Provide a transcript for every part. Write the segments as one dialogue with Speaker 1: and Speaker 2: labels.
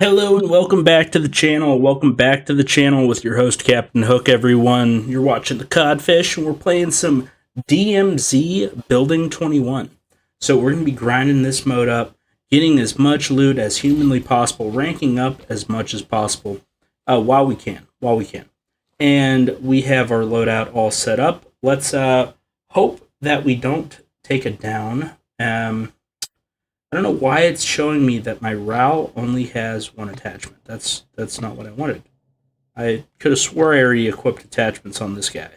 Speaker 1: Hello and welcome back to the channel. Welcome back to the channel with your host Captain Hook, everyone. You're watching the Codfish and we're playing some DMZ Building 21. So we're going to be grinding this mode up, getting as much loot as humanly possible, ranking up as much as possible while we can. And we have our loadout all set up. Let's hope that we don't take it down. I don't know why it's showing me that my RAL only has one attachment. That's not what I wanted. I could have swore I already equipped attachments on this guy.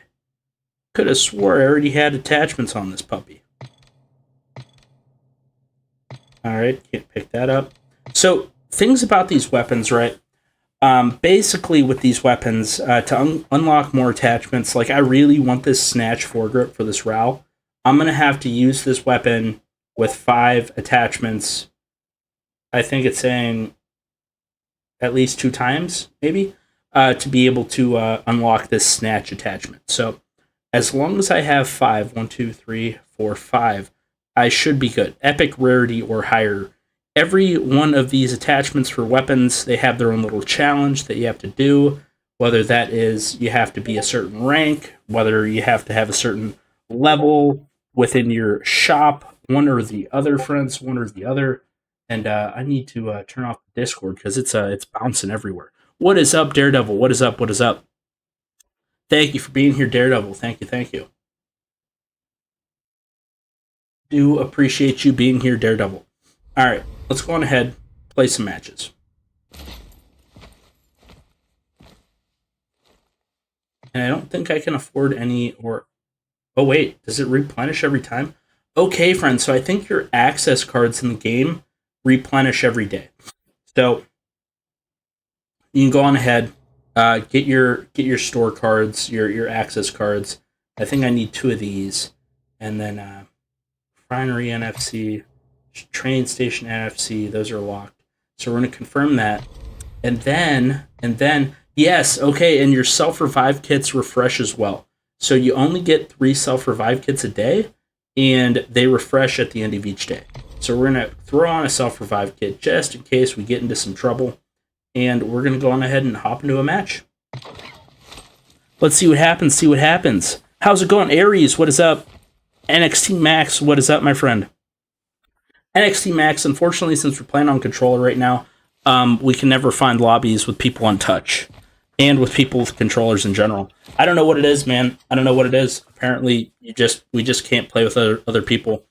Speaker 1: Could have swore I already had attachments on this puppy. Alright, can't pick that up. So, things about these weapons, right? Basically, with these weapons, to unlock more attachments, like I really want this Snatch foregrip for this RAL. I'm going to have to use this weapon with 5 attachments. I think it's saying at least 2 times, maybe, to be able to unlock this Snatch attachment. So as long as I have 5, 1, 2, 3, 4, 5, I should be good. Epic rarity or higher. Every one of these attachments for weapons, they have their own little challenge that you have to do, whether that is you have to be a certain rank, whether you have to have a certain level within your shop, one or the other, friends, one or the other. And I need to turn off the Discord because it's bouncing everywhere. What is up, Daredevil? What is up? What is up? Thank you for being here, Daredevil. Thank you. Do appreciate you being here, Daredevil. All right, let's go on ahead, play some matches. And I don't think I can afford any or... Oh, wait, does it replenish every time? Okay, friends, so I think your access cards in the game replenish every day. So you can go on ahead, get your store cards, your access cards. I think I need 2 of these, and then Refinery NFC, Train Station NFC. Those are locked. So we're going to confirm that, and then yes, okay, and your self-revive kits refresh as well. So you only get 3 self-revive kits a day, and they refresh at the end of each day. So we're going to throw on a self-revive kit just in case we get into some trouble. And we're going to go on ahead and hop into a match. Let's see what happens. How's it going, Aries? What is up? NXT Max, what is up, my friend? NXT Max, unfortunately, since we're playing on controller right now, we can never find lobbies with people on touch. And with people with controllers in general. I don't know what it is, man. I don't know what it is. Apparently, we just can't play with other people.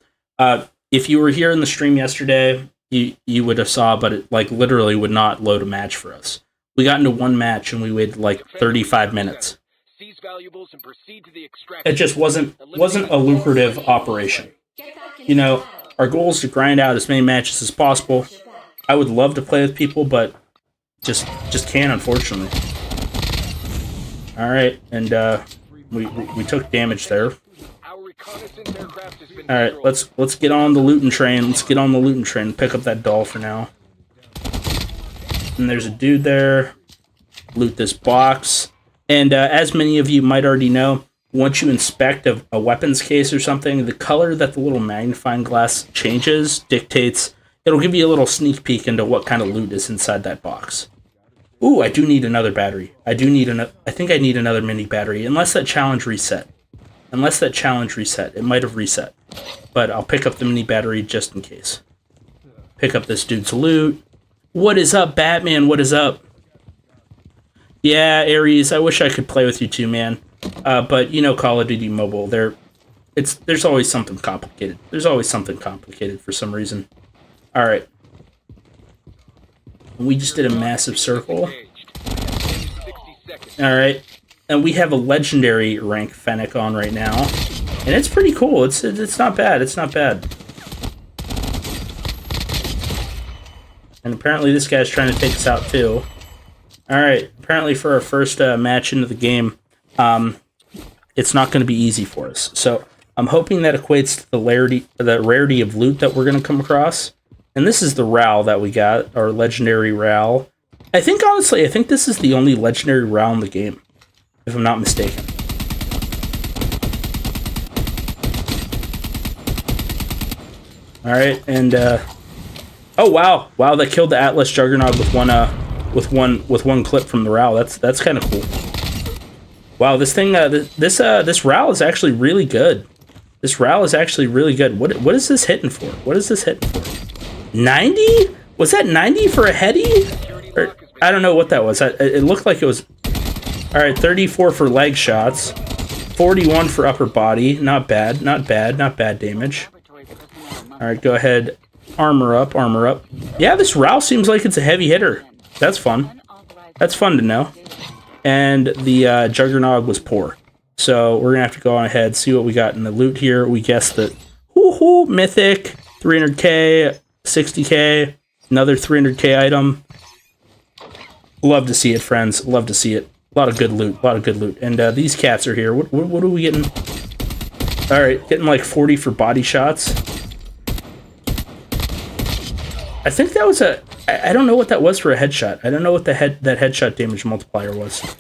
Speaker 1: If you were here in the stream yesterday, you would have saw, but it like literally would not load a match for us. We got into one match and we waited like 35 minutes. It just wasn't a lucrative operation. You know, our goal is to grind out as many matches as possible. I would love to play with people, but just can't, unfortunately. All right, and we took damage there. All right, let's get on the looting train. Let's get on the looting train. Pick up that doll for now. And there's a dude there. Loot this box. And as many of you might already know, once you inspect a weapons case or something, the color that the little magnifying glass changes dictates. It'll give you a little sneak peek into what kind of loot is inside that box. Ooh, I do need another battery. I think I need another mini battery, unless that challenge reset. It might have reset. But I'll pick up the mini battery just in case. Pick up this dude's loot. What is up, Batman? What is up? Yeah, Aries, I wish I could play with you too, man. But, you know, Call of Duty Mobile, there's always something complicated. There's always something complicated for some reason. Alright. We just did a massive circle. Alright. And we have a legendary rank Fennec on right now. And it's pretty cool. It's not bad. It's not bad. And apparently this guy's trying to take us out too. Alright. Apparently for our first match into the game, it's not going to be easy for us. So I'm hoping that equates to the rarity of loot that we're going to come across. And this is the RAL that we got, our legendary RAL. Honestly, I think this is the only legendary RAL in the game, if I'm not mistaken. Alright, and Oh wow, wow! That killed the Atlas Juggernaut with one clip from the RAL. That's kind of cool. Wow, this thing, this RAL is actually really good. This RAL is actually really good. What is this hitting for? What is this hitting for? 90? Was that 90 for a heady? Or, I don't know what that was. It looked like it was. All right, 34 for leg shots, 41 for upper body. Not bad, not bad, not bad damage. All right, go ahead. Armor up, armor up. Yeah, this RAL seems like it's a heavy hitter. That's fun. That's fun to know. And the Juggernaut was poor. So we're going to have to go on ahead, see what we got in the loot here. We guessed that, woohoo, mythic, 300k, 60k, another 300k item. Love to see it, friends. Love to see it. A lot of good loot, a lot of good loot. And these cats are here. What are we getting? All right, getting like 40 for body shots. I think that was a... I don't know what that was for a headshot. I don't know what that headshot damage multiplier was.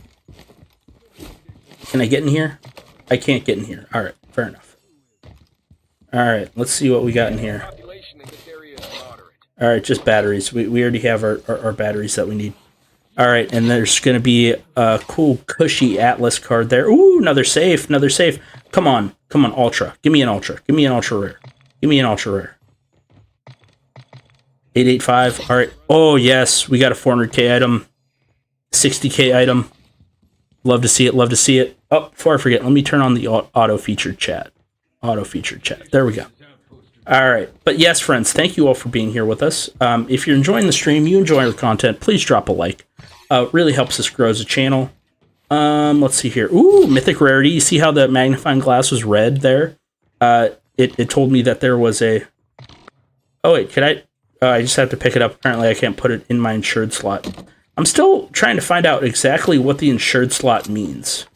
Speaker 1: Can I get in here? I can't get in here. All right, fair enough. All right, let's see what we got in here. All right, just batteries. We already have our batteries that we need. All right, and there's going to be a cool, cushy Atlas card there. Ooh, another safe, another safe. Come on, Ultra. Give me an Ultra. Give me an Ultra Rare. Give me an Ultra Rare. 885. All right. Oh, yes, we got a 400k item. 60k item. Love to see it, love to see it. Oh, before I forget, let me turn on the auto-featured chat. Auto-featured chat. There we go. All right. But yes, friends, thank you all for being here with us. If you're enjoying the stream, you enjoy our content, please drop a like. Really helps us grow as a channel. Let's see here. Ooh, mythic rarity. You see how the magnifying glass was red there? It told me that there was a... Oh, wait, can I... I just have to pick it up. Apparently, I can't put it in my insured slot. I'm still trying to find out exactly what the insured slot means.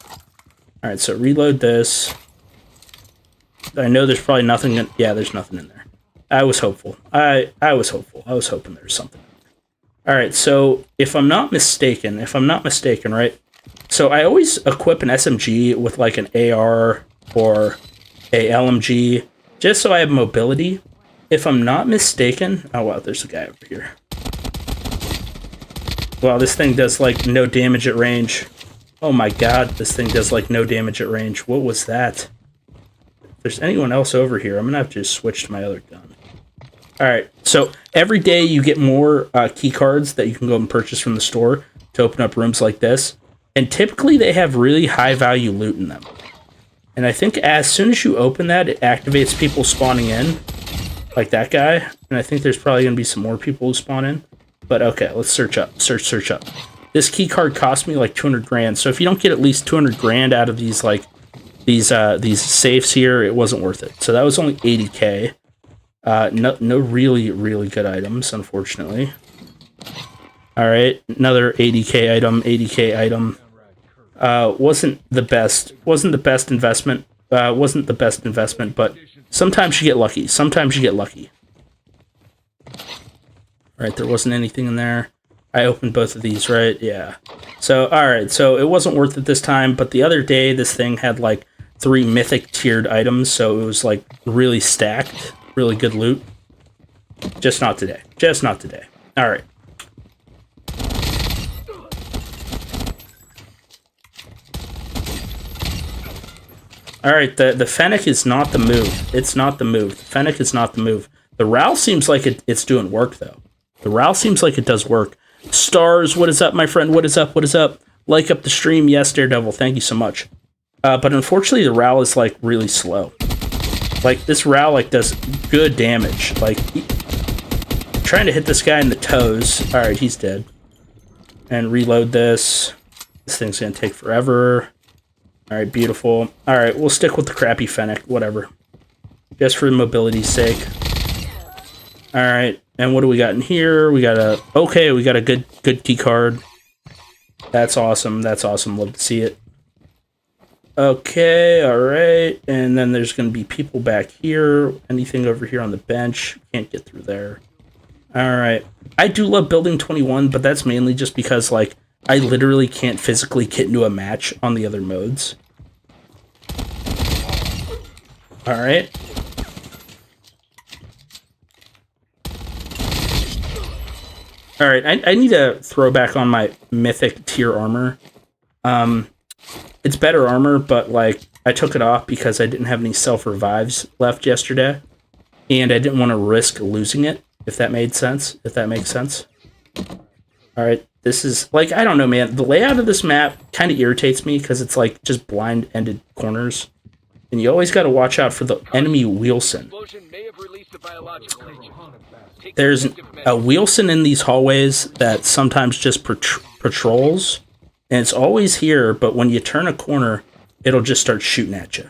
Speaker 1: All right, so reload this. I know there's probably nothing in... Yeah, there's nothing in there. I was hopeful. I was hopeful. I was hoping there was something. All right, so if I'm not mistaken, right? So I always equip an SMG with like an AR or a LMG just so I have mobility. If I'm not mistaken... Oh, wow, there's a guy over here. Wow, this thing does like no damage at range. Oh my god, this thing does like no damage at range. What was that? If there's anyone else over here, I'm gonna have to just switch to my other gun. Alright, so every day you get more key cards that you can go and purchase from the store to open up rooms like this. And typically they have really high value loot in them. And I think as soon as you open that, it activates people spawning in. Like that guy. And I think there's probably gonna be some more people who spawn in. But okay, let's search up. Search up. This key card cost me like 200 grand. So if you don't get at least 200 grand out of these like these safes here, it wasn't worth it. So that was only 80k. No really good items, unfortunately. All right, another 80k item. 80k item. Wasn't the best investment. Wasn't the best investment, but sometimes you get lucky. Sometimes you get lucky. Right, there wasn't anything in there. I opened both of these, right? Yeah. So, alright, so it wasn't worth it this time, but the other day, this thing had, like, 3 mythic tiered items, so it was, like, really stacked. Really good loot. Just not today. Just not today. Alright. Alright, the Fennec is not the move. It's not the move. The Fennec is not the move. The RAL seems like it's doing work, though. The RAL seems like it does work. Stars, what is up, my friend? What is up? What is up? Like up the stream. Yes, Daredevil. Thank you so much. But unfortunately, the RAL is, like, really slow. Like, this RAL, like, does good damage. Like, trying to hit this guy in the toes. Alright, he's dead. And reload this. This thing's gonna take forever. Alright, beautiful. Alright, we'll stick with the crappy Fennec. Whatever. Just for mobility's sake. Alright, and what do we got in here? We got a... Okay, we got a good key card. That's awesome. That's awesome. Love to see it. Okay, alright. And then there's going to be people back here. Anything over here on the bench. Can't get through there. Alright. I do love building 21, but that's mainly just because, like, I literally can't physically get into a match on the other modes. Alright. All right, I need to throw back on my mythic tier armor. It's better armor, but like I took it off because I didn't have any self revives left yesterday, and I didn't want to risk losing it. If that made sense. If that makes sense. All right, this is like I don't know, man. The layout of this map kind of irritates me because it's like just blind-ended corners, and you always got to watch out for the enemy Wheelson. There's a Wheelson in these hallways that sometimes just patrols, and it's always here, but when you turn a corner, it'll just start shooting at you.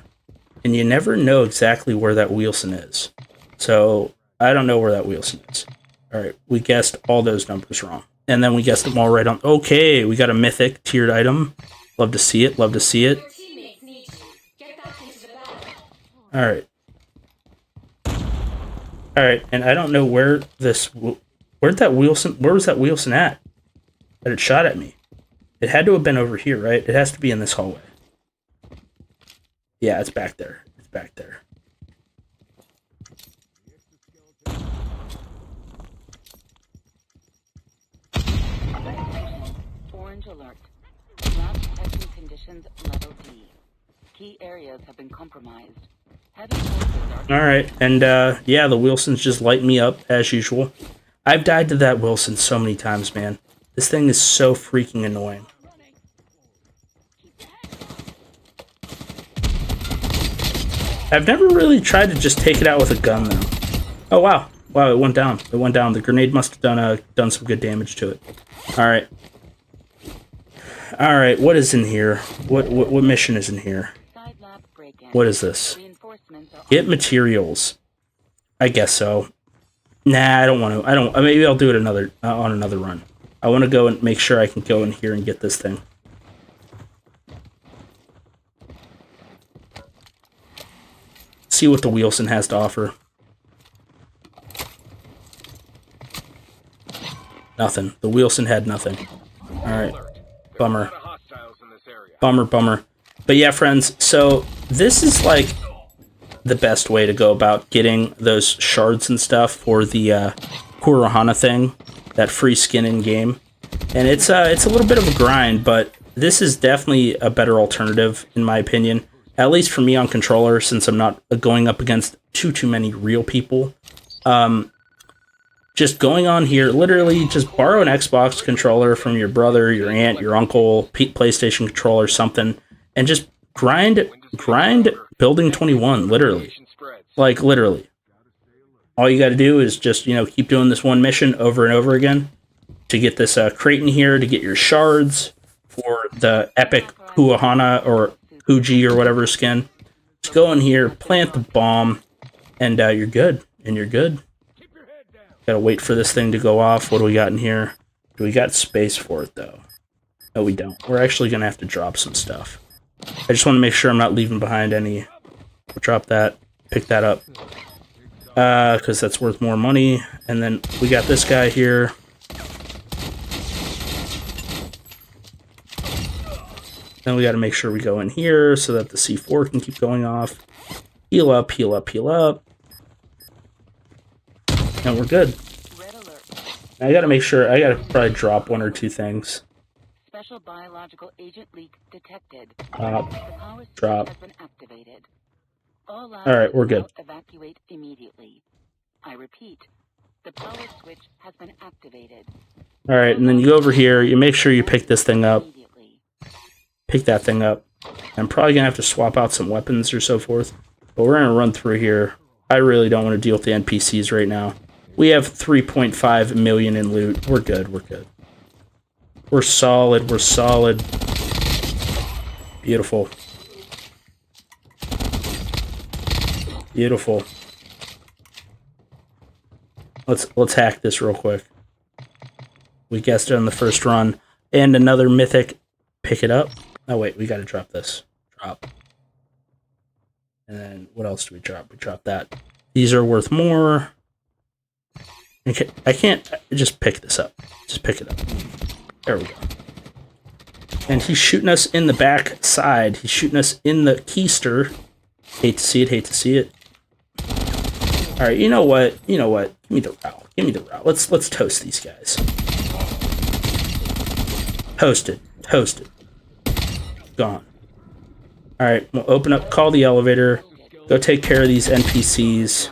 Speaker 1: And you never know exactly where that Wheelson is. So, I don't know where that Wheelson is. Alright, we guessed all those numbers wrong. And then we guessed them all right on... Okay, we got a mythic tiered item. Love to see it, love to see it. Alright. Alright, and I don't know where this... Where'd that Wheelson... Where was that Wheelson at? That it shot at me. It had to have been over here, right? It has to be in this hallway. Yeah, it's back there. It's back there.
Speaker 2: Orange alert. Lab testing conditions level D. Key areas have been compromised.
Speaker 1: Alright, and yeah, the Wilsons just light me up as usual. I've died to that Wilson so many times, man. This thing is so freaking annoying. I've never really tried to just take it out with a gun, though. Oh, wow. Wow, it went down. It went down. The grenade must have done some good damage to it. Alright. Alright, what is in here? What mission is in here? What is this? Get materials. I guess so. Nah, I don't want to. Maybe I'll do it on another run. I want to go and make sure I can go in here and get this thing. See what the Wheelson has to offer. Nothing. The Wheelson had nothing. Alright. Bummer. Bummer. But yeah, friends, so this is like the best way to go about getting those shards and stuff for the Kurohana thing, that free skin in game. And it's a little bit of a grind, but this is definitely a better alternative in my opinion. At least for me on controller, since I'm not going up against too many real people. Just going on here, literally just borrow an Xbox controller from your brother, your aunt, your uncle, PlayStation controller, something, and just grind Building 21, literally. Like, literally. All you gotta do is just, keep doing this one mission over and over again to get this crate in here, to get your shards for the epic Kurohana or Fuji or whatever skin. Just go in here, plant the bomb, and you're good. And you're good. Gotta wait for this thing to go off. What do we got in here? Do we got space for it, though? No, we don't. We're actually gonna have to drop some stuff. I just want to make sure I'm not leaving behind any. We'll drop that. Pick that up. Because that's worth more money. And then we got this guy here. Then we got to make sure we go in here so that the C4 can keep going off. Heal up, heal up, heal up. And we're good. I got to make sure, I got to probably drop one or two things.
Speaker 2: Special biological agent leak detected.
Speaker 1: Drop.
Speaker 2: Has been activated. All
Speaker 1: right, we're good.
Speaker 2: Evacuate immediately. I repeat, the power switch has been activated.
Speaker 1: All right, and then you go over here. You make sure you pick this thing up. Pick that thing up. I'm probably gonna have to swap out some weapons or so forth. But we're gonna run through here. I really don't want to deal with the NPCs right now. We have 3.5 million in loot. We're good. We're good. We're solid. We're solid. Beautiful. Beautiful. Let's hack this real quick. We guessed it on the first run. And another mythic. Pick it up. Oh wait, we gotta drop this. Drop. And then what else do we drop? We drop that. These are worth more. Okay, I can't just pick this up. Just pick it up. There we go. And he's shooting us in the back side. He's shooting us in the keister. Hate to see it, hate to see it. Alright, you know what? You know what? Give me the route. Give me the route. Let's toast these guys. Toasted. Toasted. Gone. Alright, we'll open up, call the elevator, go take care of these NPCs.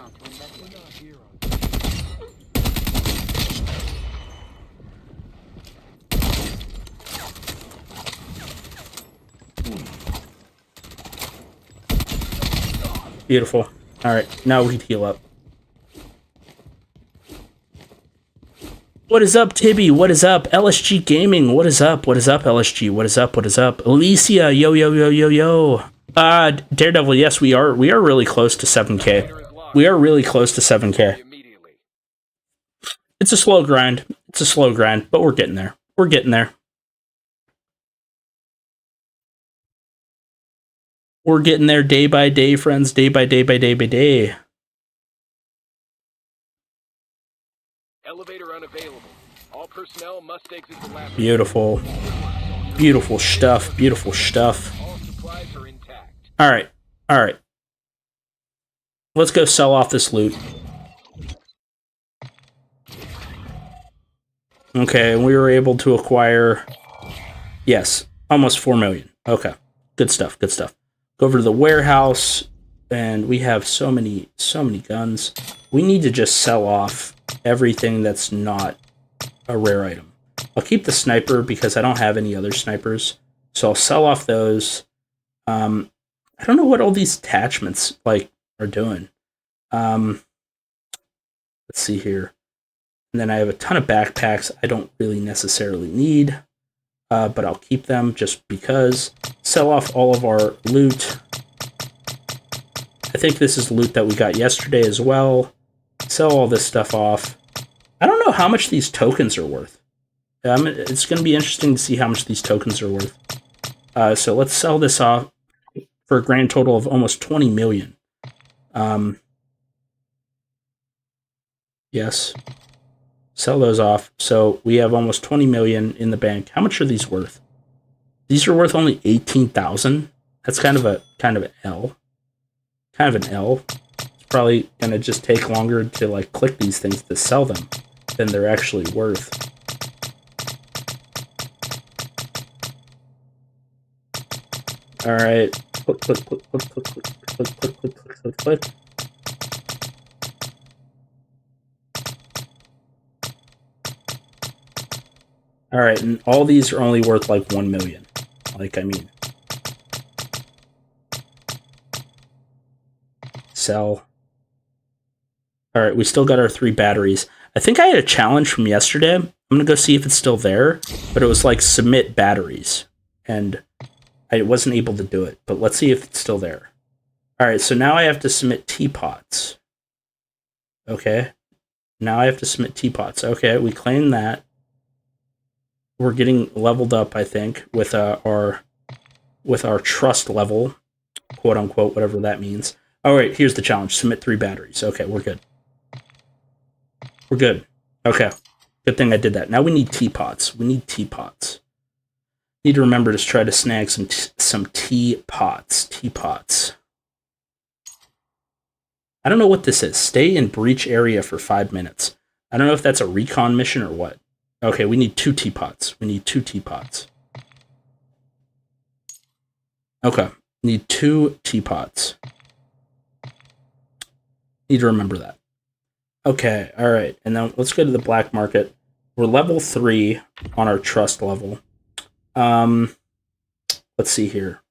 Speaker 1: Beautiful. Alright, now we can heal up. What is up, Tibby? What is up? LSG Gaming, what is up? What is up, LSG? What is up? What is up? Alicia, yo, yo, yo, yo, yo. Daredevil, yes, we are really close to 7K. We are really close to 7K. It's a slow grind. It's a slow grind, but we're getting there. We're getting there. We're getting there day by day, friends. Day by day by day by day.
Speaker 3: Elevator unavailable. All personnel must exit the lab.
Speaker 1: Beautiful. Beautiful stuff. Beautiful stuff.
Speaker 3: All supplies are intact.
Speaker 1: Alright. Alright. Let's go sell off this loot. Okay, we were able to acquire... Yes, almost 4 million. Okay. Good stuff. Good stuff. Go over to the warehouse, and we have so many guns. We need to just sell off everything that's not a rare item. I'll keep the sniper because I don't have any other snipers, so I'll sell off those. I don't know what all these attachments like are doing. Let's see here. And then I have a ton of backpacks I don't really necessarily need, but I'll keep them just because. Sell off all of our loot. I think this is loot that we got yesterday as well. Sell all this stuff off. I don't know how much these tokens are worth. It's going to be interesting to see how much these tokens are worth. So let's sell this off for a grand total of almost 20 million. Yes. Sell those off. So we have almost 20 million in the bank. How much are these worth? These are worth only 18,000. That's kind of an L. Kind of an L. It's probably going to just take longer to like click these things to sell them than they're actually worth. All right. Click, click, click, click, click, click, click, click, click, click, click. All right, and all these are only worth like 1 million. Like, I mean, sell. All right, we still got our 3 batteries. I think I had a challenge from yesterday. I'm gonna go see if it's still there, but it was like submit batteries, and I wasn't able to do it. But let's see if it's still there. All right, so now I have to submit teapots. Okay, now I have to submit teapots. Okay, we claim that. We're getting leveled up, I think, with our trust level, quote unquote, whatever that means. All right, here's the challenge: submit 3 batteries. Okay, we're good. We're good. Okay, good thing I did that. Now we need teapots. We need teapots. Need to remember to try to snag some teapots. Teapots. I don't know what this is. Stay in breach area for 5 minutes. I don't know if that's a recon mission or what. Okay, we need 2 teapots. We need 2 teapots. Okay, need 2 teapots. Need to remember that. Okay, all right. And then let's go to the black market. We're level 3 on our trust level. Let's see here.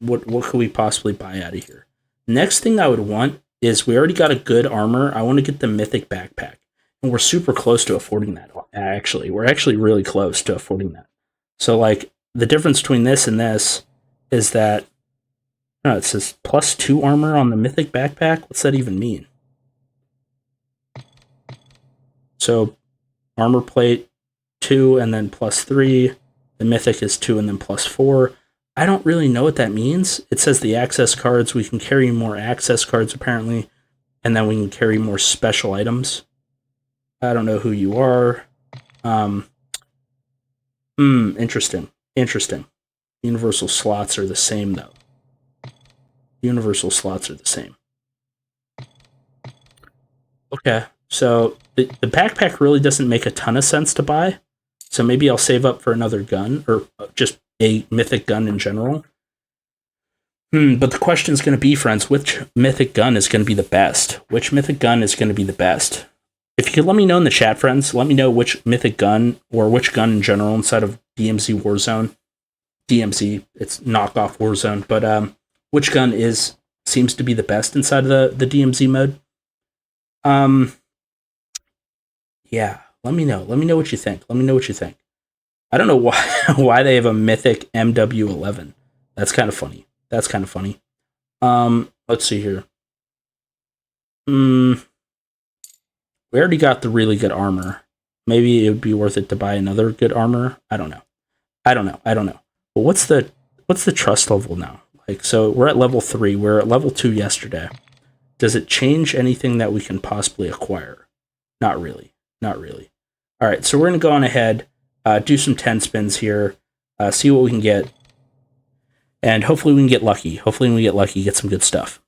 Speaker 1: What could we possibly buy out of here? Next thing I would want is we already got a good armor. I want to get the mythic backpack. And we're super close to affording that, actually. We're actually really close to affording that. So, like, the difference between this and this is that, no, it says +2 armor on the mythic backpack. What's that even mean? So, armor plate 2 and then +3. The mythic is 2 and then +4. I don't really know what that means. It says the access cards. We can carry more access cards, apparently. And then we can carry more special items. I don't know who you are. Interesting. Interesting. Universal slots are the same, though. Universal slots are the same. Okay, so the backpack really doesn't make a ton of sense to buy. So maybe I'll save up for another gun, or just a mythic gun in general. But the question is going to be, friends, which mythic gun is going to be the best? Which mythic gun is going to be the best? If you could let me know in the chat, friends, let me know which mythic gun, or which gun in general inside of DMZ Warzone. DMZ, it's knockoff Warzone, but which gun seems to be the best inside of the DMZ mode? Yeah, let me know. Let me know what you think. Let me know what you think. I don't know why they have a mythic MW11. That's kind of funny. That's kind of funny. Let's see here. We already got the really good armor. Maybe it would be worth it to buy another good armor. I don't know. But what's the trust level now? Like, so we're at level 3. We're at level 2 yesterday. Does it change anything that we can possibly acquire? Not really. Not really. All right, so we're going to go on ahead, do some 10 spins here, see what we can get, and hopefully we can get lucky. Hopefully when we get lucky, get some good stuff.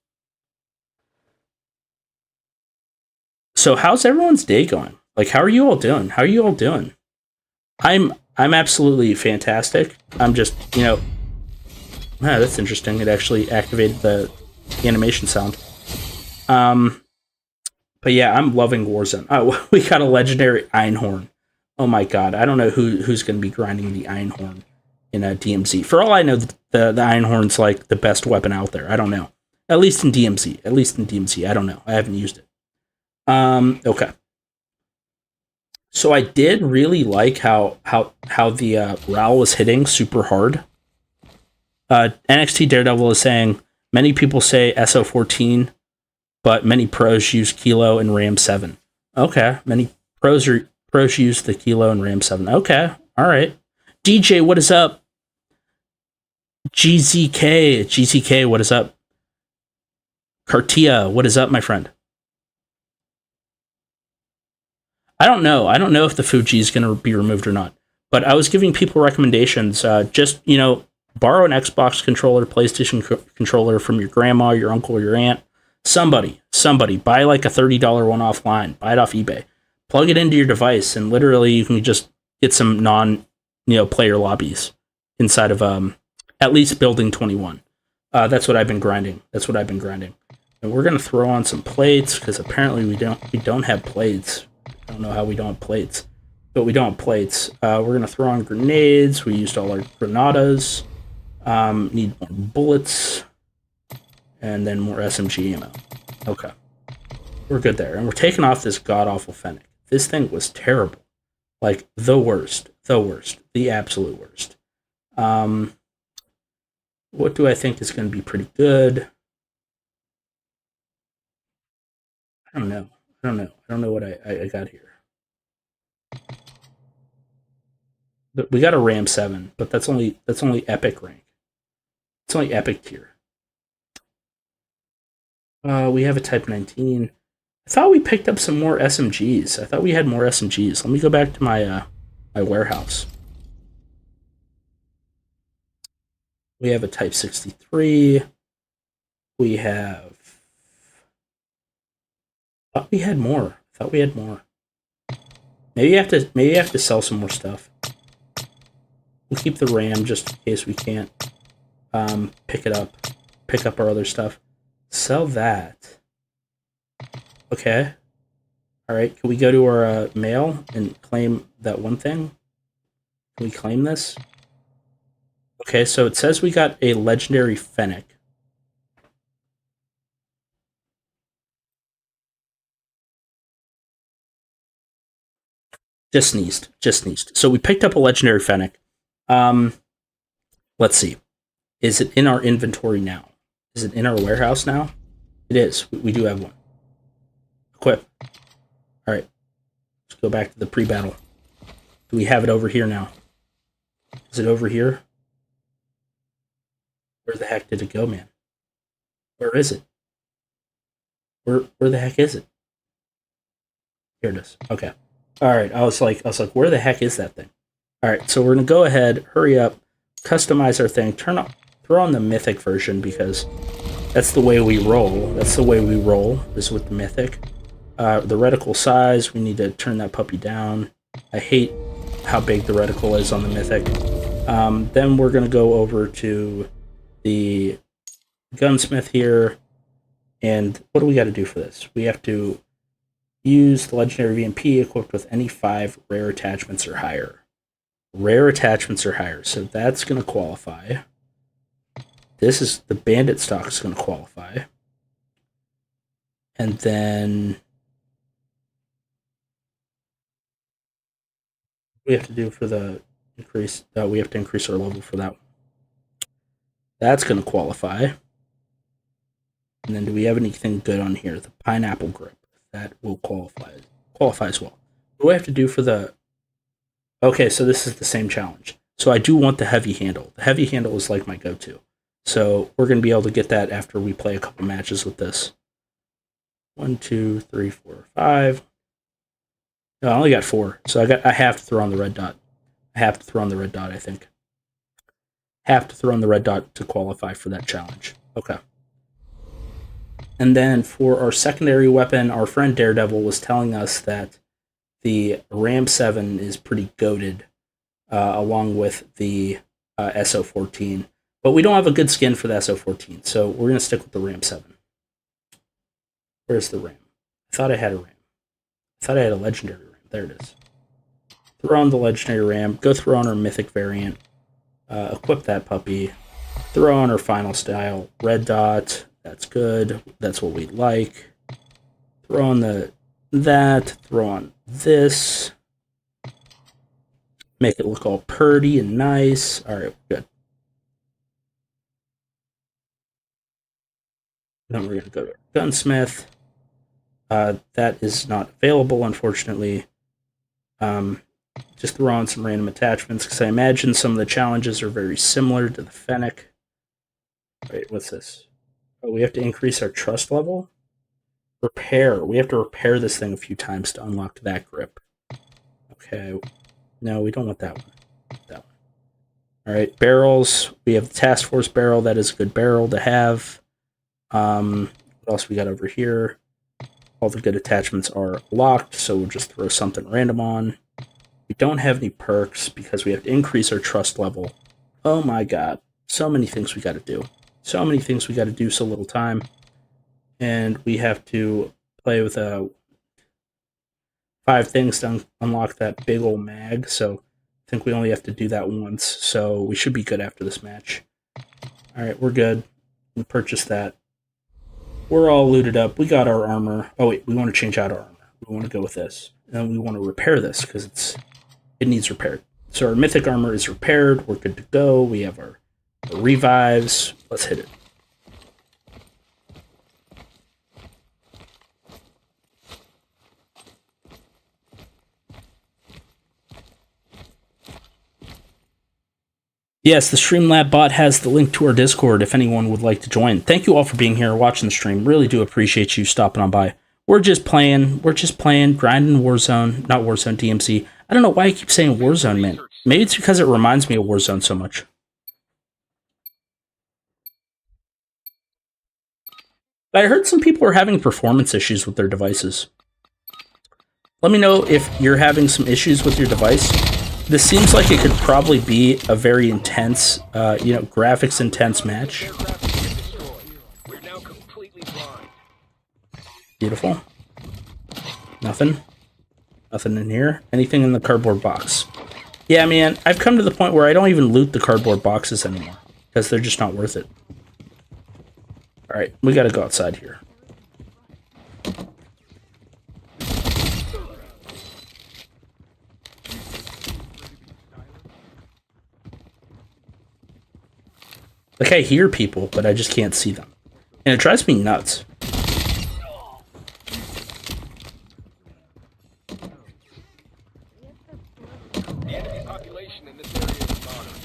Speaker 1: So how's everyone's day going? Like, how are you all doing? How are you all doing? I'm absolutely fantastic. I'm just, that's interesting. It actually activated the animation sound. But yeah, I'm loving Warzone. Oh, we got a legendary Einhorn. Oh my god, I don't know who's going to be grinding the Einhorn in a DMZ. For all I know, the Einhorn's like the best weapon out there. I don't know. At least in DMZ. I don't know. I haven't used it. Okay. So I did really like how the RAL was hitting super hard. NXT Daredevil is saying many people say SO14, but many pros use Kilo and Ram 7. Okay, many pros use the Kilo and Ram 7. Okay, all right. DJ, what is up? GZK, what is up? Cartia, what is up, my friend? I don't know. I don't know if the Fuji is going to be removed or not. But I was giving people recommendations. Just, borrow an Xbox controller, PlayStation controller from your grandma, your uncle, your aunt. Somebody. Buy like a $30 one offline. Buy it off eBay. Plug it into your device, and literally you can just get some player lobbies inside of at least Building 21. That's what I've been grinding. And we're going to throw on some plates, because apparently we don't have plates. I don't know how we don't have plates, but we don't have plates. We're going to throw on grenades. We used all our granadas. Need more bullets. And then more SMG ammo. Okay. We're good there. And we're taking off this god-awful Fennec. This thing was terrible. Like, the worst. The absolute worst. What do I think is going to be pretty good? I don't know. I don't know what I got here. But we got a Ram 7, but that's only epic rank. It's only epic tier. We have a Type 19. I thought we picked up some more SMGs. I thought we had more SMGs. Let me go back to my my warehouse. We have a Type 63. We have... thought we had more. Maybe I have to sell some more stuff. We'll keep the RAM just in case we can't pick up our other stuff. Sell that. Okay. Alright, can we go to our mail and claim that one thing? Can we claim this? Okay, so it says we got a legendary Fennec. Just sneezed. So we picked up a legendary Fennec. Let's see. Is it in our inventory now? Is it in our warehouse now? It is. We do have one. Equip. Alright. Let's go back to the pre-battle. Do we have it over here now? Is it over here? Where the heck did it go, man? Where is it? Where the heck is it? Here it is. Okay. Alright, I was like, where the heck is that thing? Alright, so we're gonna go ahead, hurry up, customize our thing, throw on the mythic version, because that's the way we roll. Is with the mythic. The reticle size, we need to turn that puppy down. I hate how big the reticle is on the Mythic. Then we're going to go over to the gunsmith here. And what do we got to do for this? We have to use the legendary VMP equipped with any 5 rare attachments or higher. Rare attachments or higher. So that's going to qualify. This is the bandit stock is going to qualify. And then we have to do for the increase, we have to increase our level for that one. That's going to qualify. And then do we have anything good on here? The pineapple grip. That will qualify as well. What do I have to do for the... Okay, so this is the same challenge. So I do want the heavy handle. The heavy handle is like my go-to. So we're going to be able to get that after we play a couple matches with this. 1, 2, 3, 4, 5. No, I only got 4. So I have to throw on the red dot. I have to throw on the red dot, I think. Have to throw on the red dot to qualify for that challenge. Okay. And then for our secondary weapon, our friend Daredevil was telling us that the Ram 7 is pretty goated, along with the SO14. But we don't have a good skin for the SO14, so we're going to stick with the Ram 7. Where's the Ram? I thought I had a Ram. I thought I had a legendary Ram. There it is. Throw on the legendary Ram. Go throw on our mythic variant. Equip that puppy. Throw on our final style. Red dot. That's good. That's what we like. Throw on that. Throw on this. Make it look all purty and nice. All right, good. Then we're going to go to gunsmith. That is not available, unfortunately. Just throw on some random attachments, because I imagine some of the challenges are very similar to the Fennec. Wait, what's this? Oh, we have to increase our trust level? Repair. We have to repair this thing a few times to unlock that grip. Okay. No, we don't want that one. That one. Alright, barrels. We have the task force barrel. That is a good barrel to have. What else we got over here? All the good attachments are locked, so we'll just throw something random on. We don't have any perks because we have to increase our trust level. Oh my god. So many things we got to do. So many things we got to do, so little time. And we have to play with 5 things to unlock that big old mag, so I think we only have to do that once, so we should be good after this match. Alright, we're good. We purchased that. We're all looted up. We got our armor. Oh wait, we want to change out our armor. We want to go with this. And we want to repair this, because it needs repaired. So our mythic armor is repaired. We're good to go. We have our revives. Let's hit it. Yes, the Streamlab bot has the link to our Discord if anyone would like to join. Thank you all for being here, watching the stream. Really do appreciate you stopping on by. We're just playing, grinding Warzone, not Warzone, DMZ. I don't know why I keep saying Warzone, man. Maybe it's because it reminds me of Warzone so much. But I heard some people are having performance issues with their devices. Let me know if you're having some issues with your device. This seems like it could probably be a very intense, graphics intense match.
Speaker 3: We're now completely blind.
Speaker 1: Beautiful. Nothing. Nothing in here. Anything in the cardboard box. Yeah, man, I've come to the point where I don't even loot the cardboard boxes anymore, because they're just not worth it. Alright, we gotta go outside here. Like, I hear people, but I just can't see them. And it drives me nuts.
Speaker 3: The enemy population in this area is moderate.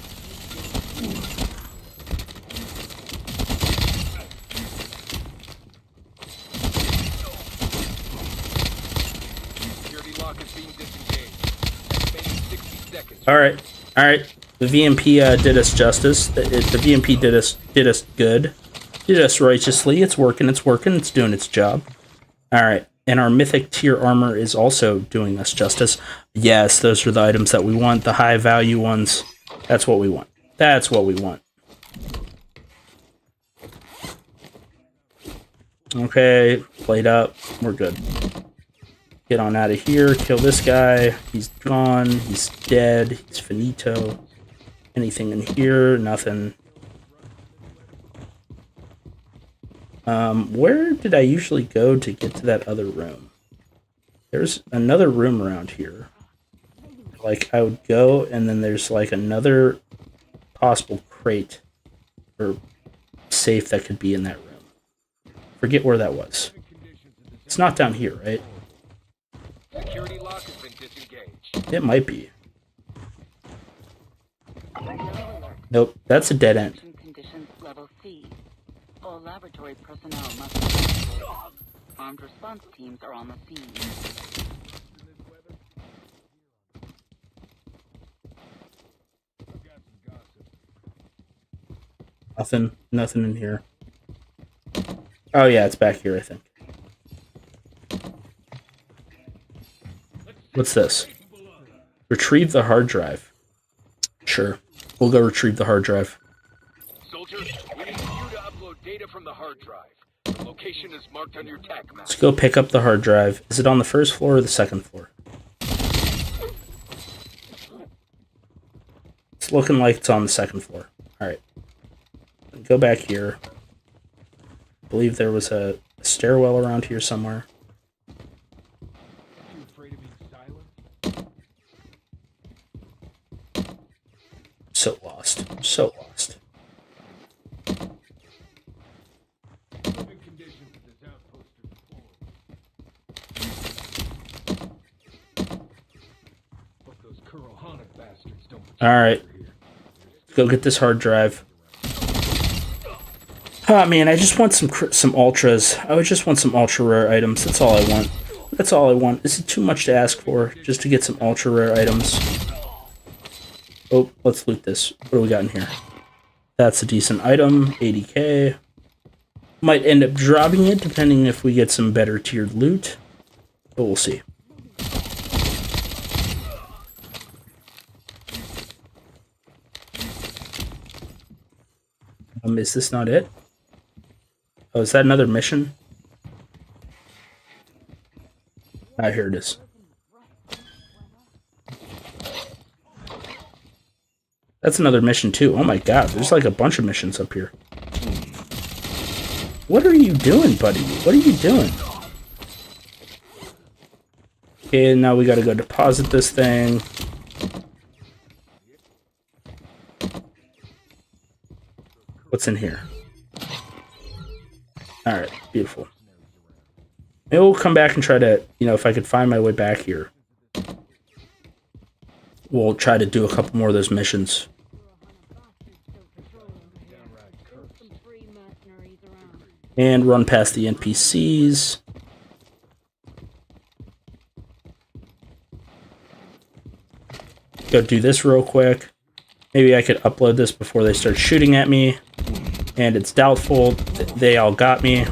Speaker 3: Security lock is being disengaged. Estimating 60 seconds.
Speaker 1: Alright, alright. The VMP did us justice. The VMP did us good. Did us righteously. It's working, it's doing its job. Alright. And our mythic tier armor is also doing us justice. Yes, those are the items that we want. The high value ones. That's what we want. That's what we want. Okay, plate up. We're good. Get on out of here. Kill this guy. He's gone. He's dead. He's finito. Anything in here? Nothing. Where did I usually go to get to that other room? There's another room around here. Like, I would go, and then there's, like, another possible crate or safe that could be in that room. Forget where that was. It's not down here, right?
Speaker 3: Security lock has been disengaged.
Speaker 1: It might be. Nope, that's a dead end.
Speaker 2: Conditions level C. All laboratory personnel must be evacuated. Armed response teams are on the scene.
Speaker 1: Nothing in here. Oh yeah, it's back here, I think. What's this? Retrieve the hard drive. Sure. We'll go retrieve the hard drive.
Speaker 3: Soldier, we need you to upload data from the hard drive. The location is marked on your TAC map.
Speaker 1: Let's go pick up the hard drive. Is it on the first floor or the second floor? It's looking like it's on the second floor. Alright. Go back here. I believe there was a stairwell around here somewhere.
Speaker 3: You afraid of being silent?
Speaker 1: So lost. So lost.
Speaker 3: Living conditions at this outpost are deplored. Hope those Kurohana bastards don't.
Speaker 1: Alright. Go get this hard drive. Ah, man, I just want some ultras. I would just want some ultra rare items. That's all I want. That's all I want. Is it too much to ask for just to get some ultra rare items? Oh, let's loot this. What do we got in here? That's a decent item. 80k. Might end up dropping it depending if we get some better tiered loot. But we'll see. Is this not it? Oh, is that another mission? Ah, here it is. That's another mission too. Oh my god, there's like a bunch of missions up here. What are you doing, buddy? What are you doing? Okay, now we gotta go deposit this thing. What's in here? Alright, beautiful. Maybe we'll come back and try to, if I could find my way back here. We'll try to do a couple more of those missions. And run past the NPCs. Go do this real quick. Maybe I could upload this before they start shooting at me. And it's doubtful. They all got me.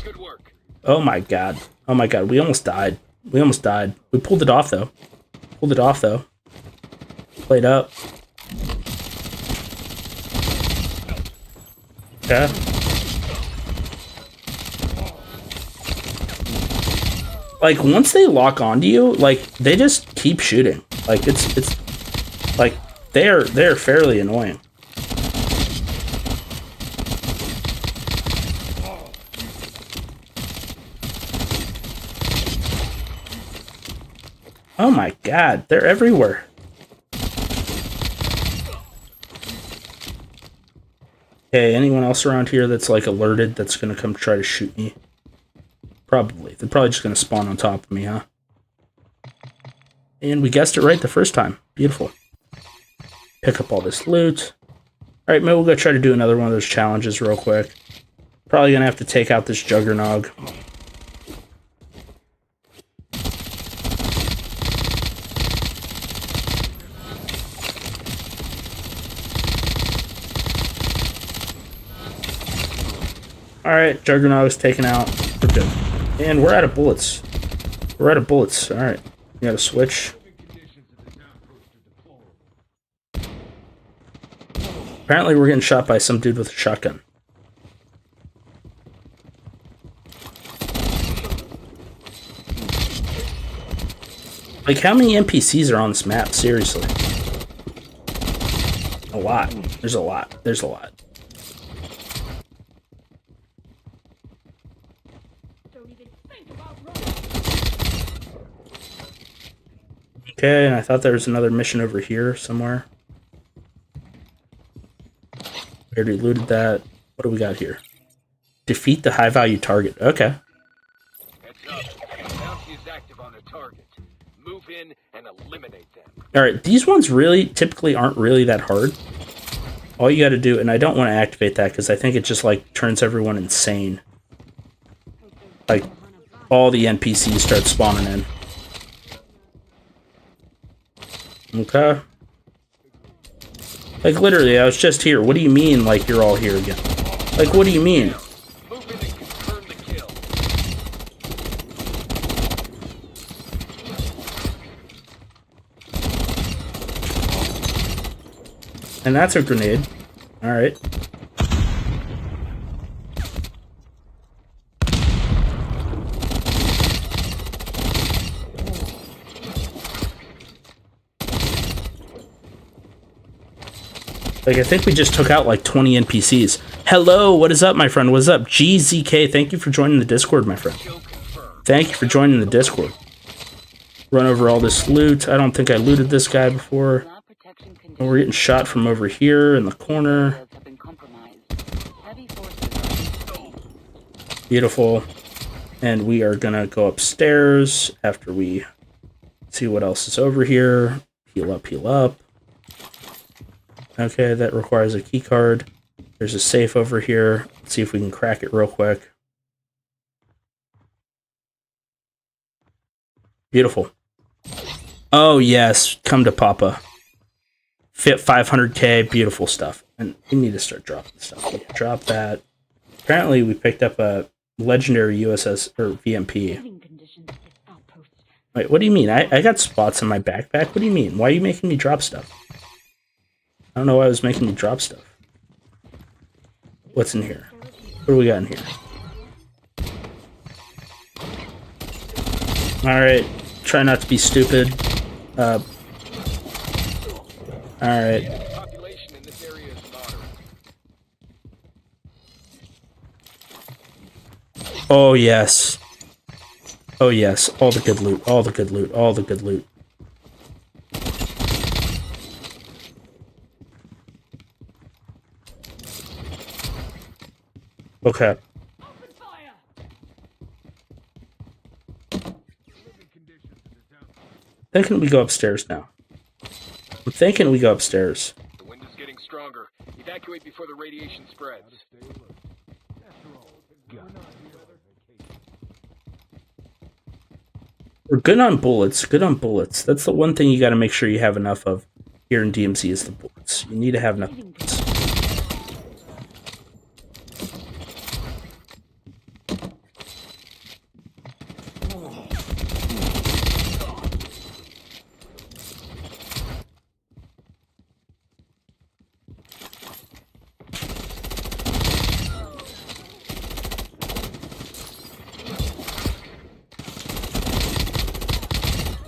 Speaker 3: Good work.
Speaker 1: Oh my god. Oh my god. We almost died. We almost died. We pulled it off though. Pulled it off though. Played up. Okay. Like once they lock onto you, like they just keep shooting. Like it's like they're fairly annoying. Oh my god, they're everywhere. Hey, anyone else around here that's like alerted that's gonna come try to shoot me? Probably. They're probably just gonna spawn on top of me, huh? And we guessed it right the first time. Beautiful. Pick up all this loot. Alright, maybe we'll go try to do another one of those challenges real quick. Probably gonna have to take out this Juggernog. Alright, Juggernog is taken out. We're good. And we're out of bullets. We're out of bullets. Alright. We gotta switch. Apparently we're getting shot by some dude with a shotgun. Like, how many NPCs are on this map? Seriously. A lot. There's a lot. There's a lot. Okay, and I thought there was another mission over here somewhere. We already looted that. What do we got here? Defeat the high-value target. Okay.
Speaker 3: Heads up. Bounty is active on a target. Move in and eliminate them.
Speaker 1: Alright, these ones really, typically aren't really that hard. All you gotta do, and I don't want to activate that because I think it just, like, turns everyone insane. Like, all the NPCs start spawning in. Okay. Like, literally, I was just here. What do you mean, like, you're all here again? Like, what do you mean?
Speaker 3: Move in and confirm the kill.
Speaker 1: And that's a grenade. Alright. Like, I think we just took out like 20 NPCs. Hello, what is up, my friend? What is up? GZK, thank you for joining the Discord, my friend. Thank you for joining the Discord. Run over all this loot. I don't think I looted this guy before. And we're getting shot from over here in the corner. Beautiful. And we are gonna go upstairs after we see what else is over here. Heal up, heal up. Okay, that requires a key card. There's a safe over here. Let's see if we can crack it real quick. Beautiful. Oh yes, come to Papa. Fit 500k, beautiful stuff. And we need to start dropping stuff. Drop that. Apparently we picked up a legendary USS or VMP. Wait, what do you mean? I got spots in my backpack. What do you mean? Why are you making me drop stuff? I don't know why I was making me drop stuff. What's in here? What do we got in here? Alright. Try not to be stupid. Alright.
Speaker 3: Population in this area is moderate.
Speaker 1: Oh, yes. Oh, yes. All the good loot. All the good loot. All the good loot. Okay. Thinking we go upstairs now. I'm thinking we go upstairs.
Speaker 3: The wind is getting stronger. Evacuate before the radiation spreads.
Speaker 1: We're good on bullets. Good on bullets. That's the one thing you got to make sure you have enough of here in DMZ is the bullets. You need to have enough bullets.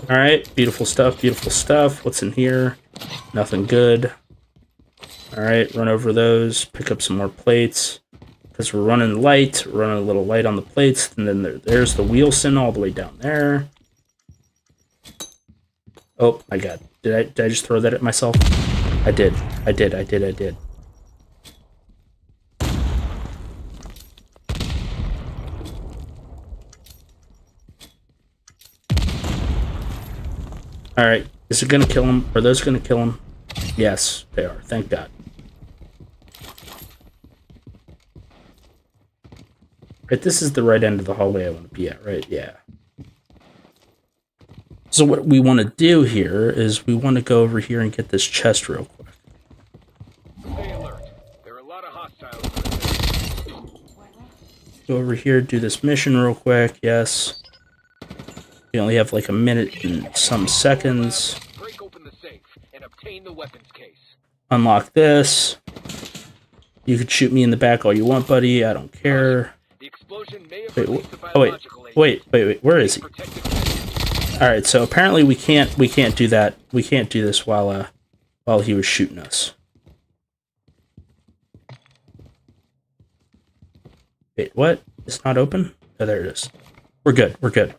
Speaker 1: Alright, beautiful stuff, beautiful stuff. What's in here? Nothing good. Alright, run over those, pick up some more plates. Because we're running light, we're running a little light on the plates, and then there's the Wheelson all the way down there. Oh my god. Did I just throw that at myself? I did. I did. Alright, is it gonna kill him? Are those gonna kill him? Yes, they are. Thank God. Right, this is the right end of the hallway I want to be at, right? Yeah. So what we want to do here is we want to go over here and get this chest real quick.
Speaker 3: Stay alert. There are a lot of hostiles.
Speaker 1: Go over here, do this mission real quick. Yes. We only have like a minute and some seconds.
Speaker 3: Break open the safe and obtain the weapons case.
Speaker 1: Unlock this. You could shoot me in the back all you want, buddy. I don't care.
Speaker 3: The explosion may have
Speaker 1: Wait,
Speaker 3: released the
Speaker 1: oh wait,
Speaker 3: biological agent.
Speaker 1: wait. Where is he?
Speaker 3: Protective measures.
Speaker 1: All right, so apparently we can't do that. We can't do this while he was shooting us. Wait, what? It's not open? Oh, there it is. We're good. We're good.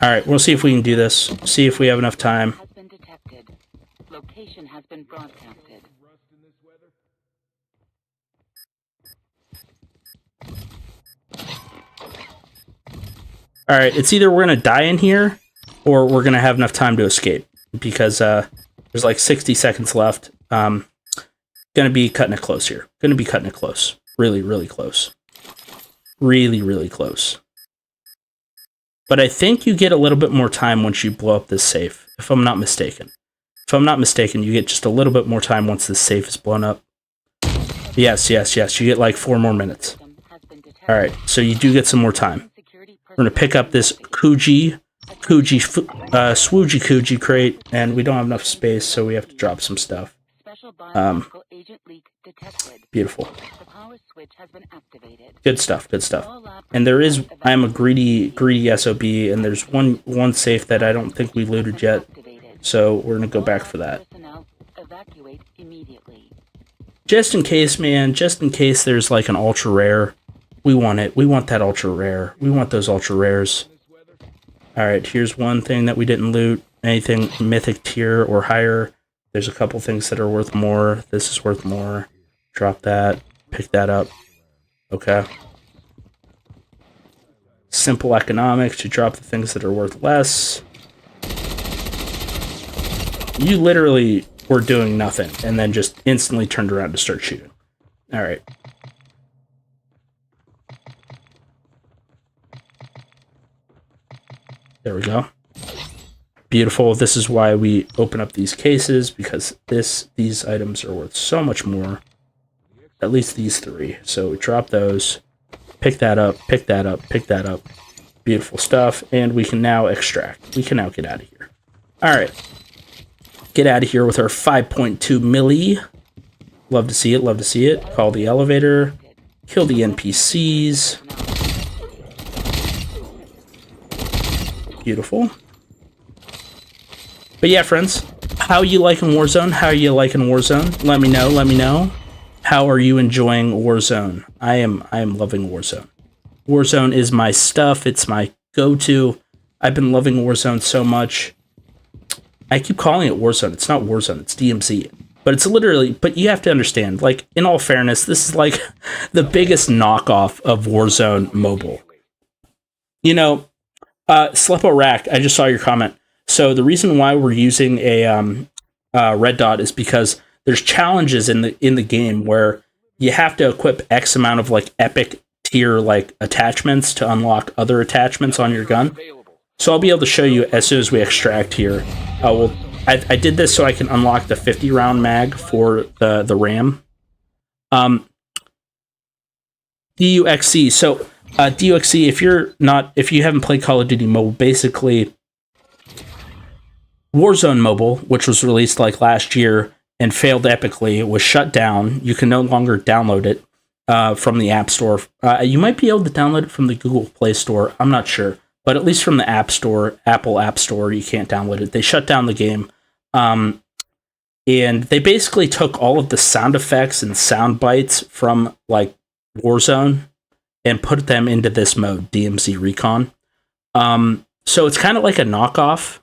Speaker 1: All right, we'll see if we can do this. See if we have enough time.
Speaker 2: Has been detected. Location has been broadcasted.
Speaker 1: All right, it's either we're gonna die in here, or we're gonna have enough time to escape because there's like 60 seconds left. Gonna be cutting it close here. Gonna be cutting it close. Really, really close. Really, really close. But I think you get a little bit more time once you blow up this safe, if I'm not mistaken. If I'm not mistaken, you get just a little bit more time once this safe is blown up. Yes. You get like 4 more minutes. All right, so you do get some more time. We're going to pick up this Swooji crate, and we don't have enough space, so we have to drop some stuff. Beautiful. Good stuff. And I'm a greedy SOB, and there's one safe that I don't think we looted yet, so we're going to go back for that. Just in case, man, just in case there's like an ultra rare. We want it. We want that ultra rare. We want those ultra rares. Alright, here's one thing that we didn't loot. Anything mythic tier or higher. There's a couple things that are worth more. This is worth more. Drop that. Pick that up. Okay. Simple economics. You drop the things that are worth less. You literally were doing nothing and then just instantly turned around to start shooting. Alright. There we go. Beautiful. This is why we open up these cases, because these items are worth so much more. At least these 3. So we drop those. Pick that up. Pick that up. Pick that up. Beautiful stuff. And we can now extract. We can now get out of here. Alright. Get out of here with our 5.2 milli. Love to see it. Love to see it. Call the elevator. Kill the NPCs. Beautiful. But yeah, friends, how you liking Warzone? How are you liking Warzone? Let me know. Let me know. How are you enjoying Warzone? I am loving Warzone. Warzone is my stuff. It's my go-to. I've been loving Warzone so much. I keep calling it Warzone. It's not Warzone. It's DMZ. But it's literally. But you have to understand. Like, in all fairness, this is like the biggest knockoff of Warzone mobile. You know. Slepo Rack, I just saw your comment. So the reason why we're using a red dot is because there's challenges in the game where you have to equip X amount of like epic tier like attachments to unlock other attachments on your gun. So I'll be able to show you as soon as we extract here. I did this so I can unlock the 50 round mag for the RAM. DUXC. So DUXC, if you haven't played Call of Duty Mobile, basically Warzone Mobile, which was released like last year and failed epically, was shut down. You can no longer download it from the App Store. You might be able to download it from the Google Play Store. I'm not sure. But at least from the App Store, Apple App Store, you can't download it. They shut down the game. And they basically took all of the sound effects and sound bites from like Warzone and put them into this mode, DMZ Recon. So it's kind of like a knockoff.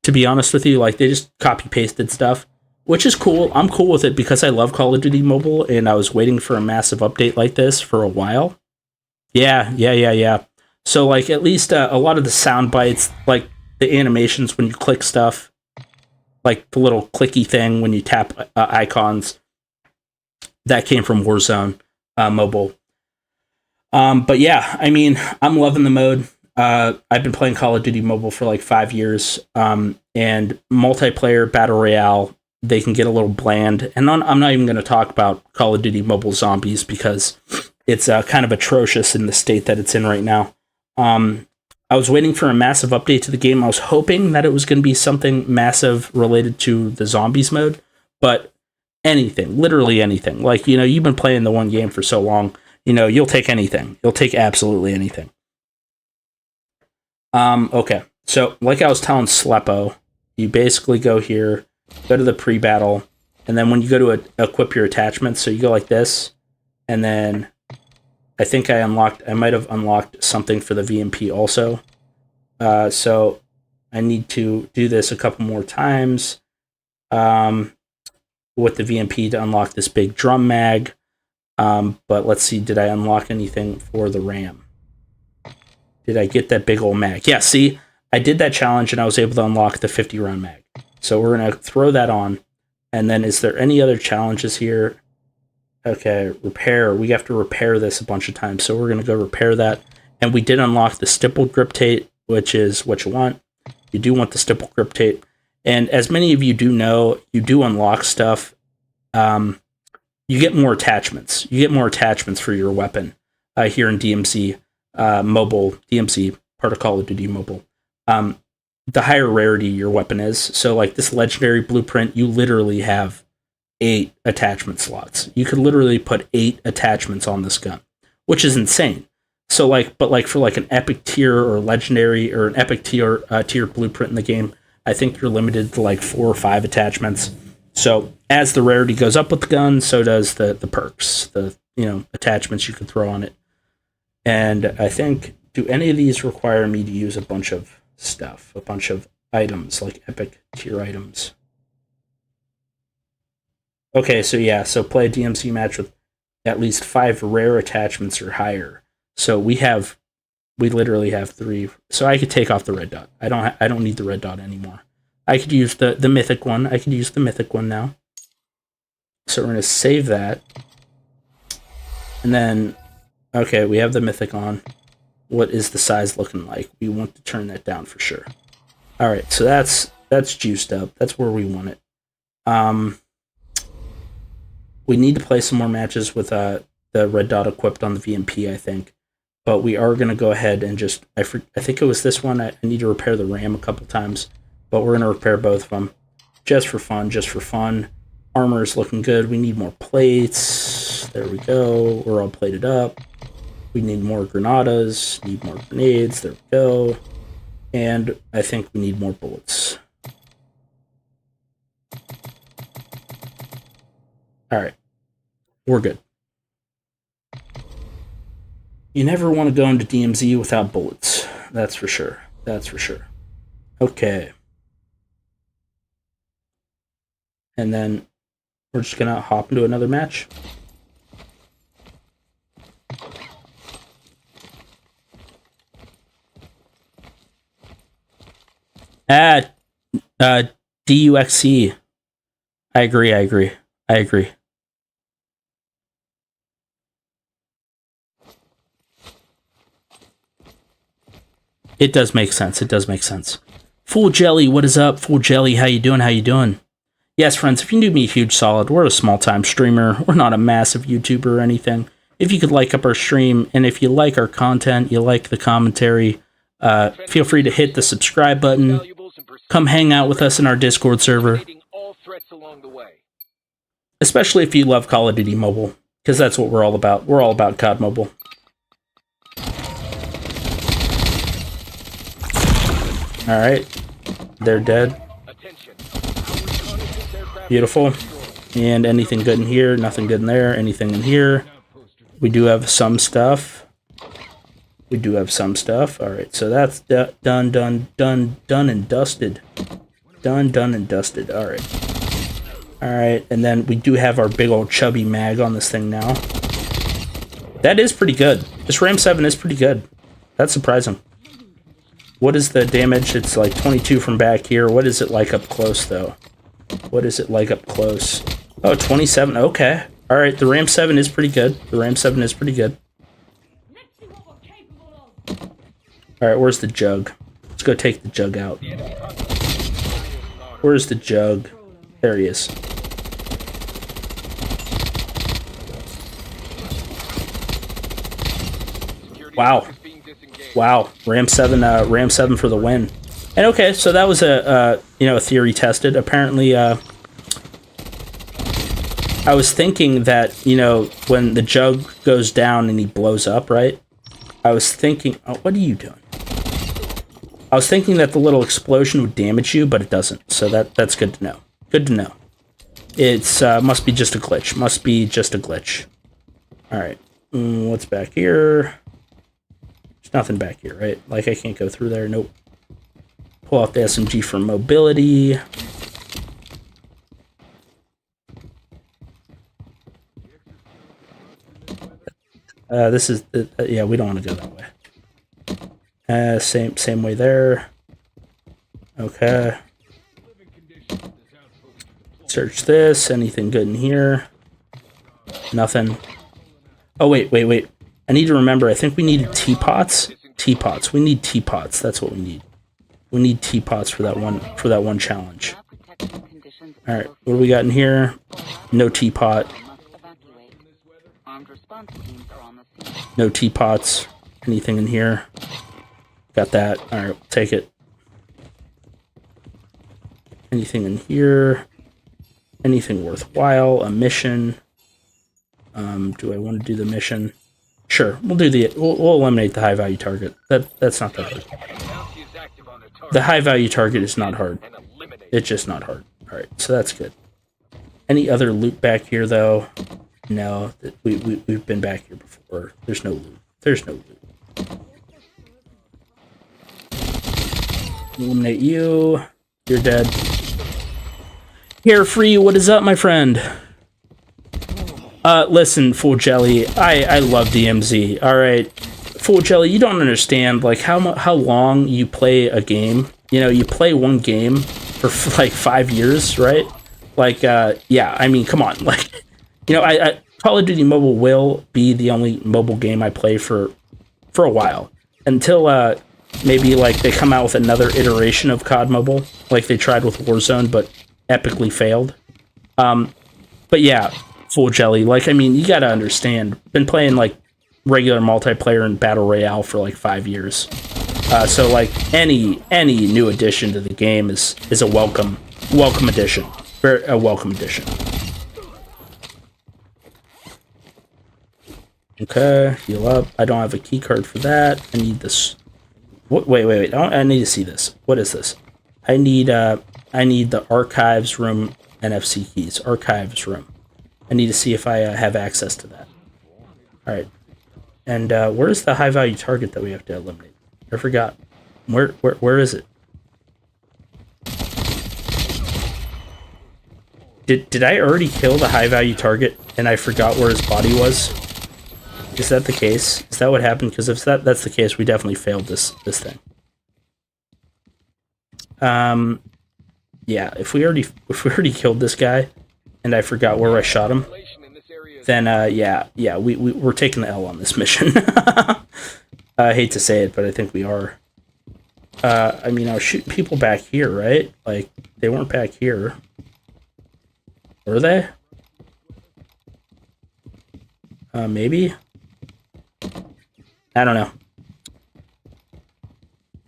Speaker 1: To be honest with you, like they just copy pasted stuff, which is cool. I'm cool with it because I love Call of Duty Mobile, and I was waiting for a massive update like this for a while. Yeah. So like at least a lot of the sound bites, like the animations when you click stuff, like the little clicky thing when you tap icons, that came from Warzone Mobile. But yeah, I mean, I'm loving the mode. I've been playing Call of Duty Mobile for like 5 years, and multiplayer battle royale they can get a little bland. And I'm not even going to talk about Call of Duty Mobile Zombies because it's kind of atrocious in the state that it's in right now. I was waiting for a massive update to the game. I was hoping that it was going to be something massive related to the zombies mode, but anything, literally anything. Like, you've been playing the one game for so long, you'll take anything. You'll take absolutely anything. Okay. So, like I was telling Sleppo, you basically go here, go to the pre-battle, and then when you go to equip your attachments, so you go like this, and then I think I might have unlocked something for the VMP also. So I need to do this a couple more times with the VMP to unlock this big drum mag. But let's see, did I unlock anything for the RAM? Did I get that big old mag? Yeah, see, I did that challenge and I was able to unlock the 50 round mag. So we're going to throw that on. And then is there any other challenges here? Okay, repair. We have to repair this a bunch of times. So we're going to go repair that. And we did unlock the stippled grip tape, which is what you want. You do want the stippled grip tape. And as many of you do know, you do unlock stuff. You get more attachments. You get more attachments for your weapon here in DMZ Mobile. DMZ, part of Call of Duty Mobile. The higher rarity your weapon is. So like this legendary blueprint, you literally have 8 attachment slots. You could literally put 8 attachments on this gun, which is insane. So but for like an epic tier or legendary or an epic tier blueprint in the game, I think you're limited to like 4 or 5 attachments. So as the rarity goes up with the gun, so does the perks, the attachments you can throw on it. And I think, do any of these require me to use a bunch of stuff, a bunch of items, like epic tier items? Okay, so yeah, so play a DMZ match with at least 5 rare attachments or higher. So we literally have 3. So I could take off the red dot. I don't need the red dot anymore. I could use the mythic one. I could use the mythic one now. So we're going to save that. And then, okay, we have the mythic on. What is the size looking like? We want to turn that down for sure. All right, so that's juiced up. That's where we want it. We need to play some more matches with the red dot equipped on the VMP, I think. But we are going to go ahead and just... I think it was this one. I need to repair the RAM a couple times. But we're going to repair both of them. Just for fun. Armor is looking good. We need more plates. There we go. We're all plated up. We need more granadas. Need more grenades. There we go. And I think we need more bullets. Alright. We're good. You never want to go into DMZ without bullets. That's for sure. Okay. And then we're just going to hop into another match. DUXC. I agree. It does make sense. Full Jelly, what is up? Full Jelly, how you doing? Yes, friends, if you do me a huge solid, we're a small-time streamer. We're not a massive YouTuber or anything. If you could like up our stream, and if you like our content, you like the commentary, feel free to hit the subscribe button. Come hang out with us in our Discord server. Especially if you love Call of Duty Mobile, because that's what we're all about. We're all about COD Mobile. Alright. They're dead. Beautiful. And anything good in here? Nothing good in there. Anything in here? We do have some stuff. Alright, so that's done and dusted. Alright, and then we do have our big old chubby mag on this thing now. That is pretty good. This Ram 7 is pretty good. That's surprising. What is the damage? It's like 22 from back here. What is it like up close, though? Oh, 27. Okay. Alright, the Ram 7 is pretty good. Alright, where's the jug? Let's go take the jug out. Where's the jug? There he is. Wow. Wow. Ram 7 for the win. And okay, so that was a theory tested. Apparently, I was thinking that, when the jug goes down and he blows up, right? I was thinking, oh, what are you doing? I was thinking that the little explosion would damage you, but it doesn't. So that's good to know. Good to know. It's must be just a glitch. Must be just a glitch. All right. What's back here? There's nothing back here, right? Like, I can't go through there. Nope. Pull out the SMG for mobility. This is... yeah, we don't want to go that way. Same way there. Okay. Search this. Anything good in here? Nothing. Oh, wait. I need to remember, I think we needed teapots. Teapots. We need teapots. That's what we need. We need teapots for that one challenge. Alright, what do we got in here? No teapot. No teapots. Anything in here? Got that. Alright, we'll take it. Anything in here? Anything worthwhile? A mission? Do I want to do the mission? Sure, we'll eliminate the high value target. That's not that hard. The high value target is not hard. It's just not hard. Alright, so that's good. Any other loot back here though? No, we've been back here before. There's no loot. There's no loot. Eliminate you. You're dead. Carefree, what is up, my friend? Listen, Full Jelly, I love DMZ. Alright, Full Jelly, you don't understand, like, how long you play a game. You play one game for, like, 5 years, right? Like, yeah, I mean, come on. Like, I Call of Duty Mobile will be the only mobile game I play for a while. Until, maybe, like, they come out with another iteration of COD Mobile, like they tried with Warzone, but epically failed. But yeah, Full Jelly, like, I mean, you gotta understand, been playing, like, regular multiplayer and Battle Royale for, like, 5 years. So, like, any new addition to the game is a welcome addition. A welcome addition. Okay, heal up. I don't have a key card for that. I need this. Wait. I need to see this. What is this? I need the archives room NFC keys. Archives room. I need to see if I have access to that. All right. And where's the high value target that we have to eliminate? I forgot. Where is it? Did I already kill the high value target and I forgot where his body was? Is that the case? Is that what happened? Because if that's the case, we definitely failed this thing. Yeah, if we already killed this guy and I forgot where I shot him, then yeah, we're taking the L on this mission. I hate to say it, but I think we are. I mean, I was shooting people back here, right? Like, they weren't back here. Were they? Maybe? I don't know.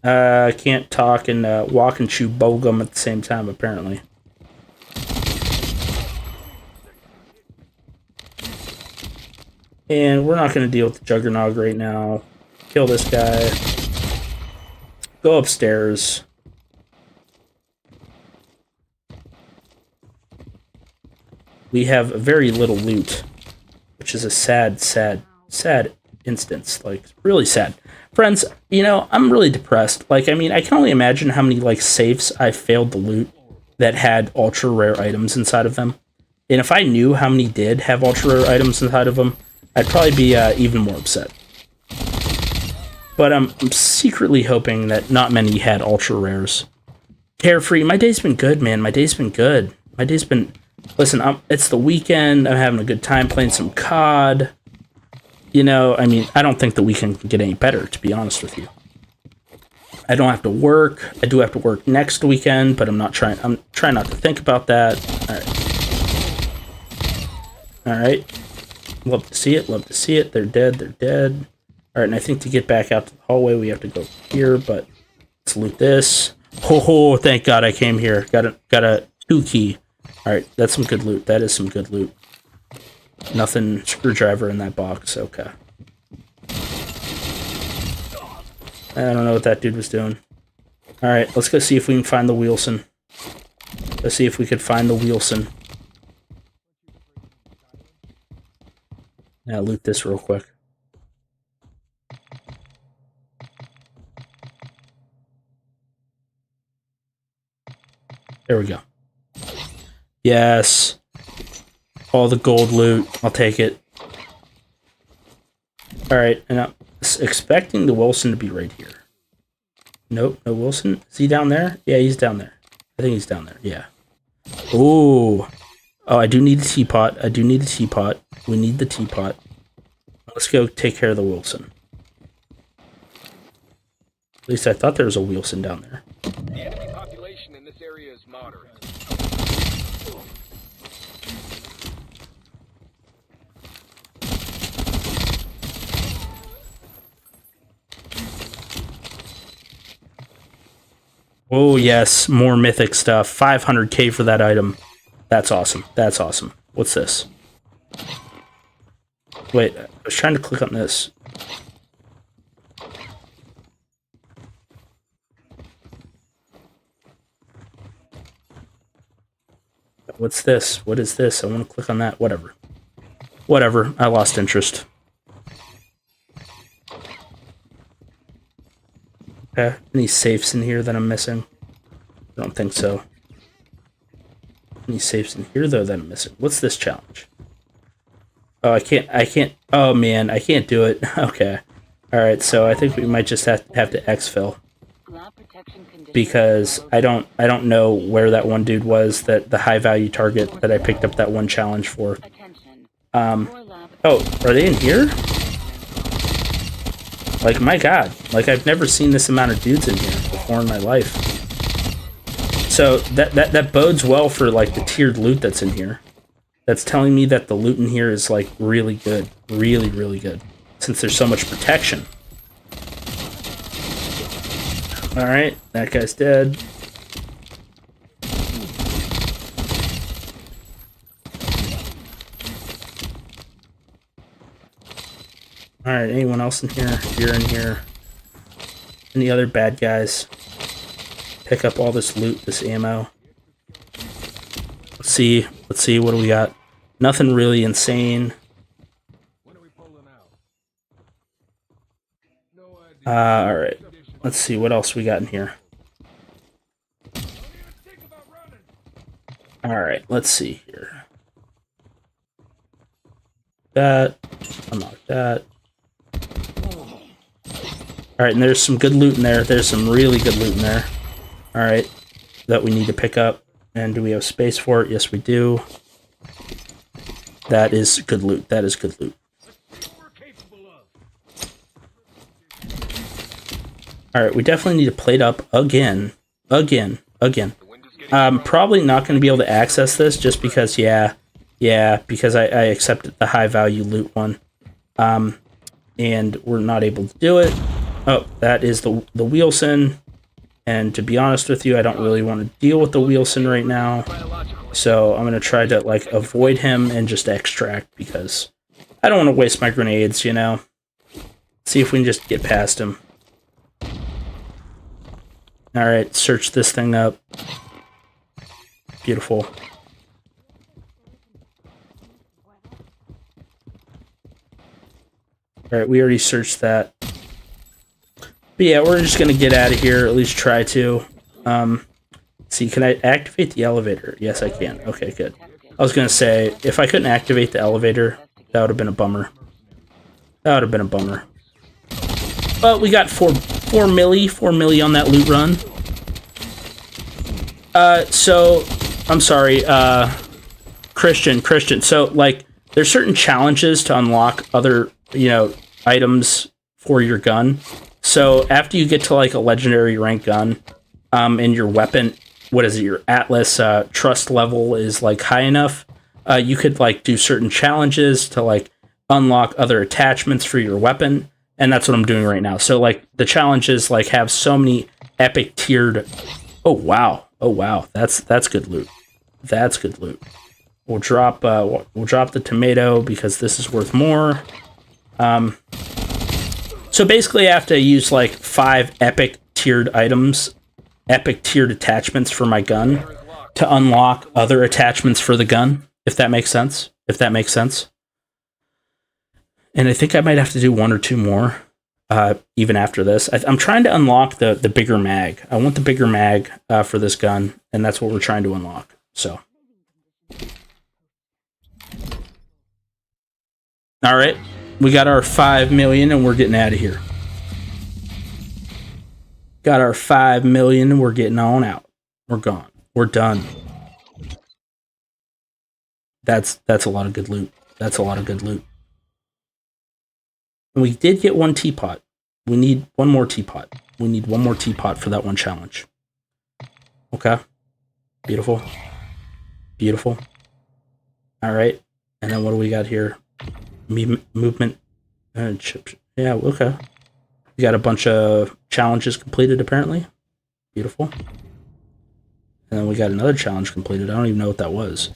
Speaker 1: I can't talk and walk and chew bubblegum at the same time, apparently. And we're not going to deal with the Juggernog right now. Kill this guy. Go upstairs. We have very little loot, which is a sad instance. Like, really sad. Friends, I'm really depressed. Like, I mean, I can only imagine how many, like, safes I failed to loot that had ultra-rare items inside of them. And if I knew how many did have ultra-rare items inside of them, I'd probably be even more upset. But I'm secretly hoping that not many had ultra-rares. Carefree, my day's been good, man. My day's been good. My day's been... Listen, it's the weekend. I'm having a good time playing some COD. I mean, I don't think the weekend can get any better, to be honest with you. I don't have to work. I do have to work next weekend, but I'm trying not to think about that. All right. Love to see it. Love to see it. They're dead. They're dead. All right, and I think to get back out to the hallway, we have to go here, but let's loot this. Oh, thank God I came here. Got a 2 key. All right, that's some good loot. That is some good loot. Nothing screwdriver in that box. Okay. I don't know what that dude was doing. All right, let's go see if we can find the Wilson. Let's see if we could find the Wilson. Now loot this real quick. There we go. Yes. All the gold loot. I'll take it. Alright, and I'm expecting the Wilson to be right here. Nope, no Wilson. Is he down there? Yeah, he's down there. I think he's down there, yeah. Ooh. Oh, I do need a teapot. I do need a teapot. We need the teapot. Let's go take care of the Wilson. At least I thought there was a Wilson down there.
Speaker 3: The enemy population in this area is moderate.
Speaker 1: Oh, yes. More mythic stuff. 500k for that item. That's awesome. That's awesome. What's this? Wait, I was trying to click on this. What's this? What is this? I want to click on that. Whatever. Whatever. I lost interest. Okay. Any safes in here that I'm missing? I don't think so. Any safes in here, though, that I'm missing? What's this challenge? Oh, I can't. Oh, man, I can't do it. Okay. Alright, so I think we might just have to exfil. Because I don't know where that one dude was, that the high value target that I picked up that one challenge for. Oh, are they in here? Like, my God. Like, I've never seen this amount of dudes in here before in my life. So, that bodes well for, like, the tiered loot that's in here. That's telling me that the loot in here is, like, really good. Really, really good. Since there's so much protection. Alright, that guy's dead. Alright, anyone else in here? You're in here. Any other bad guys? Pick up all this loot, this ammo. Let's see, what do we got? Nothing really insane. Alright. Let's see what else we got in here. Alright, let's see here. That. Unlock that. Alright, and there's some good loot in there. There's some really good loot in there. Alright, that we need to pick up. And do we have space for it? Yes, we do. That is good loot. That is good loot. Alright, we definitely need to plate up again. Again. I'm probably not going to be able to access this just because, yeah, because I accepted the high value loot one. And we're not able to do it. Oh, that is the Wilson. And to be honest with you, I don't really want to deal with the Wilson right now. So I'm going to try to, like, avoid him and just extract because I don't want to waste my grenades, you know. See if we can just get past him. Alright, search this thing up. Beautiful. Alright, we already searched that. But yeah, we're just gonna get out of here, at least try to. See, can I activate the elevator? Yes, I can. Okay, good. I was gonna say, if I couldn't activate the elevator, that would have been a bummer. That would have been a bummer. But we got 4 milli on that loot run. So, I'm sorry, Christian. So, like, there's certain challenges to unlock other, you know, items for your gun. So after you get to like a legendary rank gun, and your weapon, what is it? Your Atlas trust level is like high enough. You could like do certain challenges to like unlock other attachments for your weapon, and that's what I'm doing right now. So like the challenges like have so many epic tiered. Oh wow, that's good loot. That's good loot. We'll drop the tomato because this is worth more. So basically, I have to use like 5 epic tiered items, epic tiered attachments for my gun to unlock other attachments for the gun. If that makes sense. And I think I might have to do 1 or 2 more, even after this. I'm trying to unlock the bigger mag. I want the bigger mag for this gun, and that's what we're trying to unlock. So. All right, we got our 5 million and we're getting out of here. Got our 5 million and we're getting on out. We're gone. We're done. That's a lot of good loot. That's a lot of good loot. And we did get 1 teapot. We need 1 more teapot. We need 1 more teapot for that 1 challenge. Okay. Beautiful. Beautiful. All right. And then what do we got here? Movement. Yeah, okay. We got a bunch of challenges completed, apparently. Beautiful. And then we got another challenge completed. I don't even know what that was.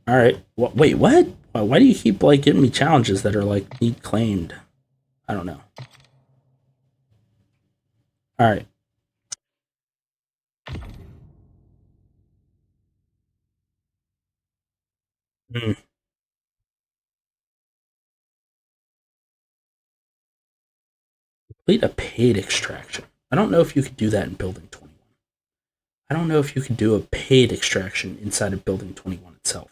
Speaker 1: All right. Wait, what? Why do you keep like giving me challenges that are like need claimed? I don't know. All right. Complete a paid extraction. I don't know if you could do that in Building 21. I don't know if you could do a paid extraction inside of Building 21 itself.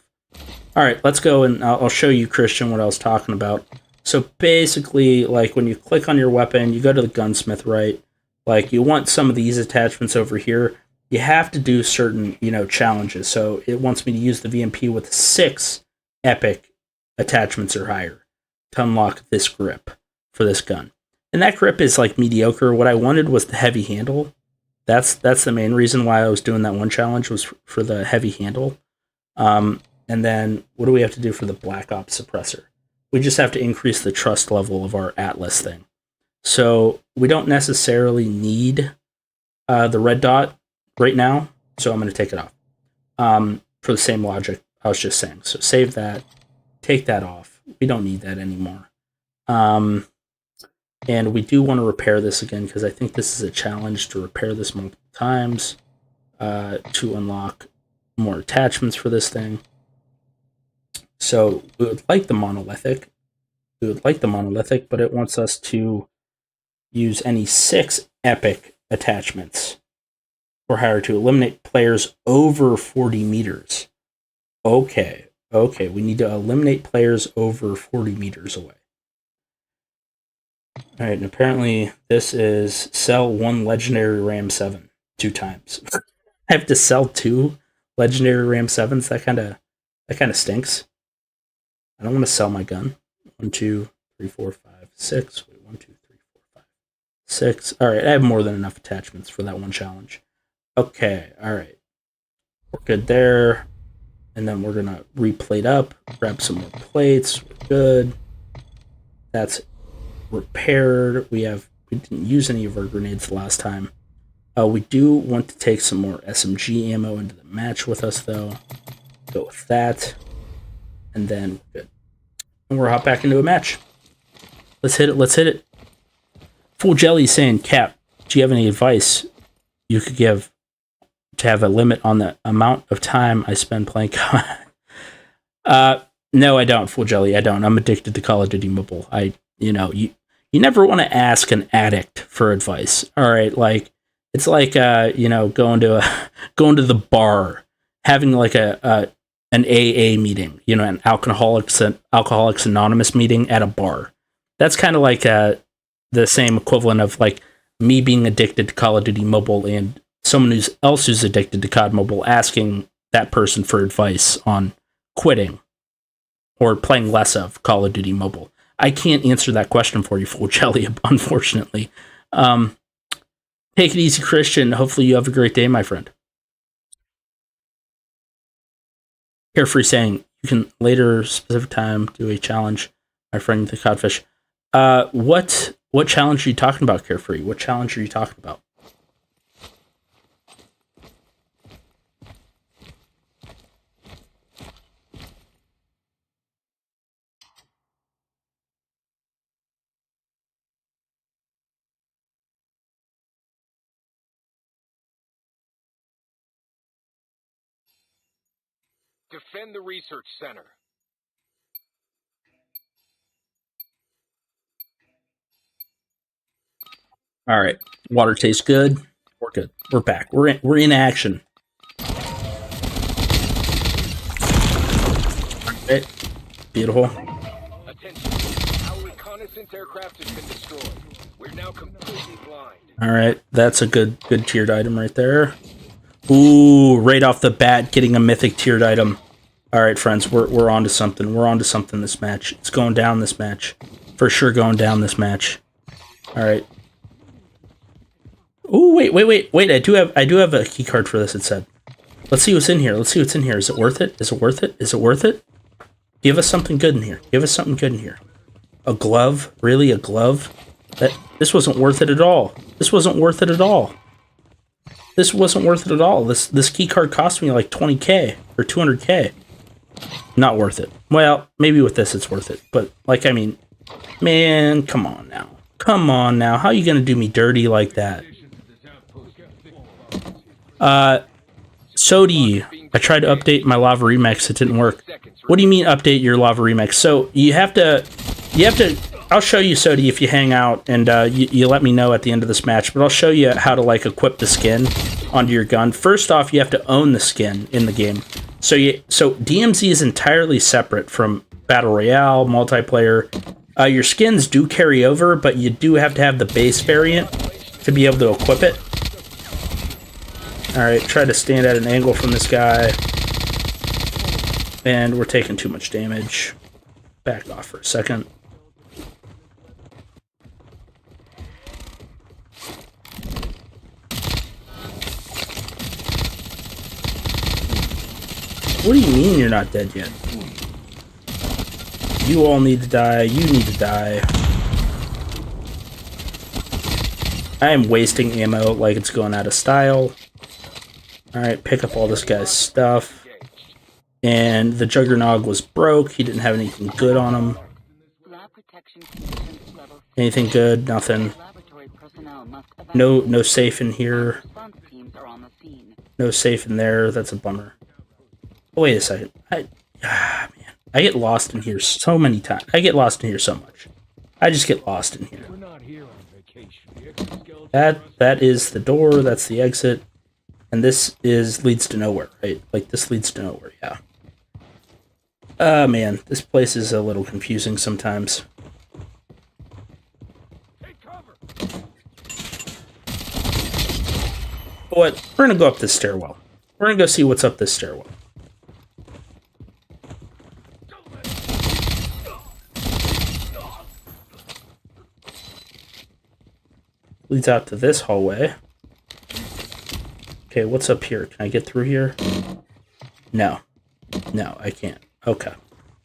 Speaker 1: All right, let's go and I'll show you, Christian, what I was talking about. So basically, like when you click on your weapon, you go to the gunsmith, right? Like you want some of these attachments over here. You have to do certain, challenges. So it wants me to use the VMP with 6 epic attachments or higher to unlock this grip for this gun. And that grip is like mediocre. What I wanted was the heavy handle. That's the main reason why I was doing that 1 challenge was for the heavy handle. And then what do we have to do for the Black Ops suppressor? We just have to increase the trust level of our Atlas thing. So we don't necessarily need the red dot right now. So I'm going to take it off for the same logic I was just saying. So save that, take that off. We don't need that anymore. And we do want to repair this again because I think this is a challenge to repair this multiple times to unlock more attachments for this thing. So we would like the monolithic. But it wants us to use any 6 epic attachments or higher to eliminate players over 40 meters. Okay, we need to eliminate players over 40 meters away. All right, and apparently this is sell 1 legendary Ram 7 2 times. I have to sell 2 legendary Ram 7s. That kind of stinks. I don't want to sell my gun. 1, 2, 3, 4, 5, 6. Wait, 1, 2, 3, 4, 5, 6. All right, I have more than enough attachments for that 1 challenge. Okay, all right. We're good there. And then we're gonna replate up, grab some more plates. We're good. That's repaired. We didn't use any of our grenades the last time. We do want to take some more SMG ammo into the match with us, though. Go with that. And then we're good. And we're hop back into a match. Let's hit it. Full Jelly saying, Cap, do you have any advice you could give to have a limit on the amount of time I spend playing No, I don't, Full Jelly. I don't. I'm addicted to Call of Duty Mobile. You never want to ask an addict for advice. All right, like it's like going to the bar, having like an AA meeting, an Alcoholics Anonymous meeting at a bar. That's kind of like the same equivalent of like me being addicted to Call of Duty Mobile and someone who's addicted to COD Mobile asking that person for advice on quitting or playing less of Call of Duty Mobile. I can't answer that question for you, Full Jelly, unfortunately. Take it easy, Christian. Hopefully you have a great day, my friend. Carefree saying you can later specific time do a challenge, my friend the codfish. What challenge are you talking about, Carefree? What challenge are you talking about?
Speaker 3: Defend the research center.
Speaker 1: All right, water tastes good. We're good. We're back. We're in action. All right, beautiful.
Speaker 3: Attention. Our reconnaissance aircraft has been destroyed. We're now completely blind.
Speaker 1: All right, that's a good tiered item right there. Ooh, right off the bat, getting a mythic tiered item. All right, friends, we're on to something. We're on to something this match. It's going down this match. For sure going down this match. All right. Ooh, wait. I do have a key card for this, it said. Let's see what's in here. Is it worth it? Is it worth it? Give us something good in here. A glove? Really? A glove? This wasn't worth it at all. This key card cost me like 20k or 200k. Not worth it. Well, maybe with this it's worth it. But, like, I mean, man, come on now. How are you going to do me dirty like that? Sodi, I tried to update my Lava Remix. It didn't work. What do you mean update your Lava Remix? So you have to, I'll show you, Sodi, if you hang out and you let me know at the end of this match, but I'll show you how to, like, equip the skin onto your gun. First off, you have to own the skin in the game. So DMZ is entirely separate from Battle Royale, multiplayer. Your skins do carry over, but you do have to have the base variant to be able to equip it. Alright, try to stand at an angle from this guy. And we're taking too much damage. Back off for a second. What do you mean you're not dead yet? You all need to die. You need to die. I am wasting ammo like it's going out of style. Alright, pick up all this guy's stuff. And the Juggernog was broke. He didn't have anything good on him. Anything good? Nothing. No safe in here. No safe in there. That's a bummer. Oh, wait a second. Man. I get lost in here so many times. I get lost in here so much. I just get lost in here. That is the door. That's the exit. And this leads to nowhere, right? Like, this leads to nowhere, yeah. Man, this place is a little confusing sometimes. But what? We're gonna go up this stairwell. We're gonna go see what's up this stairwell. Leads out to this hallway. Okay, what's up here? Can I get through here? No. No, I can't. Okay.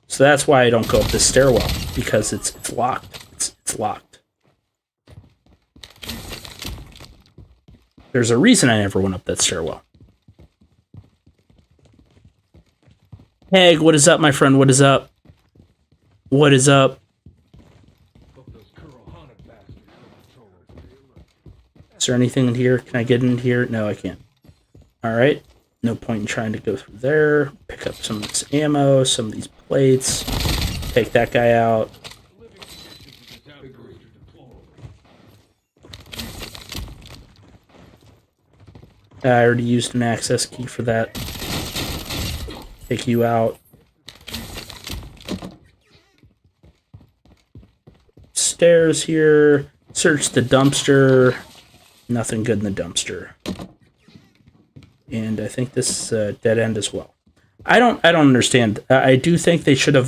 Speaker 1: So that's why I don't go up this stairwell, because it's locked. It's locked. There's a reason I never went up that stairwell. Hey, what is up, my friend? What is up? What is up? Is there anything in here? Can I get in here? No, I can't. Alright. No point in trying to go through there. Pick up some of this ammo, some of these plates. Take that guy out. I already used an access key for that. Take you out. Stairs here. Search the dumpster. Nothing good in the dumpster. And I think this is dead end as well. I don't understand. I do think they should have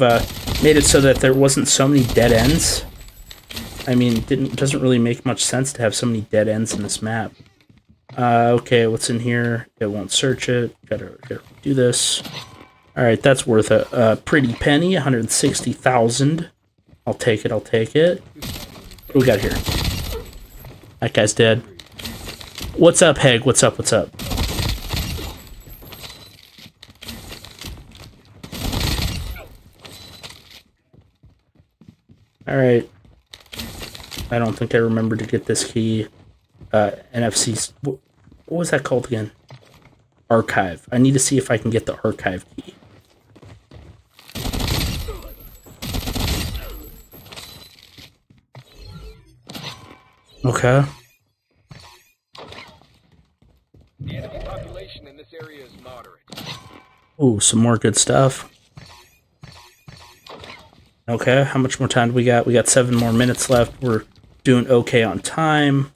Speaker 1: made it so that there wasn't so many dead ends. I mean, doesn't really make much sense to have so many dead ends in this map. Okay, what's in here? It won't search it. Gotta do this. Alright, that's worth a pretty penny, 160,000. I'll take it, I'll take it. What do we got here? That guy's dead. What's up, Heg? What's up, what's up? Alright. I don't think I remember to get this key. NFC... What was that called again? Archive. I need to see if I can get the archive key. Okay.
Speaker 3: The enemy population in this area is moderate.
Speaker 1: Ooh, some more good stuff. Okay, how much more time do we got? We got 7 more minutes left. We're doing okay on time.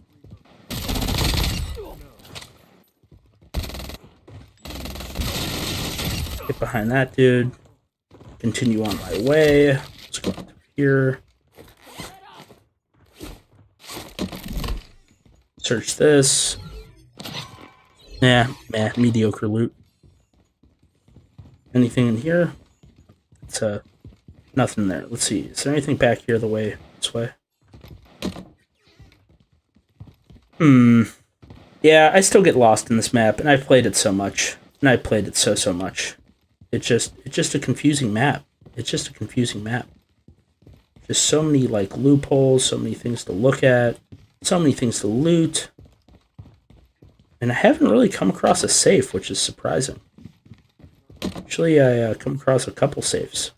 Speaker 1: Get behind that dude. Continue on my way. Let's go up here. Search this. Nah, mediocre loot. Anything in here? It's nothing there. Let's see. Is there anything back here the way this way? Yeah, I still get lost in this map, and I've played it so much. And I played it so much. It's just a confusing map. It's just a confusing map. Just so many like loopholes, so many things to look at, so many things to loot. And I haven't really come across a safe, which is surprising. Actually, I come across a couple safes.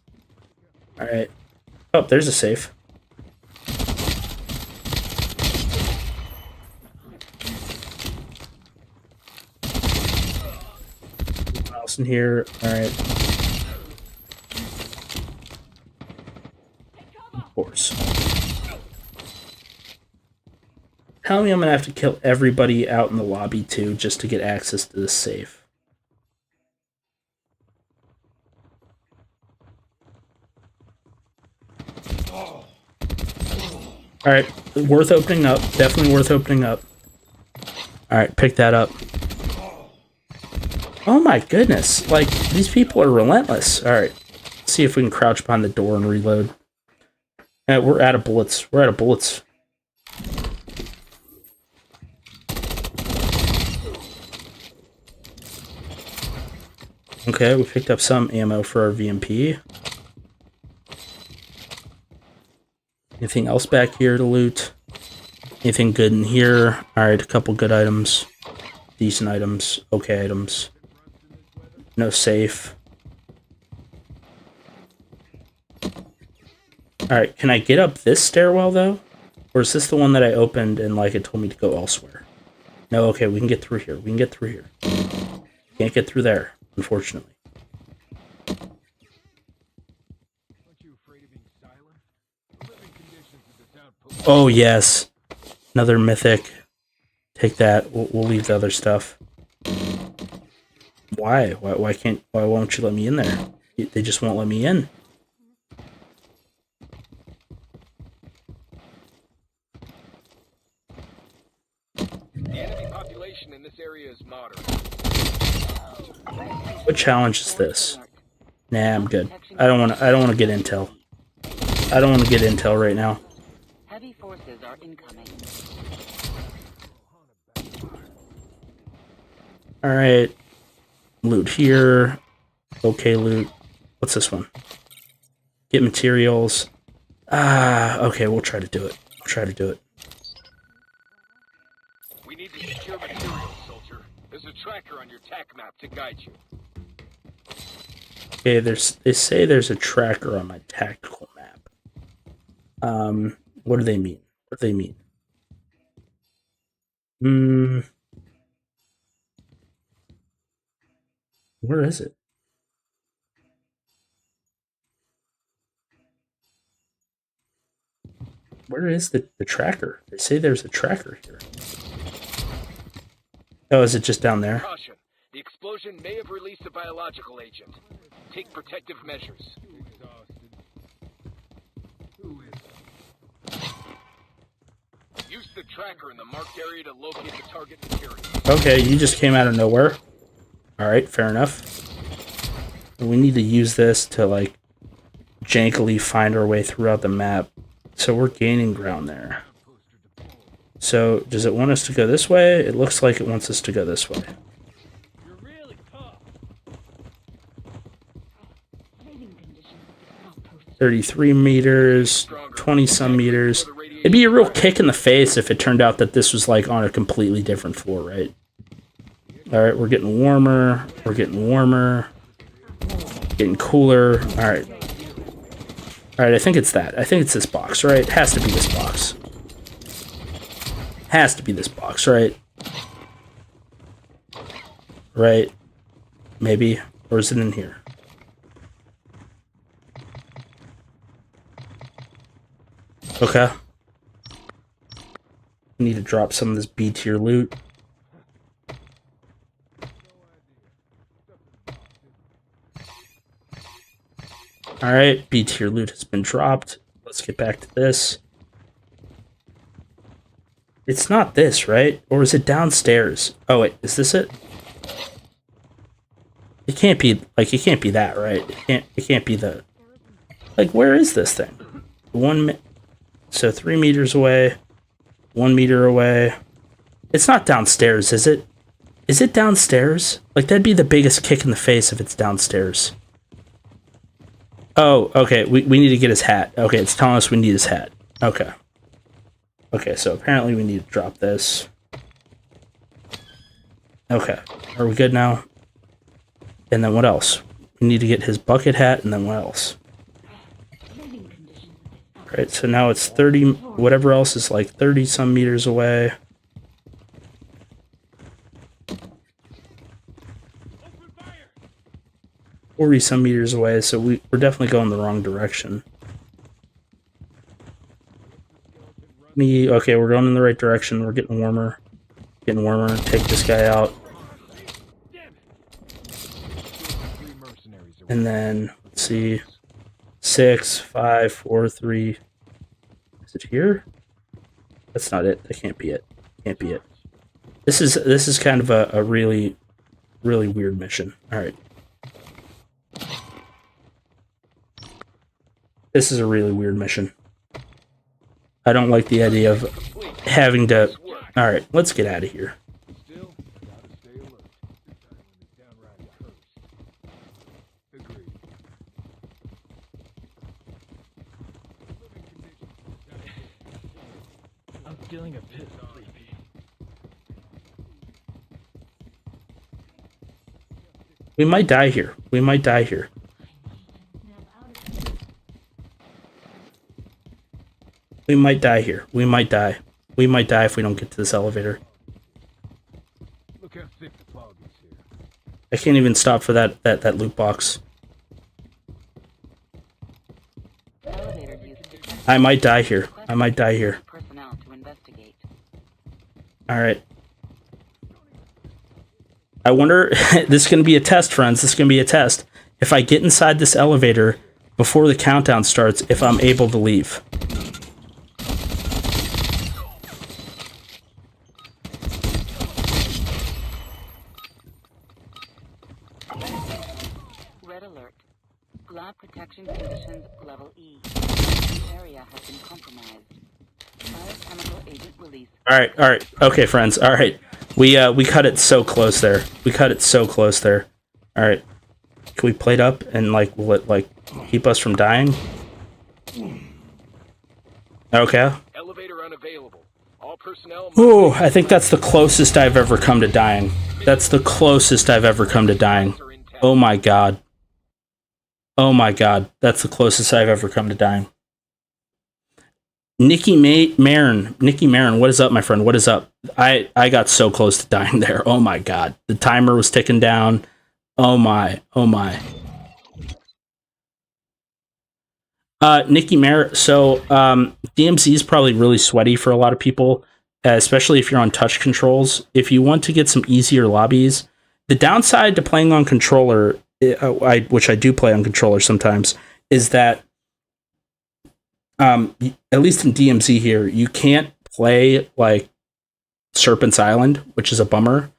Speaker 1: Alright. Oh, there's a safe. What else in here? Alright. Of course. Tell me I'm gonna have to kill everybody out in the lobby too, just to get access to this safe. Alright, worth opening up. Definitely worth opening up. Alright, pick that up. Oh my goodness. Like, these people are relentless. Alright, see if we can crouch behind the door and reload. We're out of bullets. We're out of bullets. Okay, we picked up some ammo for our VMP. Anything else back here to loot? Anything good in here? Alright, a couple good items. Decent items. Okay items. No safe. Alright, can I get up this stairwell, though? Or is this the one that I opened and, like, it told me to go elsewhere? No, okay, we can get through here. We can get through here. Can't get through there, unfortunately. Oh, yes. Another mythic. Take that. We'll leave the other stuff. Why? Why won't you let me in there? They just won't let me in.
Speaker 3: The enemy population in this area is moderate.
Speaker 1: What challenge is this? Nah, I'm good. I don't want to get intel. I don't want to get intel right now.
Speaker 2: Heavy forces are incoming.
Speaker 1: Alright. Loot here. Okay, loot. What's this one? Get materials. Okay, we'll try to do it. We'll try to do it.
Speaker 3: We need to secure materials, soldier. There's a tracker on your TAC map to guide you.
Speaker 1: Okay, they say there's a tracker on my tactical map. What do they mean? What do they mean? Where is it? Where is the tracker? They say there's a tracker here. Oh, is it just down there?
Speaker 3: Caution. The explosion may have released a biological agent. Take protective measures. Use the tracker in the marked area to locate the target material.
Speaker 1: Okay, you just came out of nowhere. Alright, fair enough. We need to use this to, like, jankily find our way throughout the map. So we're gaining ground there. So, does it want us to go this way? It looks like it wants us to go this way. 33 meters, 20-some meters. It'd be a real kick in the face if it turned out that this was, like, on a completely different floor, right? Alright, we're getting warmer. We're getting warmer. Getting cooler. Alright. Alright, I think it's that. I think it's this box, right? It has to be this box. Has to be this box, right? Right. Maybe. Or is it in here? Okay. Need to drop some of this B tier loot. Alright, B tier loot has been dropped. Let's get back to this. It's not this, right? Or is it downstairs? Oh wait, is this it? It can't be, like, it can't be that, right? It can't be the... Like, where is this thing? So 3 meters away. 1 meter away. It's not downstairs, is it? Is it downstairs? Like, that'd be the biggest kick in the face if it's downstairs. Oh, okay, we need to get his hat. Okay, it's telling us we need his hat. Okay. Okay, so apparently we need to drop this. Okay, are we good now? And then what else? We need to get his bucket hat, and then what else? Alright, so now it's 30, whatever else is like 30-some meters away. Or 40-some meters away, so we're definitely going the wrong direction. Okay, we're going in the right direction. We're getting warmer. Getting warmer. Take this guy out. And then, let's see. 6, 5, 4, 3. Is it here? That's not it. That can't be it. Can't be it. This is kind of a really, really weird mission. Alright. This is a really weird mission. I don't like the idea of having to... Alright, let's get out of here.
Speaker 3: I'm feeling a bit sleepy.
Speaker 1: We might die here. We might die here. We might die here. We might die. We might die if we don't get to this elevator.
Speaker 3: Look how thick the fog is here.
Speaker 1: I can't even stop for that loot box. I might die here. I might die here. Alright. I wonder... This is going to be a test, friends. This is going to be a test. If I get inside this elevator before the countdown starts, if I'm able to leave.
Speaker 2: Red alert. Lab protection conditions level E. The area has been compromised. Biochemical agent release.
Speaker 1: Alright. Okay, friends. Alright. We cut it so close there. We cut it so close there. Alright. Can we plate up and, like, will it, like, keep us from dying? Okay.
Speaker 3: Elevator unavailable. All personnel...
Speaker 1: Ooh, I think that's the closest I've ever come to dying. That's the closest I've ever come to dying. Oh my god. Oh my god. That's the closest I've ever come to dying. Nikki Marin, what is up, my friend? What is up? I got so close to dying there. Oh my god. The timer was ticking down. Oh my. Oh my. Nikki Marin, so DMZ is probably really sweaty for a lot of people, especially if you're on touch controls. If you want to get some easier lobbies, the downside to playing on controller, which I do play on controller sometimes, is that at least in DMZ here, you can't play like Serpent Island, which is a bummer.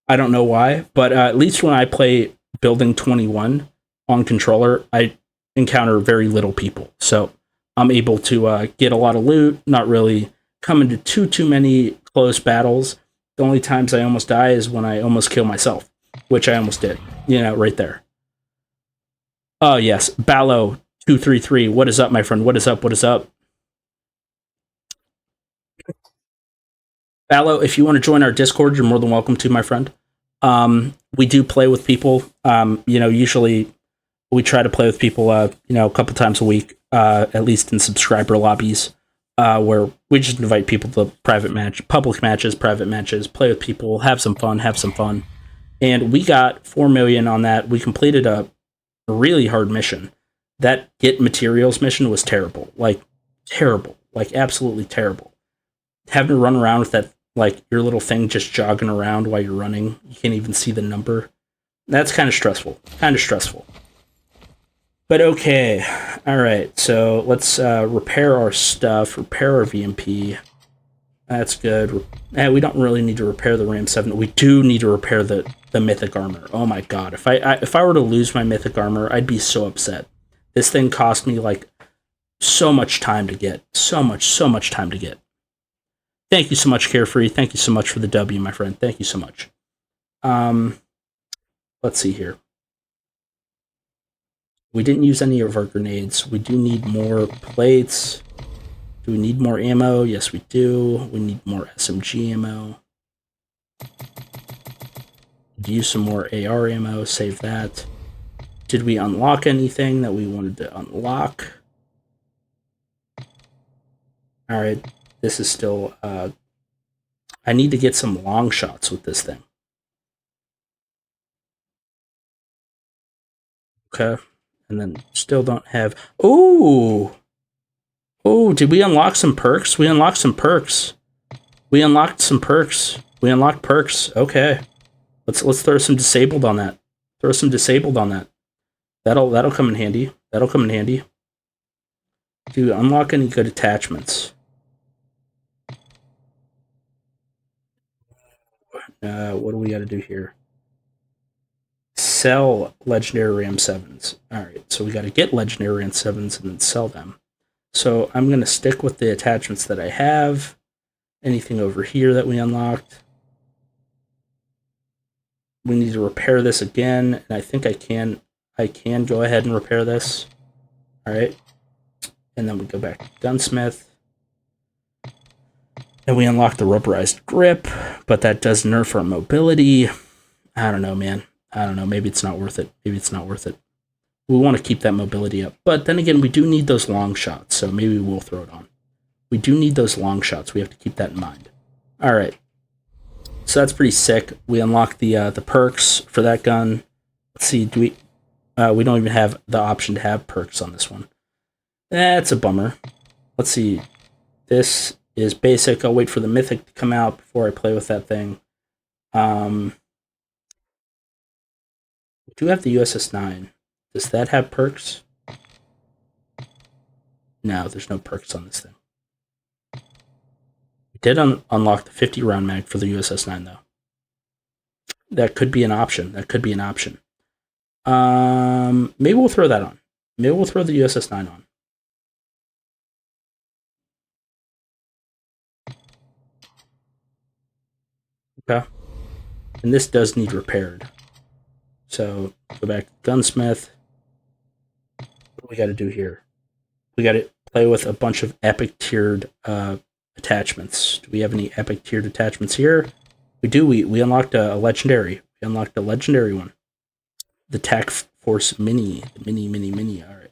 Speaker 1: I don't know why, but at least when I play Building 21 on controller, I encounter very little people. So I'm able to get a lot of loot, not really come into too many close battles. The only times I almost die is when I almost kill myself, which I almost did, right there. Oh, yes, Ballo233, what is up, my friend? What is up? What is up? Ballo, if you want to join our Discord, you're more than welcome to, my friend. We do play with people. Usually we try to play with people, a couple times a week, at least in subscriber lobbies, where we just invite people to public matches, private matches, play with people, have some fun. And we got 4 million on that. We completed a really hard mission. That get materials mission was terrible, like absolutely terrible. Having to run around with that, like your little thing just jogging around while you're running, you can't even see the number. That's kind of stressful. But okay, all right. So let's repair our stuff, repair our VMP. That's good. We don't really need to repair the Ram 7. We do need to repair the mythic armor. Oh my god, if I were to lose my mythic armor, I'd be so upset. This thing cost me like so much time to get. So much time to get. Thank you so much, Carefree. Thank you so much for the W, my friend. Thank you so much. Let's see here. We didn't use any of our grenades. We do need more plates. Do we need more ammo? Yes, we do. We need more SMG ammo. Use some more AR ammo. Save that. Did we unlock anything that we wanted to unlock? All right. This is still... I need to get some long shots with this thing. Okay. And then still don't have... Oh, did we unlock some perks? We unlocked some perks. We unlocked perks. Okay. Let's throw some disabled on that. That'll come in handy. Do we unlock any good attachments? What do we got to do here? Sell legendary Ram 7s. Alright, so we got to get legendary Ram 7s and then sell them. So I'm going to stick with the attachments that I have. Anything over here that we unlocked? We need to repair this again, and I think I can go ahead and repair this. Alright. And then we go back to Gunsmith. And we unlock the rubberized grip, but that does nerf our mobility. I don't know, man. Maybe it's not worth it. We want to keep that mobility up. But then again, we do need those long shots, so maybe we'll throw it on. We do need those long shots. We have to keep that in mind. All right. So that's pretty sick. We unlocked the perks for that gun. Let's see. We don't even have the option to have perks on this one. That's a bummer. Let's see. This is basic. I'll wait for the mythic to come out before I play with that thing. We do have the USS 9. Does that have perks? No, there's no perks on this thing. We did unlock the 50 round mag for the USS 9 though. That could be an option. Maybe we'll throw that on. Maybe we'll throw the USS 9 on. Okay. And this does need repaired. So, go back to Gunsmith. What do we got to do here? We got to play with a bunch of epic tiered attachments. Do we have any epic tiered attachments here? We do. We unlocked a legendary. We unlocked a legendary one. The TAC Force Mini. The Mini. All right.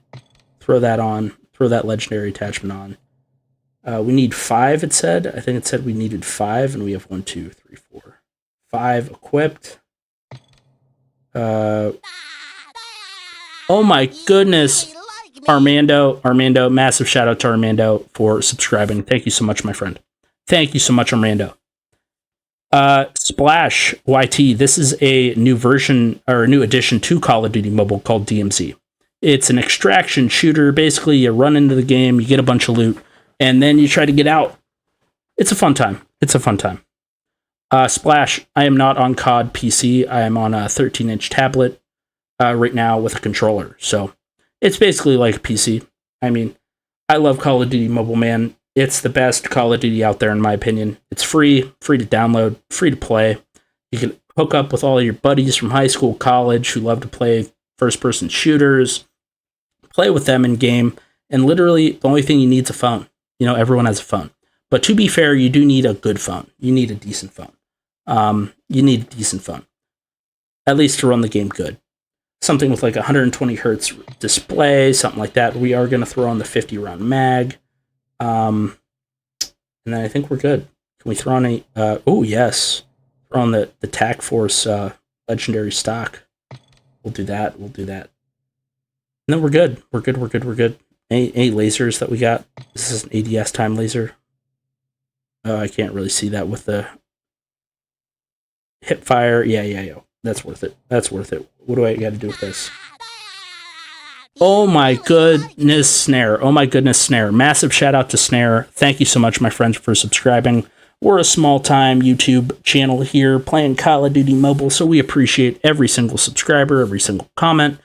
Speaker 1: Throw that on. Throw that legendary attachment on. We need 5, it said. I think it said we needed 5, and we have 1, 2, 3, 4. 5 equipped. Oh my goodness. Armando, massive shout out to Armando for subscribing. Thank you so much, my friend. Thank you so much, Armando. Splash YT, this is a new version or a new addition to Call of Duty Mobile called DMZ. It's an extraction shooter. Basically, you run into the game, you get a bunch of loot, and then you try to get out. it's a fun time. It's a fun time. Splash, I am not on COD PC. I am on a 13-inch tablet right now with a controller. So it's basically like a PC. I mean, I love Call of Duty Mobile, man. It's the best Call of Duty out there, in my opinion. It's free to download, free to play. You can hook up with all your buddies from high school, college who love to play first-person shooters, play with them in game, and literally the only thing you need is a phone. You know, everyone has a phone. But to be fair, you do need a good phone. You need a decent phone. You need a decent phone, at least to run the game good. Something with like 120 hertz display, something like that. We are going to throw on the 50-round mag. And then I think we're good. Can we throw on a... oh, yes. Throw on the TAC Force legendary stock. We'll do that. We'll do that. And then we're good. We're good. We're good. We're good. Any lasers that we got? This is an ADS time laser. I can't really see that with the hip fire. Yeah. That's worth it. That's worth it. What do I got to do with this? Oh my goodness, Snare. Oh my goodness, Snare. Massive shout out to Snare. Thank you so much, my friends, for subscribing. We're a small-time YouTube channel here playing Call of Duty Mobile, so we appreciate every single subscriber, every single comment.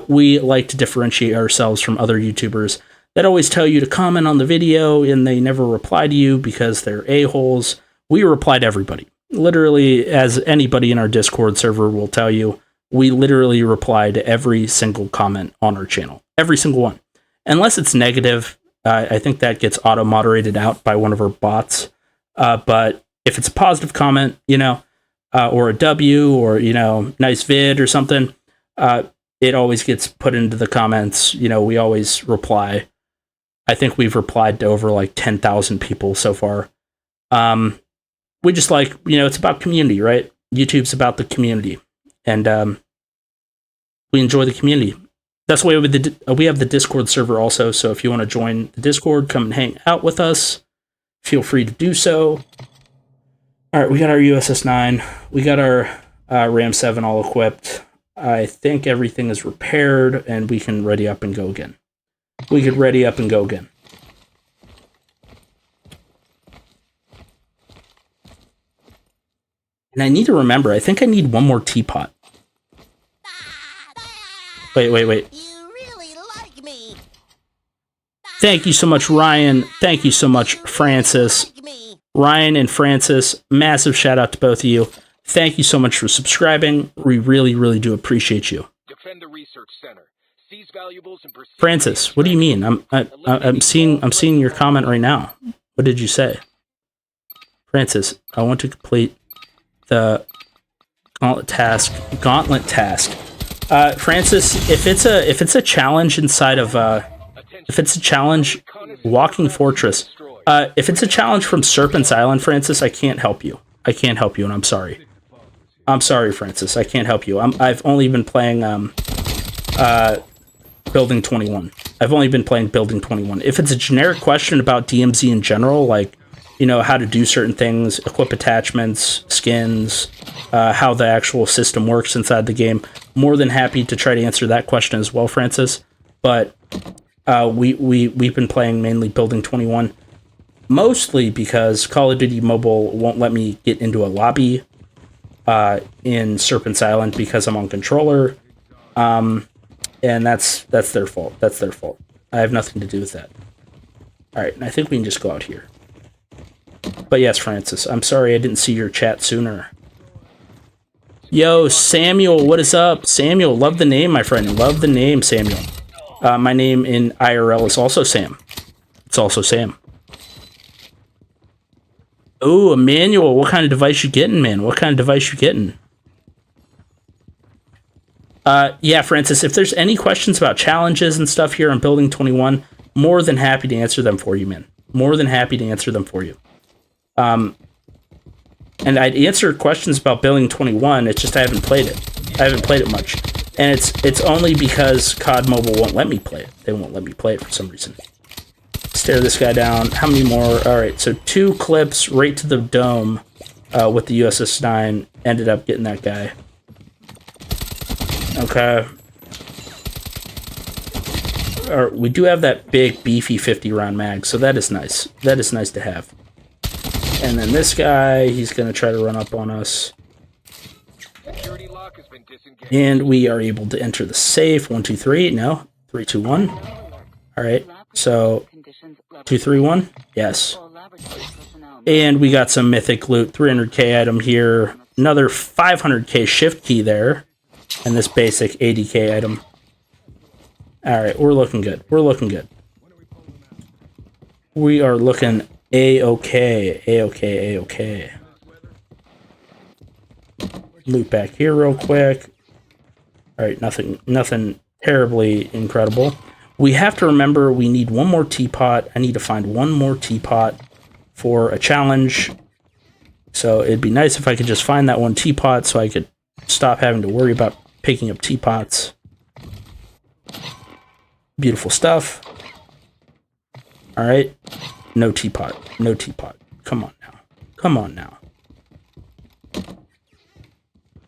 Speaker 1: We like to differentiate ourselves from other YouTubers that always tell you to comment on the video and they never reply to you because they're a-holes. We reply to everybody. Literally, as anybody in our Discord server will tell you, we literally reply to every single comment on our channel. Every single one. Unless it's negative, I think that gets auto-moderated out by one of our bots. But if it's a positive comment, you know, or a W, or, you know, nice vid or something, it always gets put into the comments. You know, we always reply. I think we've replied to over like 10,000 people so far. We just like, you know, it's about community, right? YouTube's about the community. And we enjoy the community. That's why we have the Discord server also. So if you want to join the Discord, come and hang out with us. Feel free to do so. All right, we got our USS 9. We got our Ram 7 all equipped. I think everything is repaired, and we can ready up and go again. We could ready up and go again. And I need to remember, I think I need one more teapot. Wait.
Speaker 4: You really like me.
Speaker 1: Thank you so much, Ryan. Thank you so much, Francis. Ryan and Francis, massive shout out to both of you. Thank you so much for subscribing. We really, really do appreciate you.
Speaker 3: Defend the research center. Seize valuables and proceed.
Speaker 1: Francis, what do you mean? I'm seeing your comment right now. What did you say? Francis, I want to complete the gauntlet task. Francis, if it's a challenge inside of if it's a challenge walking fortress, if it's a challenge from Serpent Island, Francis, I can't help you. I can't help you, and I'm sorry. I'm sorry, Francis. I can't help you. I've only been playing Building 21. I've only been playing Building 21. If it's a generic question about DMZ in general, like, you know, how to do certain things, equip attachments, skins, how the actual system works inside the game, more than happy to try to answer that question as well, Francis. But we've been playing mainly Building 21, mostly because Call of Duty Mobile won't let me get into a lobby in Serpent Island because I'm on controller, and that's their fault. That's their fault. I have nothing to do with that. All right, and I think we can just go out here. But yes, Francis, I'm sorry I didn't see your chat sooner. Yo, Samuel, what is up? Samuel, love the name, my friend. Love the name, Samuel. My name in IRL is also Sam. It's also Sam. Oh, Emmanuel, what kind of device you getting, man? What kind of device you getting? Yeah, Francis, if there's any questions about challenges and stuff here on Building 21, more than happy to answer them for you, man. More than happy to answer them for you. And I'd answer questions about Building 21, it's just I haven't played it. I haven't played it much. And it's only because COD Mobile won't let me play it. They won't let me play it for some reason. Stare this guy down. How many more? Alright, so 2 clips right to the dome with the USS 9. Ended up getting that guy. Okay. We do have that big, beefy 50-round mag, so that is nice. That is nice to have. And then this guy, he's going to try to run up on us.
Speaker 3: Security lock has been disengaged.
Speaker 1: And we are able to enter the safe. 1, 2, 3. No. 3, 2, 1. All right. So 2, 3, 1. Yes. And we got some mythic loot. 300k item here. Another 500k shift key there. And this basic 80k item. All right. We're looking good. We're looking good. We are looking A-okay. A-okay. A-okay. Loot back here real quick. All right, nothing terribly incredible. We have to remember we need one more teapot. I need to find one more teapot for a challenge. So it'd be nice if I could just find that one teapot so I could stop having to worry about picking up teapots. Beautiful stuff. All right, no teapot, no teapot. Come on now, come on now.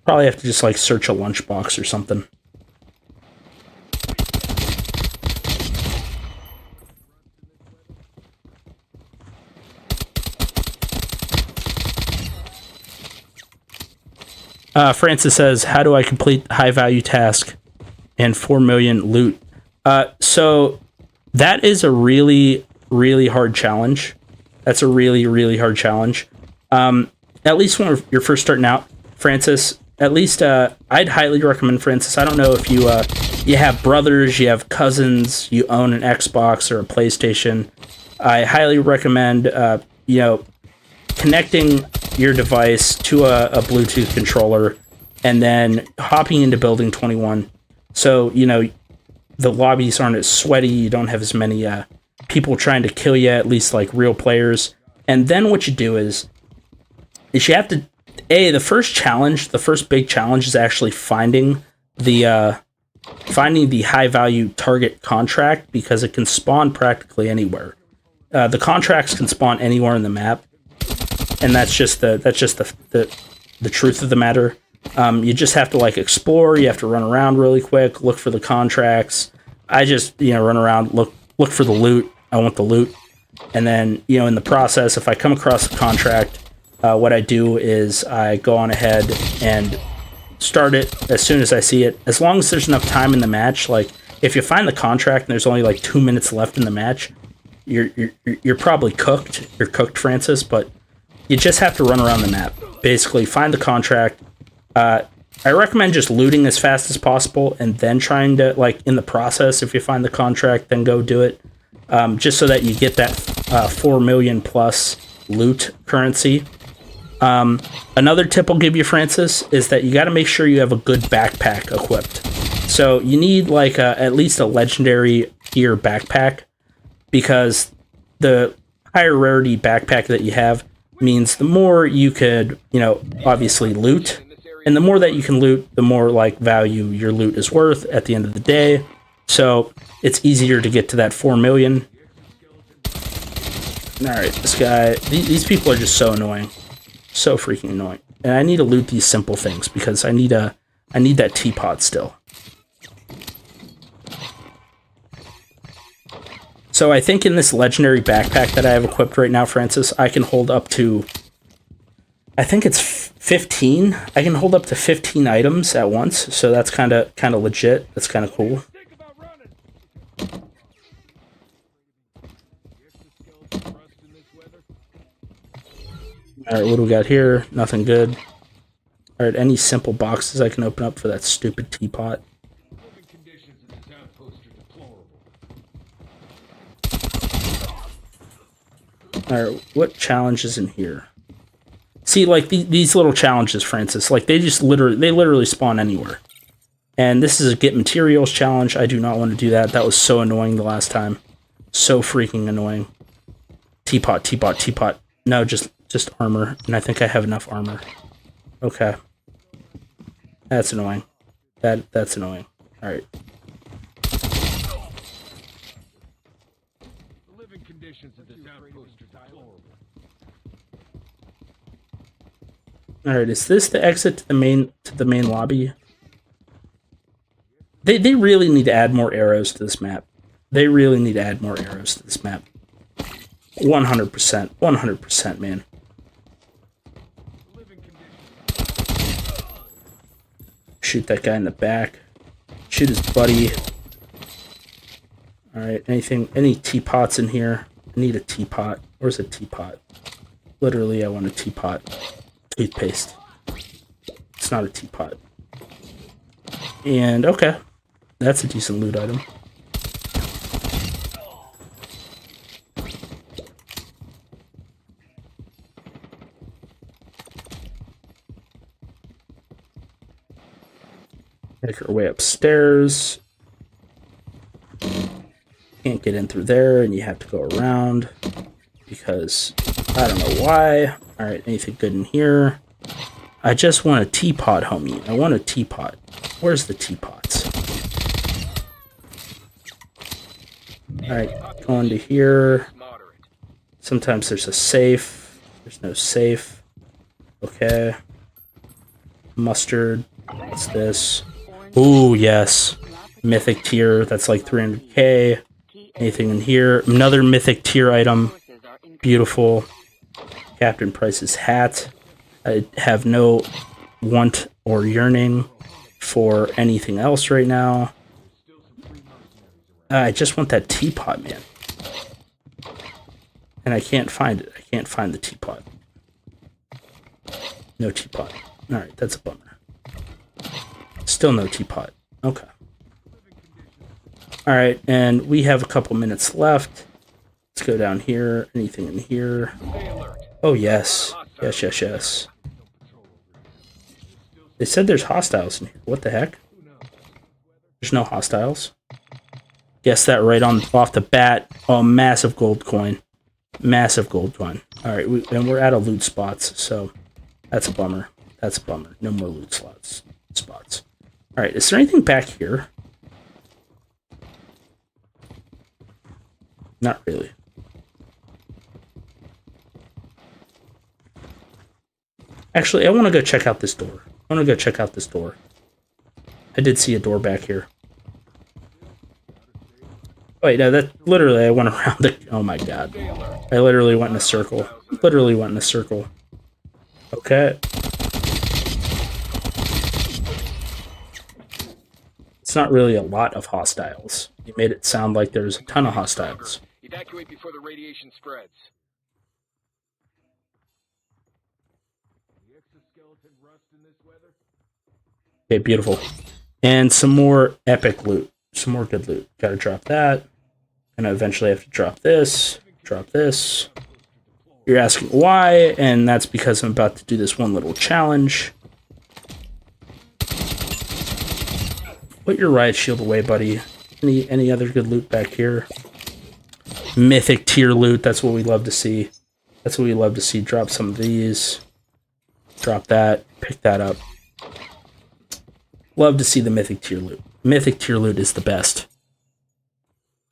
Speaker 1: Probably have to just like search a lunchbox or something. Francis says, how do I complete high value task and 4 million loot? So that is a really hard challenge. That's a really hard challenge. At least when you're first starting out, Francis, at least I'd highly recommend, Francis. I don't know if you you have brothers, you have cousins, you own an Xbox or a PlayStation. I highly recommend you know, connecting your device to a Bluetooth controller and then hopping into building 21. So, you know, the lobbies aren't as sweaty, you don't have as many people trying to kill you, at least like real players. And then what you do is you have to, the first challenge, the first big challenge is actually finding the high value target contract, because it can spawn practically anywhere. The contracts can spawn anywhere in the map, and that's just the truth of the matter. You just have to like explore. You have to run around really quick, look for the contracts. I just, you know, run around, look for the loot. I want the loot, and then, you know, in the process, if I come across a contract, what I do is I go on ahead and start it as soon as I see it. As long as there's enough time in the match, like if you find the contract and there's only like 2 minutes left in the match, you're probably cooked. You're cooked, Francis. But you just have to run around the map. Basically, find the contract. I recommend just looting as fast as possible and then trying to, like, in the process, if you find the contract, then go do it. Just so that you get that 4 million plus loot currency. Another tip I'll give you, Francis, is that you got to make sure you have a good backpack equipped. So you need like at least a legendary tier backpack, because the higher rarity backpack that you have means the more you could, you know, obviously loot, and the more that you can loot, the more like value your loot is worth at the end of the day. So it's easier to get to that 4 million. All right, this guy, these people are just so annoying. So freaking annoying. And I need to loot these simple things because I need that teapot still. So I think in this legendary backpack that I have equipped right now, Francis, I can hold up to, I think it's 15. I can hold up to 15 items at once. So that's kind of legit. That's kind of cool. Alright, what do we got here? Nothing good. Alright, any simple boxes I can open up for that stupid teapot? Alright, what challenge is in here? See, like, these little challenges, Francis, like, they literally spawn anywhere. And this is a get materials challenge. I do not want to do that. That was so annoying the last time. So freaking annoying. Teapot, teapot, teapot. No, just armor, and I think I have enough armor. Okay. That's annoying. That's annoying. Alright.
Speaker 3: Living conditions at this outpost are deplorable.
Speaker 1: Alright, is this the exit to the main lobby? They really need to add more arrows to this map. They really need to add more arrows to this map. 100%. 100%, man. Shoot that guy in the back. Shoot his buddy. Alright, any teapots in here? I need a teapot. Where's a teapot? Literally, I want a teapot. Toothpaste. It's not a teapot. And, okay. That's a decent loot item. Make our way upstairs. Can't get in through there, and you have to go around. Because, I don't know why. Alright, anything good in here? I just want a teapot, homie. I want a teapot. Where's the teapots? Alright, going to here. Sometimes there's a safe. There's no safe. Okay. Mustard. What's this? Ooh, yes. Mythic tier. That's like 300k. Anything in here? Another mythic tier item. Beautiful. Captain Price's hat. I have no want or yearning for anything else right now. I just want that teapot, man. And I can't find it. I can't find the teapot. No teapot. Alright, that's a bummer. Still no teapot. Okay. Alright, and we have a couple minutes left. Let's go down here. Anything in here? Oh, yes. Yes, yes, yes. They said there's hostiles in here. What the heck? There's no hostiles. Guess that right off the bat. Oh, massive gold coin. Massive gold coin. Alright, and we're out of loot spots, so that's a bummer. That's a bummer. No more loot spots. Alright, is there anything back here? Not really. Actually, I want to go check out this door. I did see a door back here. Wait, no, that literally I went around the... Oh my god. I literally went in a circle. Okay. It's not really a lot of hostiles. You made it sound like there's a ton of hostiles.
Speaker 3: Evacuate before the radiation spreads.
Speaker 1: Okay, beautiful. And some more epic loot. Some more good loot. Gotta drop that. And I eventually have to drop this. Drop this. You're asking why, and that's because I'm about to do this one little challenge. Put your riot shield away, buddy. Any other good loot back here? Mythic tier loot, that's what we love to see. Drop some of these. Drop that. Pick that up. Love to see the mythic tier loot. Mythic tier loot is the best.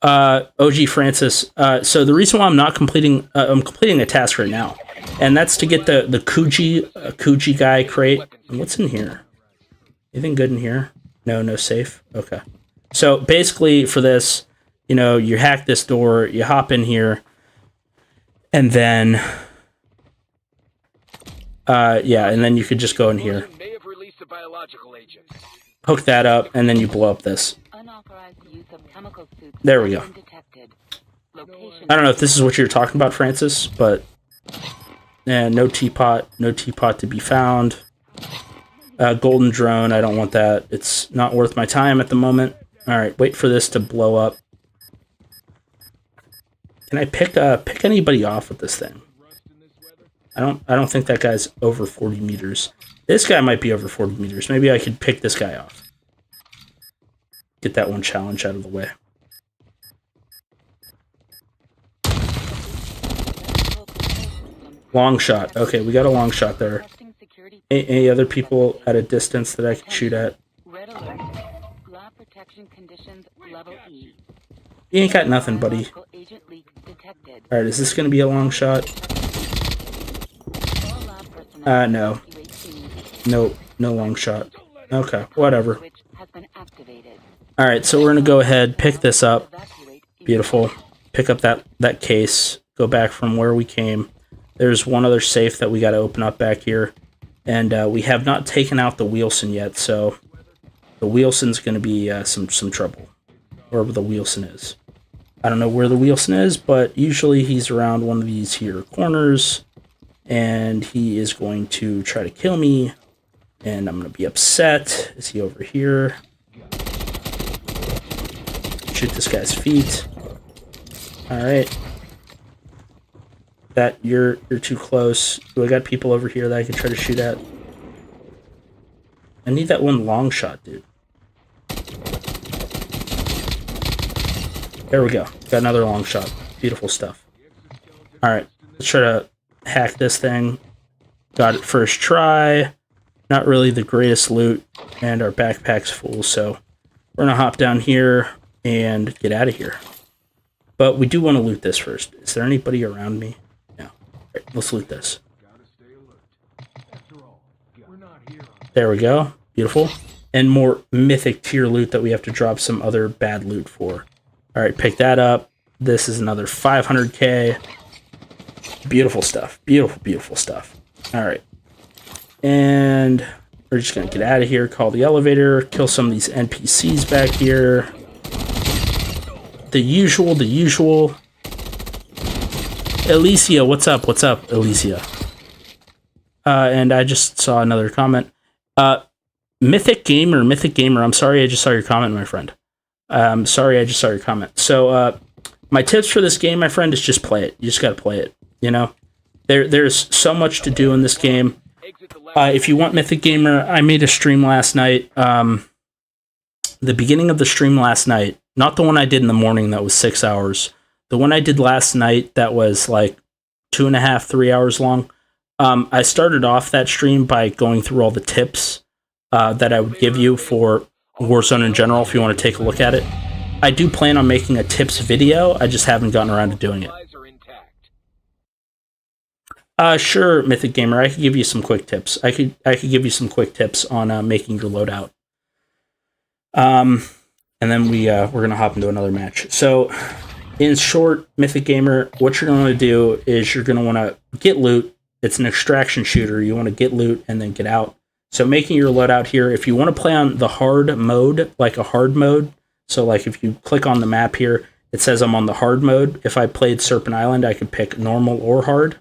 Speaker 1: OG Francis. So the reason why I'm not completing, I'm completing a task right now, and that's to get the Kuji guy crate. And what's in here? Anything good in here? No safe. Okay. So basically, for this, you know, you hack this door, you hop in here, and then, yeah, and then you could just go in here. Hook that up, and then you blow up this. There we go. I don't know if this is what you're talking about, Francis, but no teapot to be found. Golden drone, I don't want that. It's not worth my time at the moment. Alright, wait for this to blow up. Can I pick anybody off with this thing? I don't think that guy's over 40 meters. This guy might be over 40 meters. Maybe I could pick this guy off. Get that one challenge out of the way. Long shot. Okay, we got a long shot there. Any other people at a distance that I can shoot at? You ain't got nothing, buddy. Alright, is this gonna be a long shot? No. Nope, no long shot. Okay, whatever. Alright, so we're gonna go ahead, pick this up. Beautiful. Pick up that case. Go back from where we came. There's one other safe that we gotta open up back here. And we have not taken out the Wheelson yet, so the Wilson's going to be some trouble, wherever the Wilson is. I don't know where the Wilson is, but usually he's around one of these here corners, and he is going to try to kill me, and I'm going to be upset. Is he over here? Shoot this guy's feet. All right. That you're too close. Do I got people over here that I can try to shoot at? I need that one long shot, dude. There we go. Got another long shot. Beautiful stuff. Alright, let's try to hack this thing. Got it first try. Not really the greatest loot, and our backpack's full, so we're gonna hop down here and get out of here. But we do want to loot this first. Is there anybody around me? No. Alright, let's loot this. There we go. Beautiful. And more mythic tier loot that we have to drop some other bad loot for. Alright, pick that up. This is another 500k. Beautiful stuff. Beautiful, beautiful stuff. Alright. And we're just going to get out of here, call the elevator, kill some of these NPCs back here. The usual, the usual. Alicia, what's up? What's up, Alicia? And I just saw another comment. Mythic Gamer, I'm sorry I just saw your comment, my friend. Sorry I just saw your comment. So, my tips for this game, my friend, is just play it. You just gotta play it, you know? There's so much to do in this game. If you want Mythic Gamer, I made a stream last night. The beginning of the stream last night, not the one I did in the morning that was 6 hours. The one I did last night that was like 2.5, 3 hours long. I started off that stream by going through all the tips that I would give you for Warzone in general, if you want to take a look at it. I do plan on making a tips video, I just haven't gotten around to doing it. Sure, Mythic Gamer, I could give you some quick tips. I could give you some quick tips on making your loadout. And then we're gonna hop into another match. So, in short, Mythic Gamer, what you're gonna do is you're gonna want to get loot. It's an extraction shooter. You want to get loot and then get out. So making your loadout here, if you want to play on the hard mode, like a hard mode, so like if you click on the map here, it says I'm on the hard mode. If I played Serpent Island, I could pick normal or hard.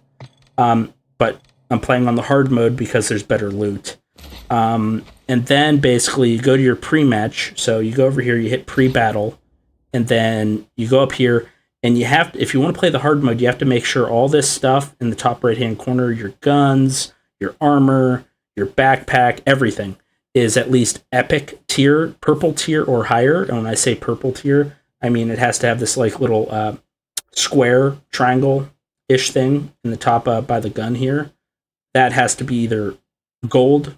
Speaker 1: But I'm playing on the hard mode because there's better loot. And then basically you go to your pre-match. So you go over here, you hit pre-battle, and then you go up here, and you have to, if you want to play the hard mode, you have to make sure all this stuff in the top right-hand corner, your guns, your armor, your backpack, everything is at least epic tier, purple tier or higher. And when I say purple tier, I mean it has to have this like little square triangle-ish thing in the top by the gun here. That has to be either gold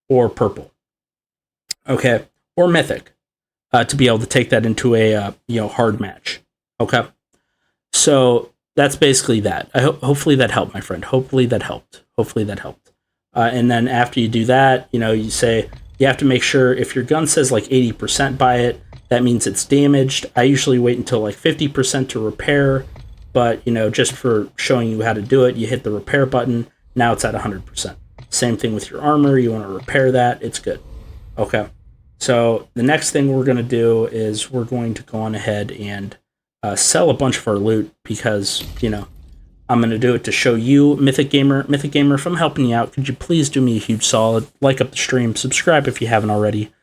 Speaker 1: or purple. Okay, or mythic to be able to take that into a hard match. Okay, so that's basically that. Hopefully that helped, my friend. Hopefully that helped. And then after you do that, you say you have to make sure if your gun says like 80% by it, that means it's damaged. I usually wait until like 50% to repair, but just for showing you how to do it, you hit the repair button. Now it's at 100%. Same thing with your armor. You want to repair that. It's good. Okay. So the next thing we're going to do is we're going to go on ahead and sell a bunch of our loot because, I'm going to do it to show you, Mythic Gamer. Mythic Gamer, if I'm helping you out, could you please do me a huge solid? Like up the stream, subscribe if you haven't already.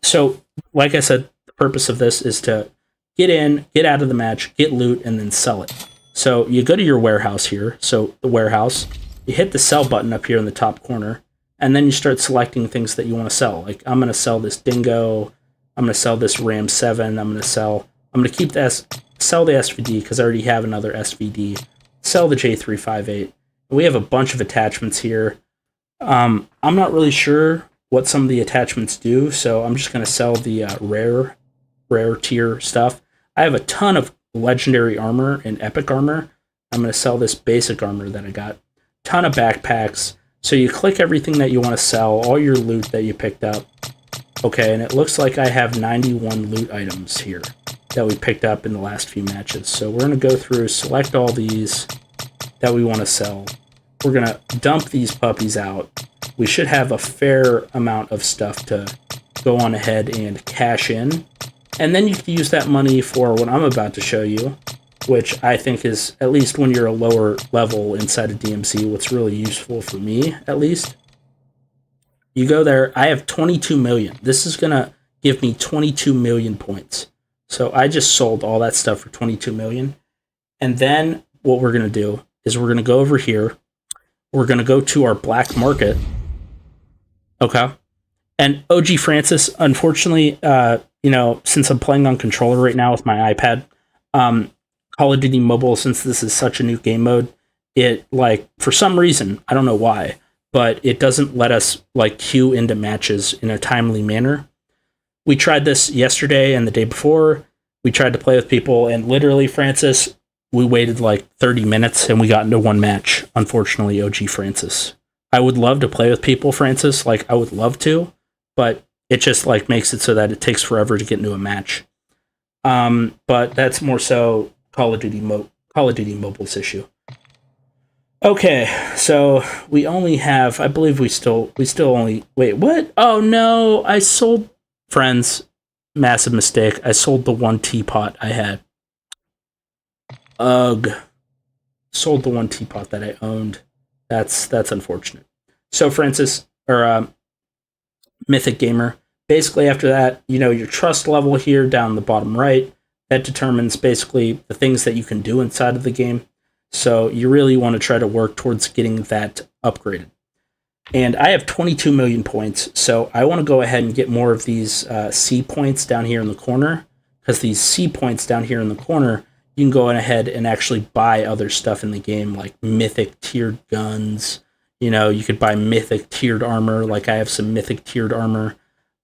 Speaker 1: So, like I said, the purpose of this is to get in, get out of the match, get loot, and then sell it. So you go to your warehouse here. So the warehouse, you hit the sell button up here in the top corner, and then you start selecting things that you want to sell. Like, I'm going to sell this Dingo. I'm going to sell this Ram 7. I'm going to keep sell the SVD because I already have another SVD. Sell the J358. We have a bunch of attachments here. I'm not really sure what some of the attachments do, so I'm just going to sell the rare tier stuff. I have a ton of legendary armor and epic armor. I'm going to sell this basic armor that I got. Ton of backpacks. So you click everything that you want to sell, all your loot that you picked up. Okay, and it looks like I have 91 loot items here that we picked up in the last few matches. So we're going to go through, select all these that we want to sell. We're going to dump these puppies out. We should have a fair amount of stuff to go on ahead and cash in. And then you can use that money for what I'm about to show you, which I think is, at least when you're a lower level inside of DMZ, what's really useful for me, at least. You go there, I have 22 million. This is going to give me 22 million points. So I just sold all that stuff for 22 million. And then what we're going to do is we're going to go over here. We're going to go to our black market. Okay. And OG Francis, unfortunately, since I'm playing on controller right now with my iPad, Call of Duty Mobile, since this is such a new game mode, it, like, for some reason, I don't know why, but it doesn't let us, like, queue into matches in a timely manner. We tried this yesterday and the day before. We tried to play with people, and literally, Francis, we waited like 30 minutes and we got into one match. Unfortunately, OG Francis. I would love to play with people, Francis. Like, I would love to, but it just, like, makes it so that it takes forever to get into a match. But that's more so Call of Duty Mobile's issue. Okay, so we only have, I believe we still only, wait, what? Oh no, I sold, friends, massive mistake. I sold the one teapot I had. Ugh. Sold the one teapot that I owned. That's unfortunate. So Francis, or Mythic Gamer, basically after that, your trust level here down the bottom right, that determines basically the things that you can do inside of the game. So you really want to try to work towards getting that upgraded. And I have 22 million points, so I want to go ahead and get more of these C points down here in the corner, because these C points down here in the corner, you can go ahead and actually buy other stuff in the game, like mythic tiered guns. You could buy mythic tiered armor, like I have some mythic tiered armor.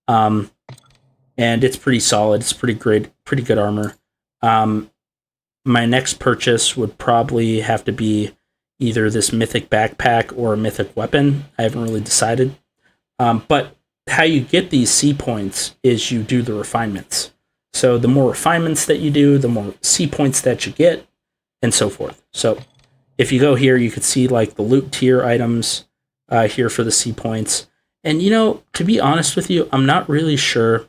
Speaker 1: And it's pretty solid. It's pretty great, pretty good armor. My next purchase would probably have to be either this mythic backpack or a mythic weapon. I haven't really decided. But how you get these C points is you do the refinements. So the more refinements that you do, the more C points that you get, and so forth. So if you go here, you can see like the loot tier items here for the C points. And to be honest with you, I'm not really sure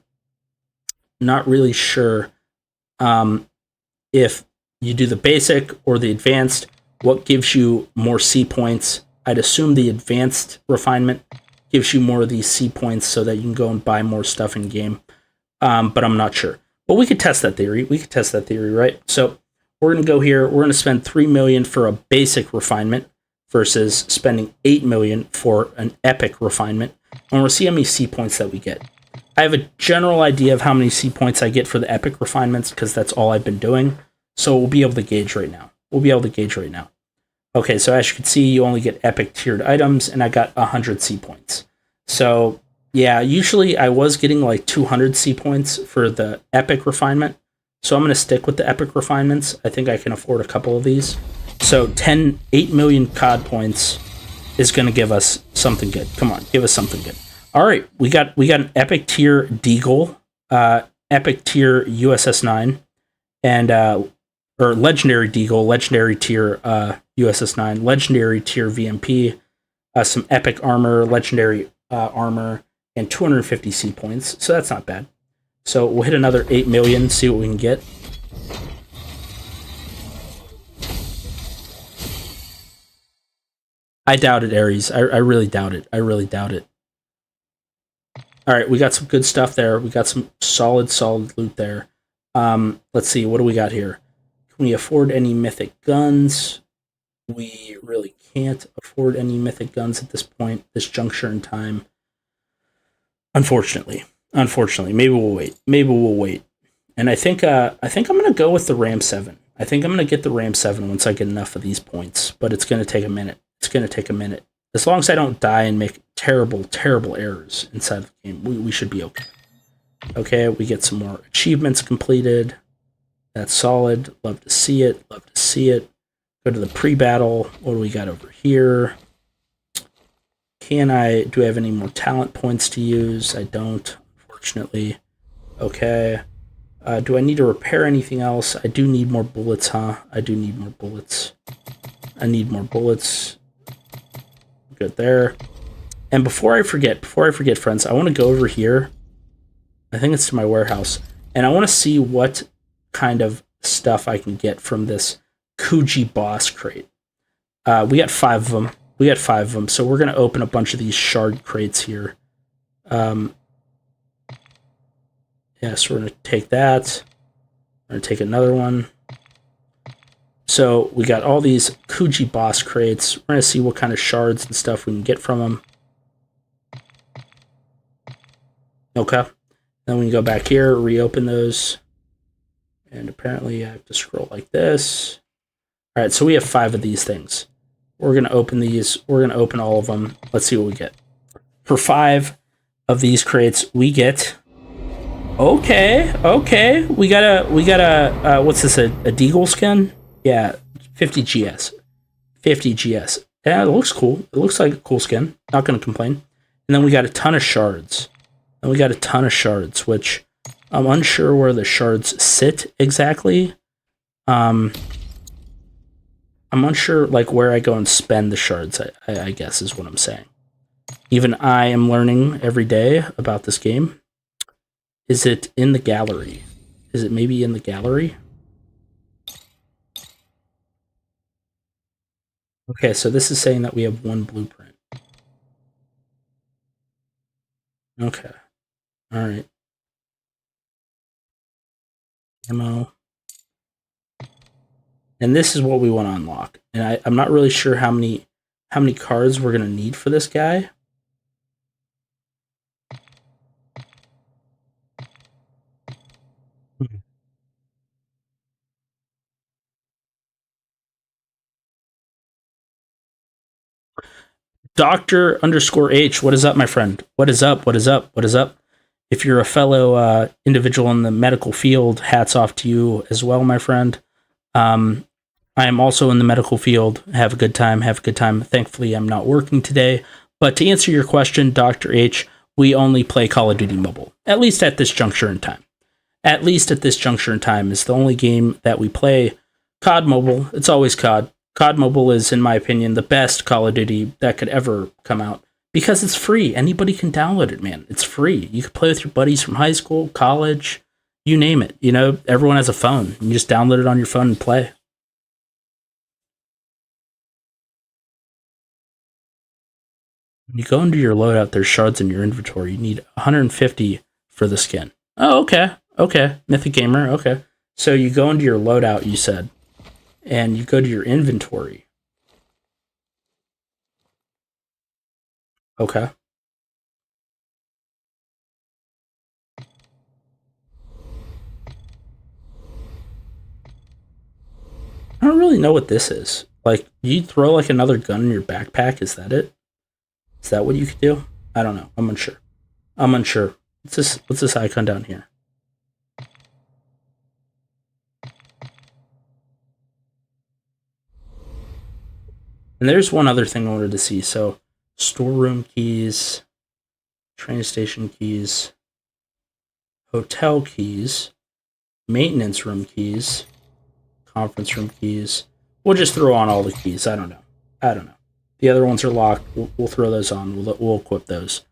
Speaker 1: if you do the basic or the advanced, what gives you more C points. I'd assume the advanced refinement gives you more of these C points so that you can go and buy more stuff in game. But I'm not sure. But we could test that theory. Right? So we're going to go here. We're going to spend 3 million for a basic refinement versus spending 8 million for an epic refinement. And we'll see how many C points that we get. I have a general idea of how many C points I get for the epic refinements because that's all I've been doing. So we'll be able to gauge right now. Okay, so as you can see, you only get epic tiered items, and I got 100 C points. So yeah, usually I was getting like 200 C points for the epic refinement. So I'm going to stick with the epic refinements. I think I can afford a couple of these. So 8 million COD points is going to give us something good. Come on, give us something good. All right, we got an epic tier Deagle, epic tier USS 9, and or legendary Deagle, legendary tier USS 9, legendary tier VMP, some epic armor, legendary armor, and 250 C points. So that's not bad. So we'll hit another 8 million, see what we can get. I doubt it, Ares. I really doubt it. All right, we got some good stuff there. We got some solid loot there. Let's see, what do we got here? Can we afford any mythic guns? We really can't afford any mythic guns at this point, this juncture in time. Unfortunately. Maybe we'll wait. And I think I'm gonna go with the Ram 7. I think I'm gonna get the Ram 7 once I get enough of these points, but it's gonna take a minute. As long as I don't die and make terrible errors inside the game, we should be okay. Okay, we get some more achievements completed. That's solid. Love to see it. Go to the pre-battle. What do we got over here? Do I have any more talent points to use? I don't, unfortunately. Okay. Do I need to repair anything else? I do need more bullets, huh? I need more bullets. Good there. And before I forget, friends, I want to go over here I think it's to my warehouse. And I want to see what kind of stuff I can get from this Kuji boss crate. We got 5 of them. So we're going to open a bunch of these shard crates here. Yeah, so we're going to take that. We're going to take another one. So we got all these Kuji boss crates. We're going to see what kind of shards and stuff we can get from them. Okay. Then we can go back here, reopen those. And apparently I have to scroll like this. All right, so we have 5 of these things. We're going to open these. We're going to open all of them. Let's see what we get. For 5 of these crates, we get... Okay. We got a what's this, a deagle skin? Yeah, 50 GS. 50 GS. Yeah, it looks cool. It looks like a cool skin. Not going to complain. And then we got a ton of shards. Which I'm unsure where the shards sit exactly. I'm unsure like where I go and spend the shards, I guess is what I'm saying. Even I am learning every day about this game. Is it in the gallery? Is it maybe in the gallery? Okay, so this is saying that we have 1 blueprint. Okay. Alright. Ammo. And this is what we want to unlock. And I'm not really sure how many cards we're going to need for this guy. Dr_H, what is up, my friend? What is up? If you're a fellow individual in the medical field, hats off to you as well, my friend. I am also in the medical field. Have a good time. Thankfully, I'm not working today. But to answer your question, Dr. H, we only play Call of Duty Mobile, at least at this juncture in time. It's the only game that we play. COD Mobile, it's always COD. COD Mobile is, in my opinion, the best Call of Duty that could ever come out because it's free. Anybody can download it, man. It's free. You can play with your buddies from high school, college, you name it. You know, everyone has a phone. You just download it on your phone and play. When you go into your loadout, there's shards in your inventory. You need 150 for the skin. Oh, okay. Mythic Gamer, okay. So you go into your loadout, you said, and you go to your inventory. Okay. I don't really know what this is. Like, you throw like another gun in your backpack, is that it? Is that what you could do? I don't know. I'm unsure. What's this icon down here? And there's one other thing I wanted to see. So, storeroom keys, train station keys, hotel keys, maintenance room keys, conference room keys. We'll just throw on all the keys. I don't know. The other ones are locked. We'll throw those on. We'll equip those.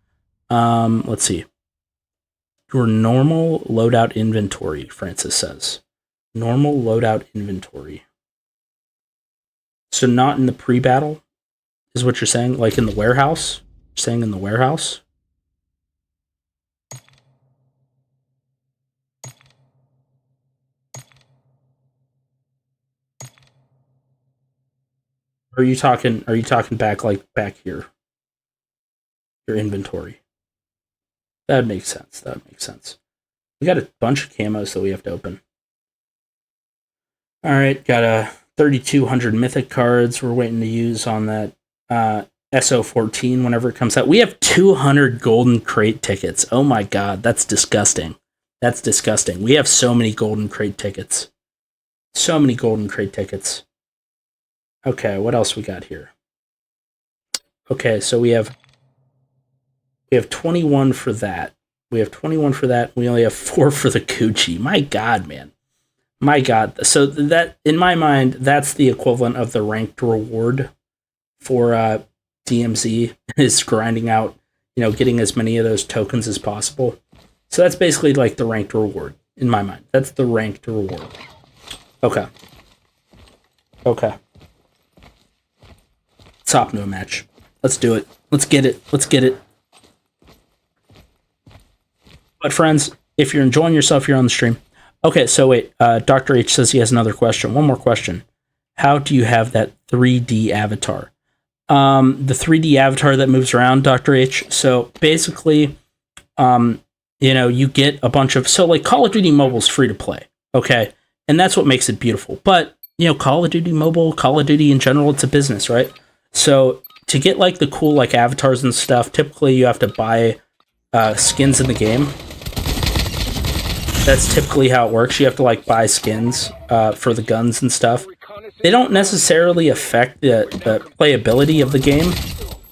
Speaker 1: Let's see. Your normal loadout inventory, Francis says. Normal loadout inventory. So not in the pre-battle, is what you're saying? Like in the warehouse? You're saying in the warehouse? Or are you talking back here? Your inventory. That would make sense. We got a bunch of camos that we have to open. Alright, got a 3,200 mythic cards we're waiting to use on that SO14 whenever it comes out. We have 200 golden crate tickets. Oh my god, that's disgusting. We have so many golden crate tickets. Okay, what else we got here? Okay, so we have 21 for that. We only have 4 for the Gucci. My god, man. My god. So that, in my mind, that's the equivalent of the ranked reward for DMZ, is grinding out, getting as many of those tokens as possible. So that's basically like the ranked reward in my mind. That's the ranked reward. Okay. Okay. Let's hop into a match. Let's do it. Let's get it. Let's get it. But friends, if you're enjoying yourself here on the stream. Okay, so wait. Dr. H says he has another question. One more question. How do you have that 3D avatar? The 3D avatar that moves around, Dr. H. So basically, you know, you get a bunch of... So like Call of Duty Mobile is free to play. Okay. And that's what makes it beautiful. But, you know, Call of Duty Mobile, Call of Duty in general, it's a business, right? So to get like the cool like avatars and stuff, typically you have to buy skins in the game. That's typically how it works. You have to like buy skins for the guns and stuff. They don't necessarily affect the playability of the game,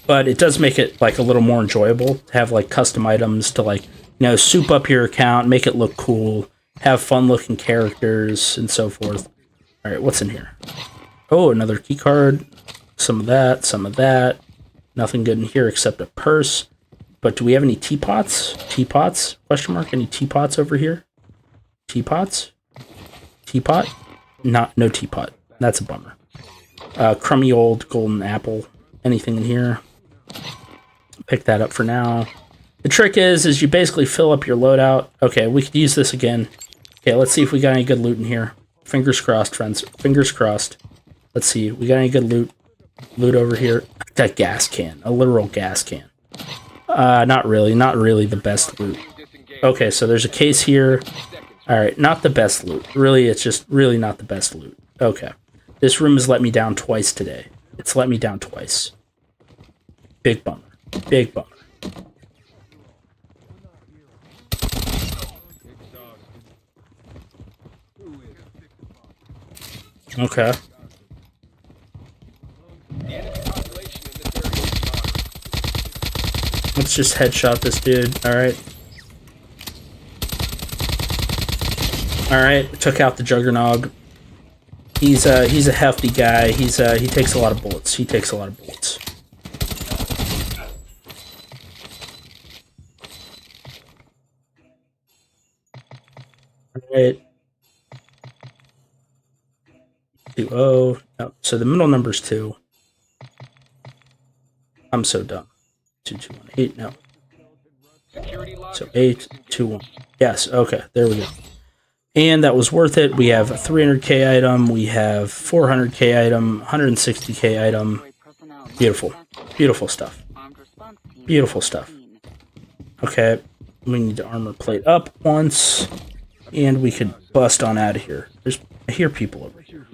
Speaker 1: but it does make it like a little more enjoyable to have like custom items to like, you know, soup up your account, make it look cool, have fun looking characters and so forth. All right, what's in here? Oh, another key card. Some of that, some of that. Nothing good in here except a purse. But do we have any teapots? Teapots? Question mark? Any teapots over here? Teapots? Teapot? No teapot. That's a bummer. Crummy old golden apple. Anything in here? Pick that up for now. The trick is you basically fill up your loadout. Okay, we could use this again. Okay, let's see if we got any good loot in here. Fingers crossed, friends. Fingers crossed. Let's see. We got any good loot? Loot over here. That gas can. A literal gas can. Not really. Not really the best loot. Okay, so there's a case here. Alright, not the best loot. Really, it's just really not the best loot. Okay. This room has let me down twice today. It's let me down twice. Big bummer. Big bummer. Okay. Let's just headshot this dude. Alright. Alright, took out the Juggernog. He's a hefty guy. He takes a lot of bullets. He takes a lot of bullets. Alright. 2-0. No, so the middle number's 2. I'm so dumb. 2218. No. So 821. Yes. Okay. There we go. And that was worth it. We have a 300k item. We have 400k item. 160k item. Beautiful. Beautiful stuff. Beautiful stuff. Okay. We need to armor plate up once, and we could bust on out of here. I hear people over here.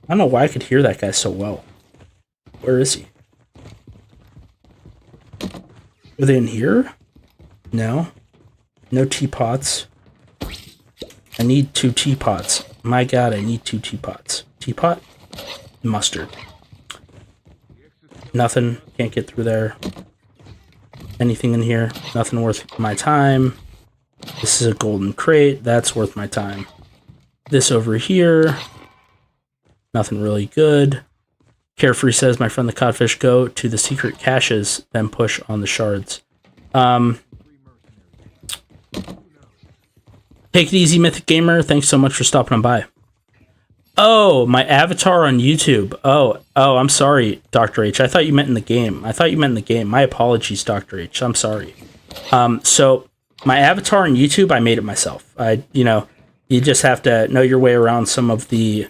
Speaker 1: I don't know why I could hear that guy so well. Where is he? Are they in here? No. No teapots. I need 2 teapots. My god, I need 2 teapots. Teapot? Mustard. Nothing. Can't get through there. Anything in here? Nothing worth my time. This is a golden crate. That's worth my time. This over here. Nothing really good. Carefree says, my friend the codfish, go to the secret caches, then push on the shards. Take it easy, Mythic Gamer. Thanks so much for stopping on by. Oh, my avatar on YouTube. Oh, I'm sorry, Dr. H. I thought you meant in the game. My apologies, Dr. H. I'm sorry. So my avatar on YouTube, I made it myself. You just have to know your way around some of the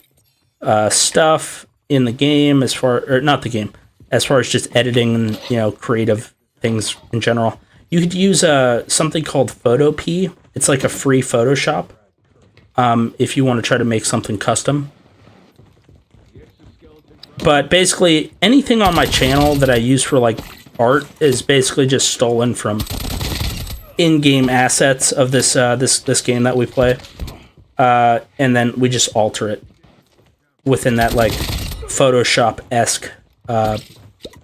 Speaker 1: stuff in the game, as far as just editing and creative things in general. You could use something called PhotoP. It's like a free Photoshop if you want to try to make something custom. But basically, anything on my channel that I use for like art is basically just stolen from in-game assets of this this game that we play, and then we just alter it within that like Photoshop-esque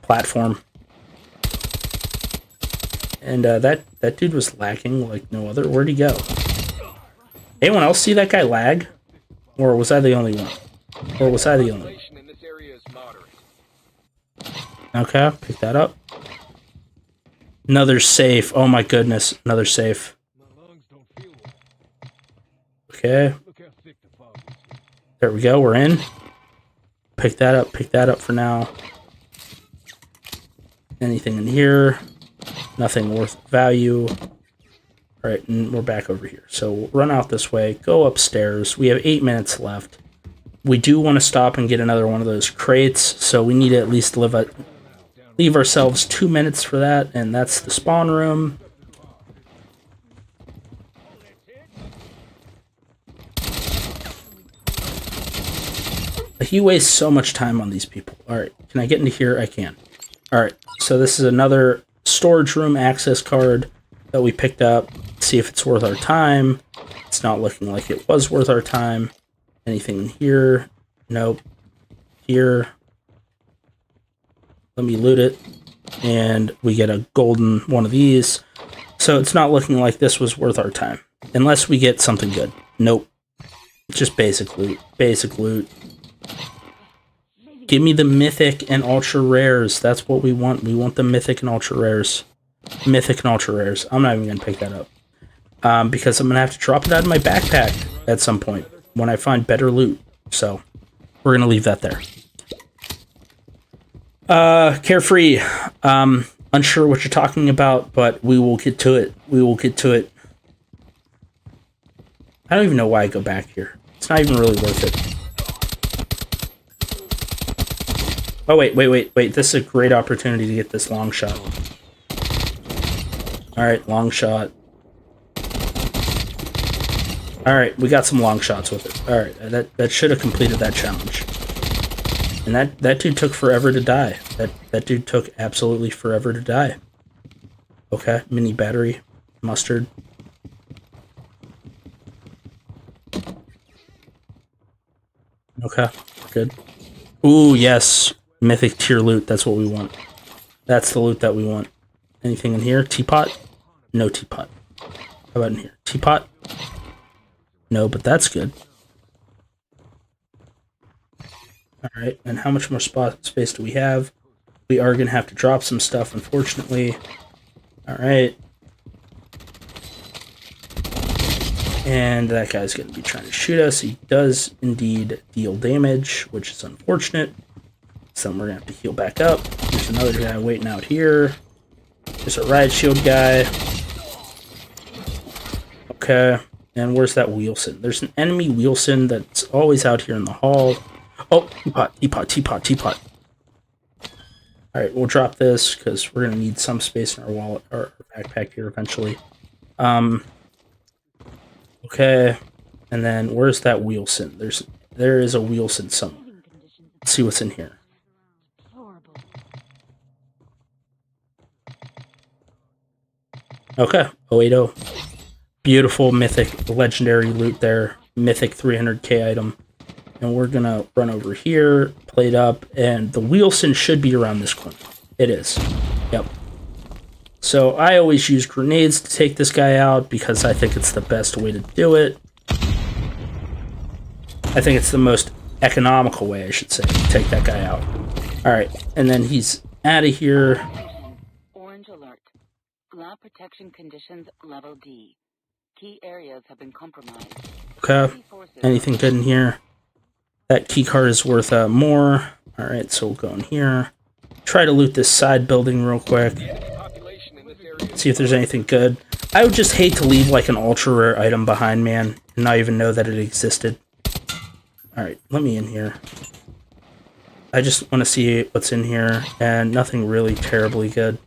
Speaker 1: platform. And that dude was lagging like no other. Where'd he go? Anyone else see that guy lag? Or was I the only one? Okay, pick that up. Another safe. Oh my goodness. Another safe. Okay. There we go. We're in. Pick that up. Pick that up for now. Anything in here? Nothing worth value. Alright, and we're back over here. So we'll run out this way. Go upstairs. We have 8 minutes left. We do want to stop and get another one of those crates. So we need to at least leave ourselves 2 minutes for that. And that's the spawn room. He wastes so much time on these people. Alright, can I get into here? I can. Alright, so this is another storage room access card that we picked up. See if it's worth our time. It's not looking like it was worth our time. Anything in here? Nope. Here. Let me loot it. And we get a golden one of these. So it's not looking like this was worth our time. Unless we get something good. Nope. Just basic loot. Basic loot. Give me the mythic and ultra rares. That's what we want. We want the mythic and ultra rares. Mythic and ultra rares. I'm not even going to pick that up. Because I'm going to have to drop it out of my backpack at some point when I find better loot. So, we're going to leave that there. Carefree. Unsure what you're talking about, but we will get to it. We will get to it. I don't even know why I go back here. It's not even really worth it. Oh, wait. This is a great opportunity to get this long shot. Alright, long shot. Alright, we got some long shots with it. Alright, that should have completed that challenge. And that dude took forever to die. That dude took absolutely forever to die. Okay, mini battery, mustard. Okay, good. Ooh, yes. Mythic tier loot, that's what we want. That's the loot that we want. Anything in here? Teapot? No teapot. How about in here? Teapot? No, but that's good. Alright, and how much more space do we have? We are going to have to drop some stuff, unfortunately. Alright. And that guy's going to be trying to shoot us. He does indeed deal damage, which is unfortunate. So we're going to have to heal back up. There's another guy waiting out here. There's a riot shield guy. Okay. And where's that Wheelson? There's an enemy Wheelson that's always out here in the hall. Oh, teapot. Alright, we'll drop this because we're going to need some space in our wallet or backpack here eventually. Okay. And then where's that Wheelson? There is a Wheelson somewhere. Let's see what's in here. Okay, 080. Beautiful mythic legendary loot there. Mythic 300k item. And we're gonna run over here, plate up, and the Wheelson should be around this corner. It is. Yep. So I always use grenades to take this guy out because I think it's the best way to do it. I think it's the most economical way, I should say, to take that guy out. Alright, and then he's out of here.
Speaker 2: Orange alert. Lab protection conditions level D. Key areas have been compromised.
Speaker 1: Okay. Anything good in here? That key card is worth more. Alright, so we'll go in here. Try to loot this side building real quick. See if there's anything good. I would just hate to leave like an ultra rare item behind, man, and not even know that it existed. Alright, let me in here. I just want to see what's in here, and nothing really terribly good.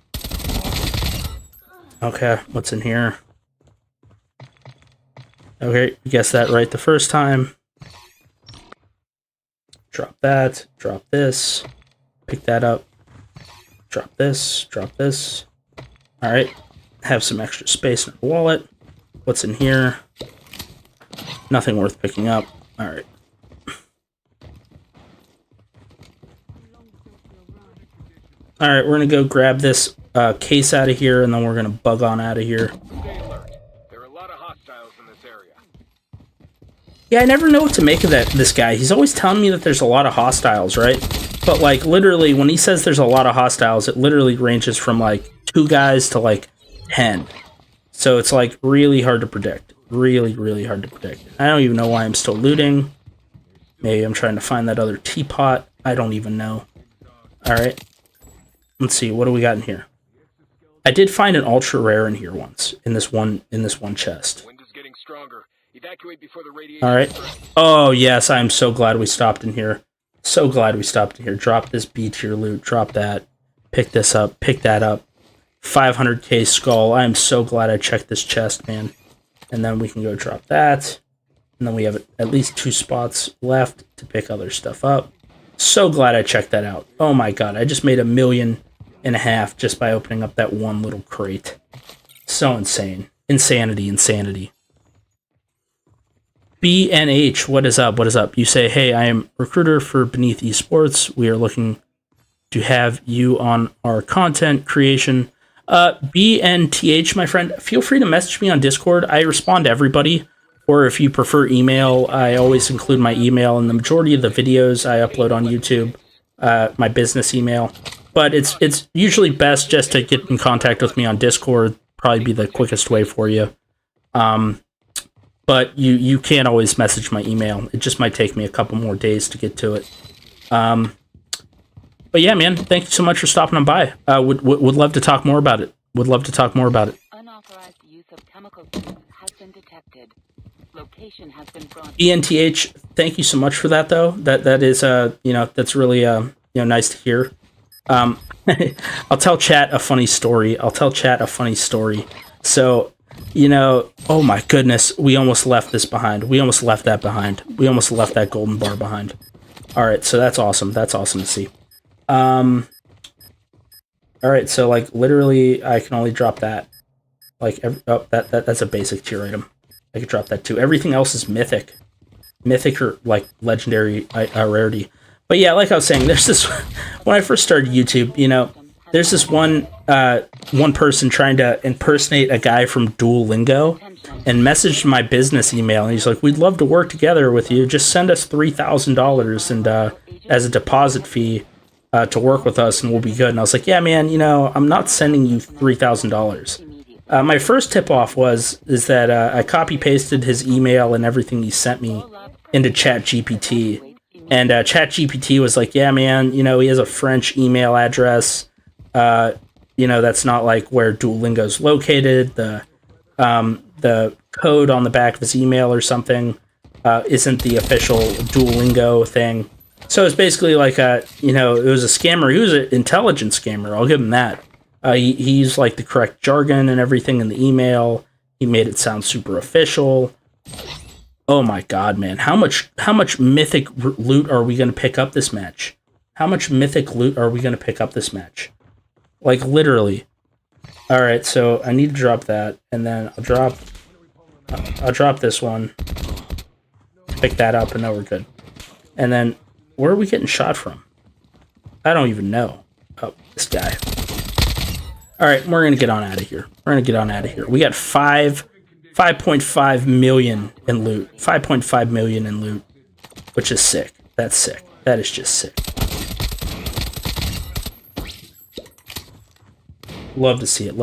Speaker 1: Okay, what's in here? Okay, you guessed that right the first time. Drop that, drop this, pick that up, drop this, drop this. Alright, have some extra space in the wallet. What's in here? Nothing worth picking up. Alright. Alright, we're gonna go grab this case out of here, and then we're gonna bug on out of here.
Speaker 3: Stay alert. There are a lot of hostiles in this area.
Speaker 1: Yeah, I never know what to make of this guy. He's always telling me that there's a lot of hostiles, right? But, like, literally, when he says there's a lot of hostiles, it literally ranges from, like, 2 guys to like 10. So it's like really hard to predict. Really, really hard to predict. I don't even know why I'm still looting. Maybe I'm trying to find that other teapot. I don't even know. Alright. Let's see, what do we got in here? I did find an ultra rare in here once, in this one chest.
Speaker 3: Wind is getting stronger. Evacuate before the radiation.
Speaker 1: Alright. Oh yes, I'm so glad we stopped in here. So glad we stopped in here. Drop this B tier loot, drop that. Pick this up, pick that up. 500k skull. I am so glad I checked this chest, man. And then we can go drop that. And then we have at least 2 spots left to pick other stuff up. So glad I checked that out. Oh my god, I just made $1.5 million just by opening up that one little crate. So insane. Insanity, insanity. BNH, what is up? What is up? You say, hey, I am recruiter for Beneath Esports. We are looking to have you on our content creation. BNTH, my friend, feel free to message me on Discord. I respond to everybody. Or if you prefer email, I always include my email in the majority of the videos I upload on YouTube, my business email. But it's usually best just to get in contact with me on Discord. Probably be the quickest way for you. But you can't always message my email. It just might take me a couple more days to get to it. But yeah, man, thank you so much for stopping on by. Would love to talk more about it. Would love to talk more about it.
Speaker 2: Unauthorized use of chemical fumes has been detected. Location has been brought.
Speaker 1: ENTH, thank you so much for that, though. That is, that's really, nice to hear. I'll tell chat a funny story. So, oh my goodness, we almost left this behind. We almost left that behind. We almost left that golden bar behind. All right, so that's awesome. That's awesome to see. All right, so like literally, I can only drop that. Like, that's a basic tier item. I could drop that too. Everything else is mythic or like legendary rarity. But yeah, like I was saying, there's this. When I first started YouTube, there's this one person trying to impersonate a guy from Duolingo and messaged my business email, and he's like, "We'd love to work together with you. Just send us $3,000 and as a deposit fee to work with us, and we'll be good." And I was like, "Yeah, man, I'm not sending you $3,000." My first tip off is that I copy pasted his email and everything he sent me into ChatGPT, and ChatGPT was like, "Yeah, man, he has a French email address. That's not like where Duolingo's located. The code on the back of his email or something isn't the official Duolingo thing." So it's basically like it was a scammer. He was an intelligent scammer. I'll give him that. He used like the correct jargon and everything in the email. He made it sound super official. Oh my god, man! How much mythic loot are we gonna pick up this match? Like literally. All right, so I need to drop that, and then I'll drop this one. Pick that up, and now we're good. And then where are we getting shot from? I don't even know. Oh, this guy. All right, we're gonna get on out of here. We got 5.5 million in loot. 5.5 million in loot, which is sick. That's sick. That is just sick. Love to see it.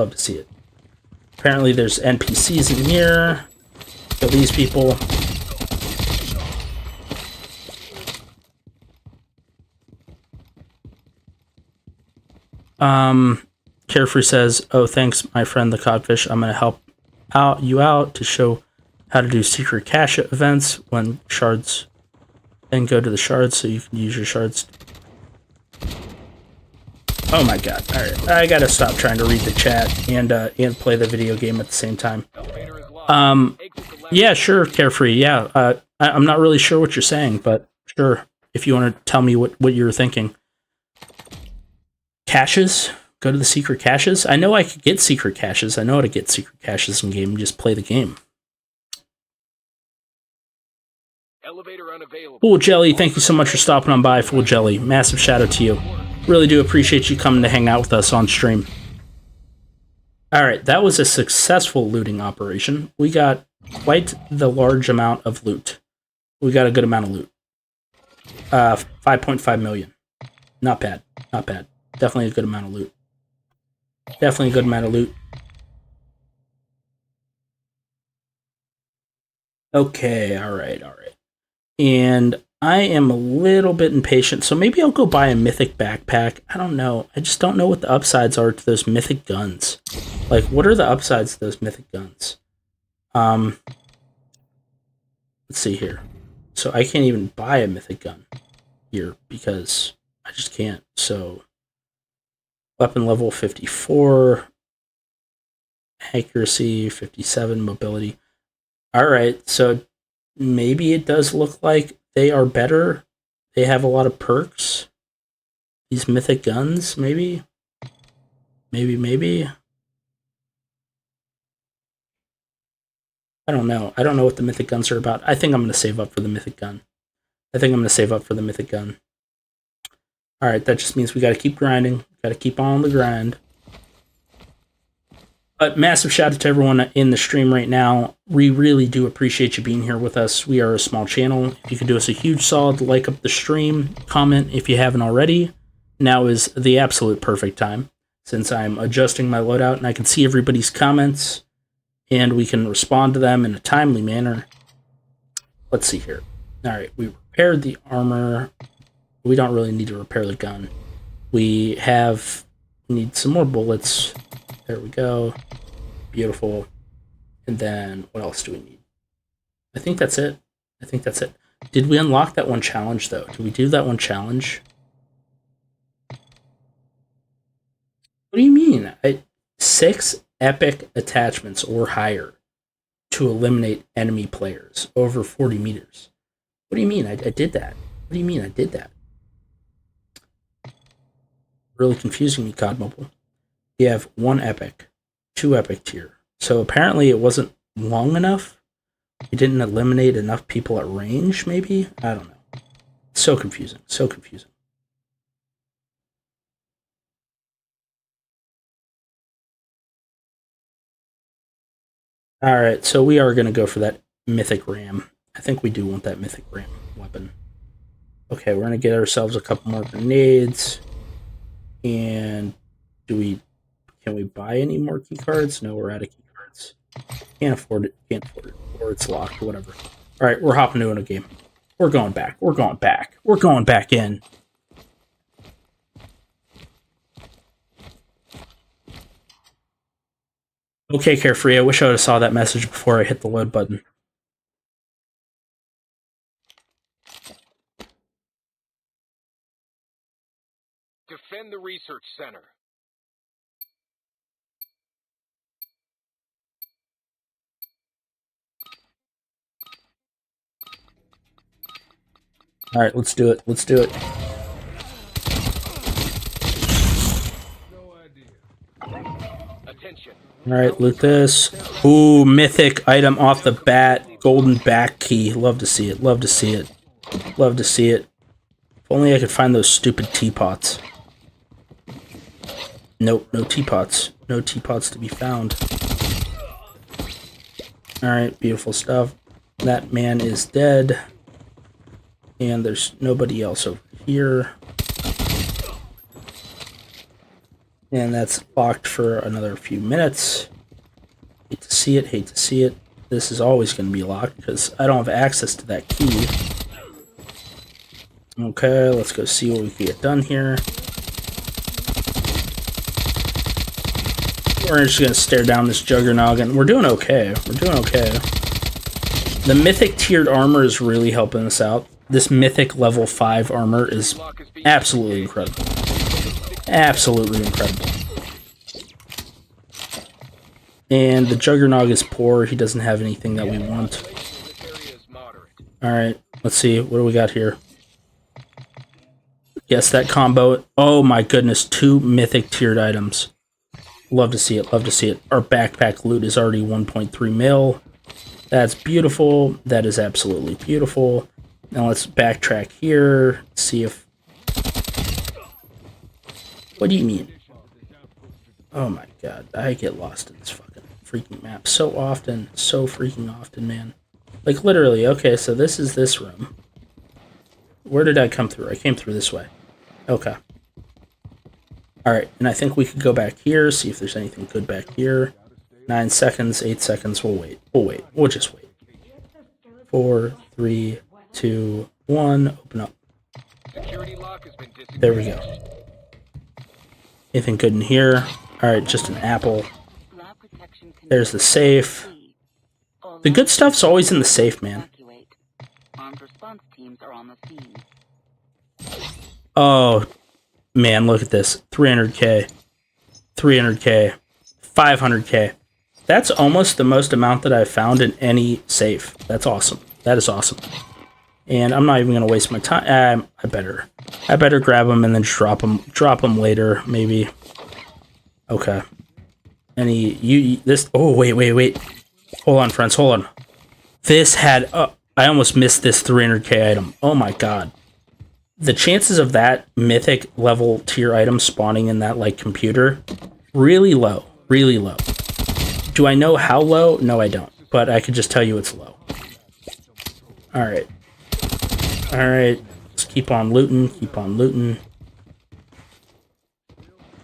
Speaker 1: Apparently, there's NPCs in here. Kill these people. Carefree says, "Oh, thanks, my friend the Codfish. I'm going to help you out to show how to do secret cache events when shards, and go to the shards so you can use your shards." Oh my god. Alright, I gotta stop trying to read the chat and play the video game at the same time. Yeah, sure, Carefree, yeah. I'm not really sure what you're saying, but sure, if you want to tell me what you're thinking. Caches? Go to the secret caches? I know I could get secret caches. I know how to get secret caches in game. Just play the game.
Speaker 3: Elevator unavailable.
Speaker 1: Full Jelly, thank you so much for stopping on by, Full Jelly. Massive shout out to you. Really do appreciate you coming to hang out with us on stream. Alright, that was a successful looting operation. We got quite the large amount of loot. We got a good amount of loot. 5.5 million. Not bad. Definitely a good amount of loot. Definitely a good amount of loot. Okay, alright. And I am a little bit impatient, so maybe I'll go buy a mythic backpack. I don't know. I just don't know what the upsides are to those mythic guns. Like, what are the upsides to those mythic guns? Let's see here. So I can't even buy a mythic gun here because I just can't. So weapon level 54, accuracy 57, mobility. All right, so maybe it does look like they are better. They have a lot of perks. These mythic guns, maybe. I don't know. I don't know what the mythic guns are about. I think I'm going to save up for the mythic gun. All right, that just means we got to keep grinding. Got to keep on the grind. But massive shout out to everyone in the stream right now. We really do appreciate you being here with us. We are a small channel. If you could do us a huge solid, like up the stream, comment if you haven't already. Now is the absolute perfect time, since I'm adjusting my loadout and I can see everybody's comments and we can respond to them in a timely manner. Let's see here. All right, we repaired the armor. We don't really need to repair the gun. We need some more bullets. There we go. Beautiful. And then what else do we need? I think that's it. Did we unlock that one challenge, though? Did we do that one challenge? What do you mean? 6 epic attachments or higher to eliminate enemy players over 40 meters. What do you mean? I did that. What do you mean I did that? Really confusing me, COD Mobile. You have 1 epic, 2 epic tier. So apparently it wasn't long enough. We didn't eliminate enough people at range, maybe? I don't know. So confusing. Alright, so we are going to go for that mythic ram. I think we do want that mythic ram weapon. Okay, we're going to get ourselves a couple more grenades. And can we buy any more key cards? No, we're out of key cards. Can't afford it. Or it's locked, or whatever. Alright, we're hopping into a game. We're going back in. Okay, Carefree, I wish I would have saw that message before I hit the load button.
Speaker 3: Defend the research center.
Speaker 1: Alright, let's do it.
Speaker 3: Attention.
Speaker 1: Alright, loot this. Ooh, mythic item off the bat. Golden back key. Love to see it. If only I could find those stupid teapots. Nope, no teapots. No teapots to be found. Alright, beautiful stuff. That man is dead. And there's nobody else over here. And that's locked for another few minutes. Hate to see it. This is always going to be locked because I don't have access to that key. Okay, let's go see what we can get done here. We're just going to stare down this juggernog, and we're doing okay. The mythic tiered armor is really helping us out. This mythic level 5 armor is absolutely incredible. And the juggernog is poor. He doesn't have anything that we want. Alright, let's see. What do we got here? Yes, that combo. Oh my goodness, 2 mythic tiered items. Love to see it. Our backpack loot is already 1.3 mil. That's beautiful. That is absolutely beautiful. Now let's backtrack here. See if... What do you mean? Oh my god, I get lost in this fucking freaking map so freaking often, man. Like literally, okay, so this is this room. Where did I come through? I came through this way. Okay. All right, and I think we could go back here, see if there's anything good back here. 9 seconds, 8 seconds. We'll wait. We'll just wait. 4, 3, 2, 1. Open up.
Speaker 3: Security lock has been disengaged.
Speaker 1: There we go. Anything good in here? All right, just an apple.
Speaker 2: Lab protection
Speaker 1: There's the safe.
Speaker 2: C. All
Speaker 1: The good stuff's always in the safe, man.
Speaker 2: evacuate. Armed response teams are on the scene.
Speaker 1: Oh, man, look at this. 300K. 300K. 500K. That's almost the most amount that I've found in any safe. That's awesome. That is awesome. And I'm not even going to waste my time. I better grab them and then drop them later, maybe. Okay. Oh, wait. Hold on, friends, hold on. This had, I almost missed this 300K item. Oh my god. The chances of that mythic level tier item spawning in that, like, computer, really low. Really low. Do I know how low? No, I don't. But I could just tell you it's low. Alright. Alright. Let's keep on looting.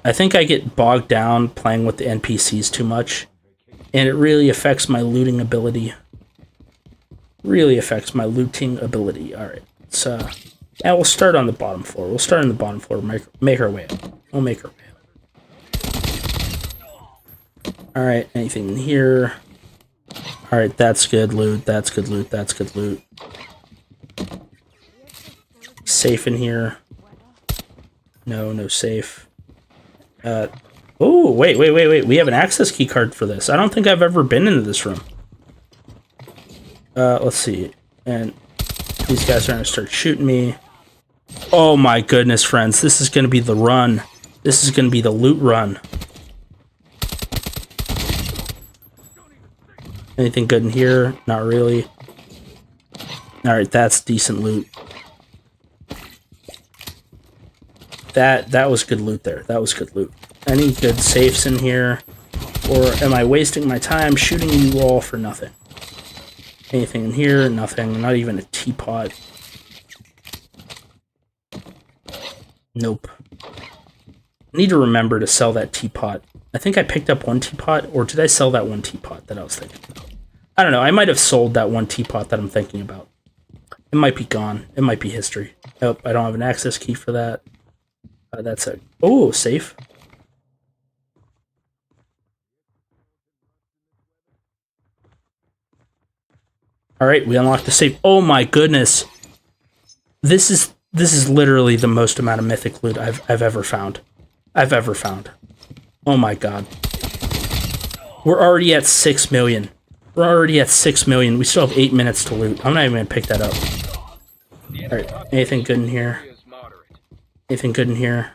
Speaker 1: I think I get bogged down playing with the NPCs too much. And it really affects my looting ability. Alright. So, yeah, we'll start on the bottom floor. Make our way up. We'll make our way up. Alright, anything in here? Alright, that's good loot. Safe in here. No safe. Oh, wait. We have an access key card for this. I don't think I've ever been into this room. Let's see. And these guys are going to start shooting me. Oh my goodness, friends. This is going to be the run. This is going to be the loot run. Anything good in here? Not really. Alright, that's decent loot. That was good loot there. Any good safes in here? Or am I wasting my time shooting you all for nothing? Anything in here? Nothing. Not even a teapot. Nope. I need to remember to sell that teapot. I think I picked up one teapot, or did I sell that one teapot that I was thinking about? I don't know. I might have sold that one teapot that I'm thinking about. It might be gone. It might be history. Nope, I don't have an access key for that. That's a... Oh, safe. Alright, we unlocked the safe. Oh my goodness. This is literally the most amount of mythic loot I've ever found. Oh my god. We're already at 6 million. We still have 8 minutes to loot. I'm not even going to pick that up. Alright, anything good in here? Alright,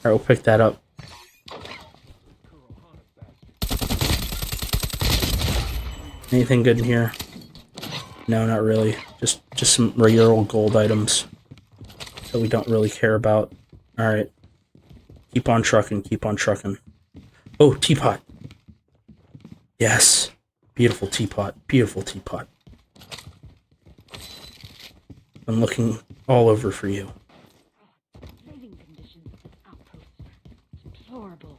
Speaker 1: we'll pick that up. Anything good in here? No, not really. Just some regular old gold items that we don't really care about. Alright. Keep on trucking. Oh, teapot. Yes. Beautiful teapot. I'm looking all over for you.
Speaker 2: Living conditions at this outpost are deplorable.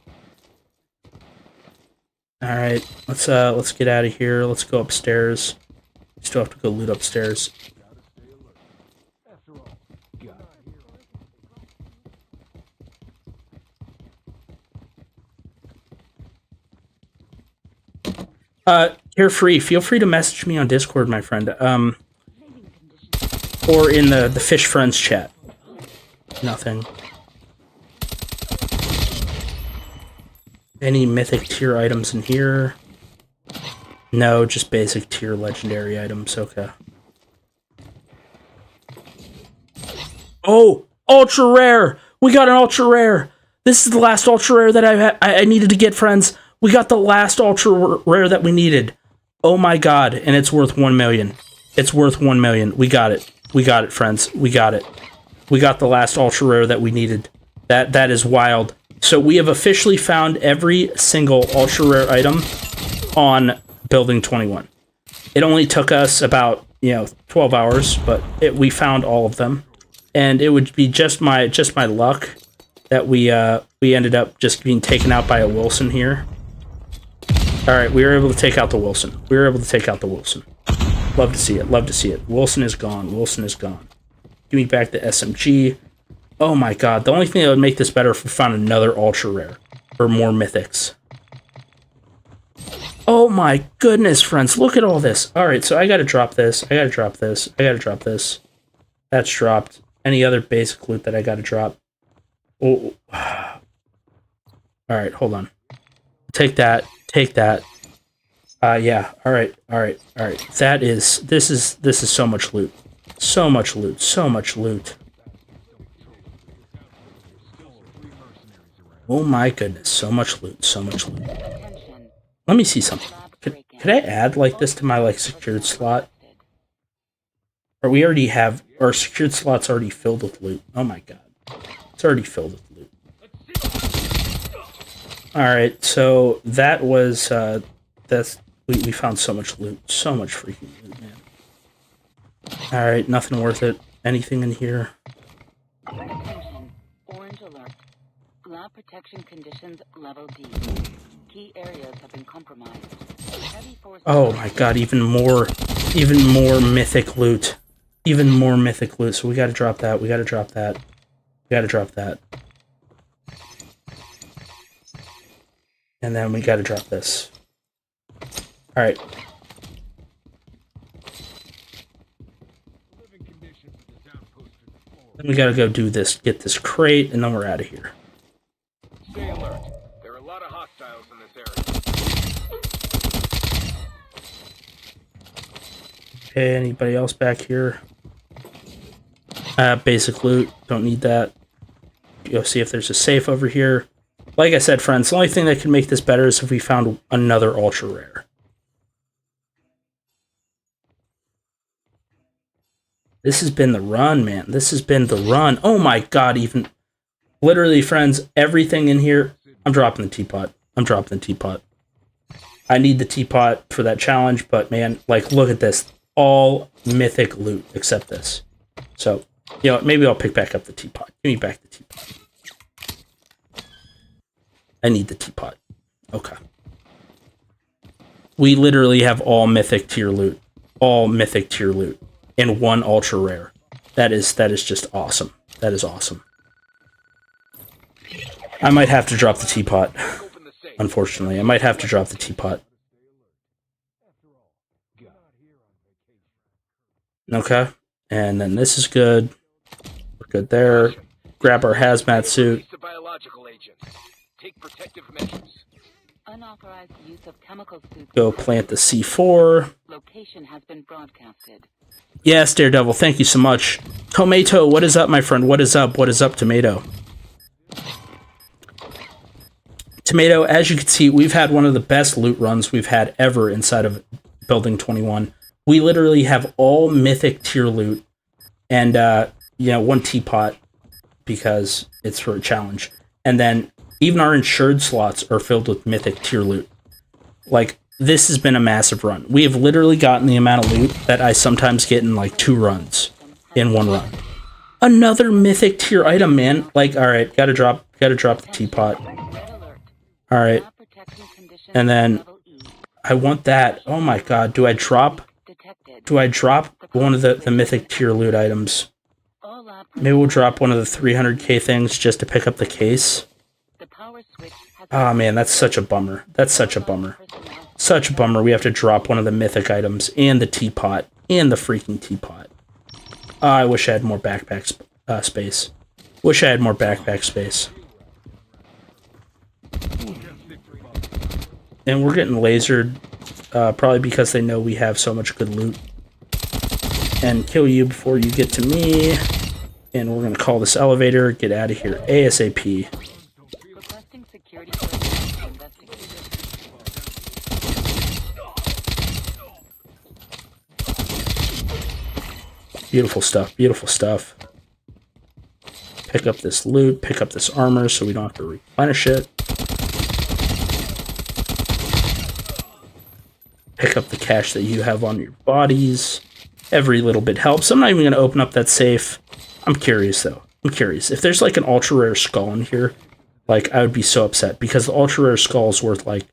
Speaker 1: Alright, let's get out of here. Let's go upstairs. We still have to go loot upstairs. Carefree, feel free to message me on Discord, my friend. Or in the Fish Friends chat. Nothing. Any mythic tier items in here? No, just basic tier legendary items. Okay. Oh! Ultra rare! We got an ultra rare! This is the last ultra rare that I needed to get, friends. We got the last ultra rare that we needed. Oh my god, and it's worth 1 million. It's worth 1 million. We got it. We got it, friends. We got it. We got the last ultra rare that we needed. That is wild. So we have officially found every single ultra rare item on Building 21. It only took us about, 12 hours, but we found all of them. And it would be just my luck that we ended up just being taken out by a Wilson here. All right, we were able to take out the Wilson. We were able to take out the Wilson. Love to see it. Love to see it. Wilson is gone. Wilson is gone. Give me back the SMG. Oh my god. The only thing that would make this better if we found another ultra rare or more mythics. Oh my goodness, friends. Look at all this. All right, so I got to drop this. I got to drop this. I got to drop this. That's dropped. Any other basic loot that I got to drop? Oh. All right, hold on. Take that. Take that. Yeah. All right. All right. All right. This is so much loot. So much loot. So much loot. Oh my goodness. So much loot. So much loot. Let me see something. Could I add like this to my like secured slot? Or we already have our secured slot's already filled with loot. Oh my god. It's already filled with loot. Alright, so that was we found so much loot. So much freaking loot, man. Alright, nothing worth it. Anything in here?
Speaker 2: Attention. Orange alert. Lab protection conditions level D. Key areas have been compromised. Heavy force.
Speaker 1: Oh my god, even more mythic loot. Even more mythic loot. So we gotta drop that. We gotta drop that. We gotta drop that. And then we gotta drop this. Alright. Then we gotta go do this, get this crate, and then we're out of here.
Speaker 3: Stay alert. There are a lot of hostiles in this area.
Speaker 1: Okay, anybody else back here? Basic loot. Don't need that. Go see if there's a safe over here. Like I said, friends, the only thing that can make this better is if we found another ultra rare. This has been the run, man. This has been the run. Oh my god, even... Literally, friends, everything in here... I'm dropping the teapot. I'm dropping the teapot. I need the teapot for that challenge, but man, like, look at this. All mythic loot, except this. So, you know what, maybe I'll pick back up the teapot. Give me back the teapot. I need the teapot. Okay. We literally have all mythic tier loot. All mythic tier loot. In one ultra rare. That is just awesome. That is awesome. I might have to drop the teapot. Unfortunately, I might have to drop the teapot. Okay. And then this is good. We're good there. Grab our hazmat suit.
Speaker 3: Take protective measures.
Speaker 2: Unauthorized use of chemical suits.
Speaker 1: Go plant the C4.
Speaker 2: Location has been broadcasted.
Speaker 1: Yes, Daredevil, thank you so much. Tomato, what is up, my friend? What is up? What is up, Tomato? Tomato, as you can see, we've had one of the best loot runs we've had ever inside of Building 21. We literally have all mythic tier loot and, you know, one teapot because it's for a challenge. And then even our insured slots are filled with mythic tier loot. Like, this has been a massive run. We have literally gotten the amount of loot that I sometimes get in like 2 runs in one run. Another mythic tier item, man. Like, all right, gotta drop the teapot. All right, and then I want that. Oh my god, do I drop one of the mythic tier loot items? Maybe we'll drop one of the 300k things just to pick up the case. Oh man, that's such a bummer. That's such a bummer. Such a bummer. We have to drop one of the mythic items and the teapot and the freaking teapot. I wish I had more backpack space. Wish I had more backpack space. And we're getting lasered, probably because they know we have so much good loot. And kill you before you get to me. And we're gonna call this elevator. Get out of here ASAP. Beautiful stuff, beautiful stuff. Pick up this loot, pick up this armor so we don't have to replenish it. Pick up the cash that you have on your bodies. Every little bit helps. I'm not even going to open up that safe. I'm curious, though. I'm curious. If there's like an ultra rare skull in here, like I would be so upset because the ultra rare skull is worth like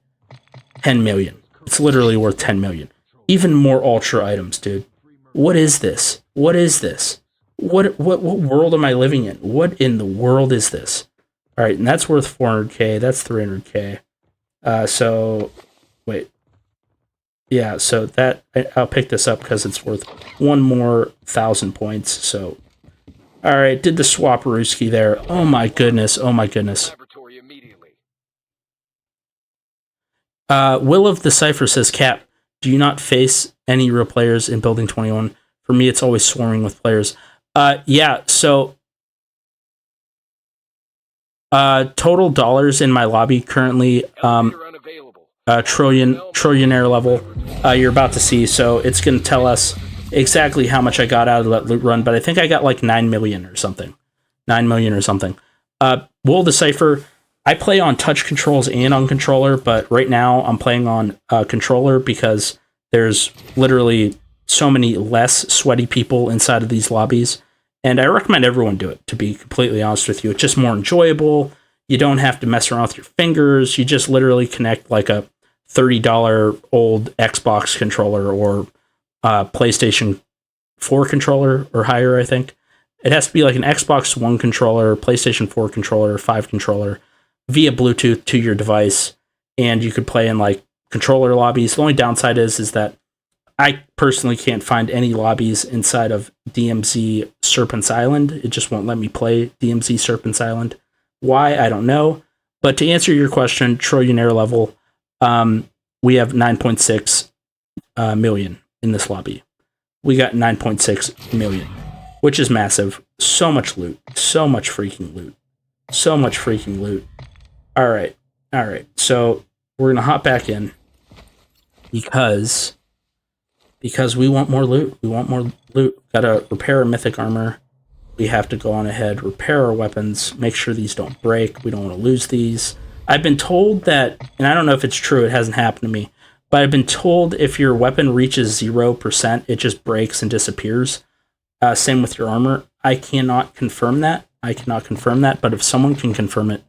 Speaker 1: 10 million. It's literally worth 10 million. Even more ultra items, dude. What is this? What is this? What world am I living in? What in the world is this? All right, and that's worth 400k. That's 300k. So wait. Yeah, so that I'll pick this up because it's worth one more 1,000 points. So, all right, did the swap-a-rooski there. Oh my goodness. Oh my goodness. Will of the Cypher says, Cap, do you not face any real players in Building 21? For me, it's always swarming with players. Yeah, so total dollars in my lobby currently, trillionaire level, you're about to see. So it's going to tell us exactly how much I got out of that loot run, but I think I got like 9 million or something. 9 million or something. Will Decipher, I play on touch controls and on controller, but right now I'm playing on controller because there's literally so many less sweaty people inside of these lobbies. And I recommend everyone do it, to be completely honest with you. It's just more enjoyable. You don't have to mess around with your fingers. You just literally connect like a $30 old Xbox controller or PlayStation 4 controller or higher, I think. It has to be like an Xbox One controller, PlayStation 4 controller, 5 controller via Bluetooth to your device. And you could play in like controller lobbies. The only downside is that I personally can't find any lobbies inside of DMZ Serpent Island. It just won't let me play DMZ Serpent Island. Why? I don't know. But to answer your question, trillionaire level, we have 9.6 million in this lobby. We got 9.6 million, which is massive. So much loot. So much freaking loot. So much freaking loot. All right. All right. So we're going to hop back in because we want more loot. We want more loot. Got to repair our mythic armor. We have to go on ahead, repair our weapons, make sure these don't break. We don't want to lose these. I've been told that, and I don't know if it's true, it hasn't happened to me, but I've been told if your weapon reaches 0%, it just breaks and disappears. Same with your armor. I cannot confirm that. But if someone can confirm it,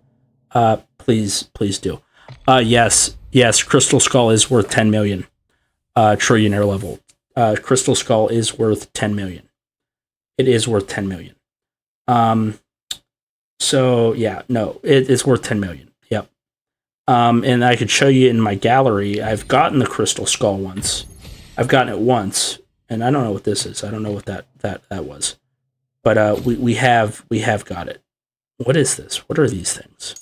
Speaker 1: please do. Yes, Crystal Skull is worth 10 million. Trillionaire level. Crystal Skull is worth 10 million. It is worth 10 million. So yeah, no, it's worth 10 million. Yep. And I could show you in my gallery. I've gotten the Crystal Skull once. I've gotten it once, and I don't know what this is. I don't know what that was. But we have got it. What is this? What are these things?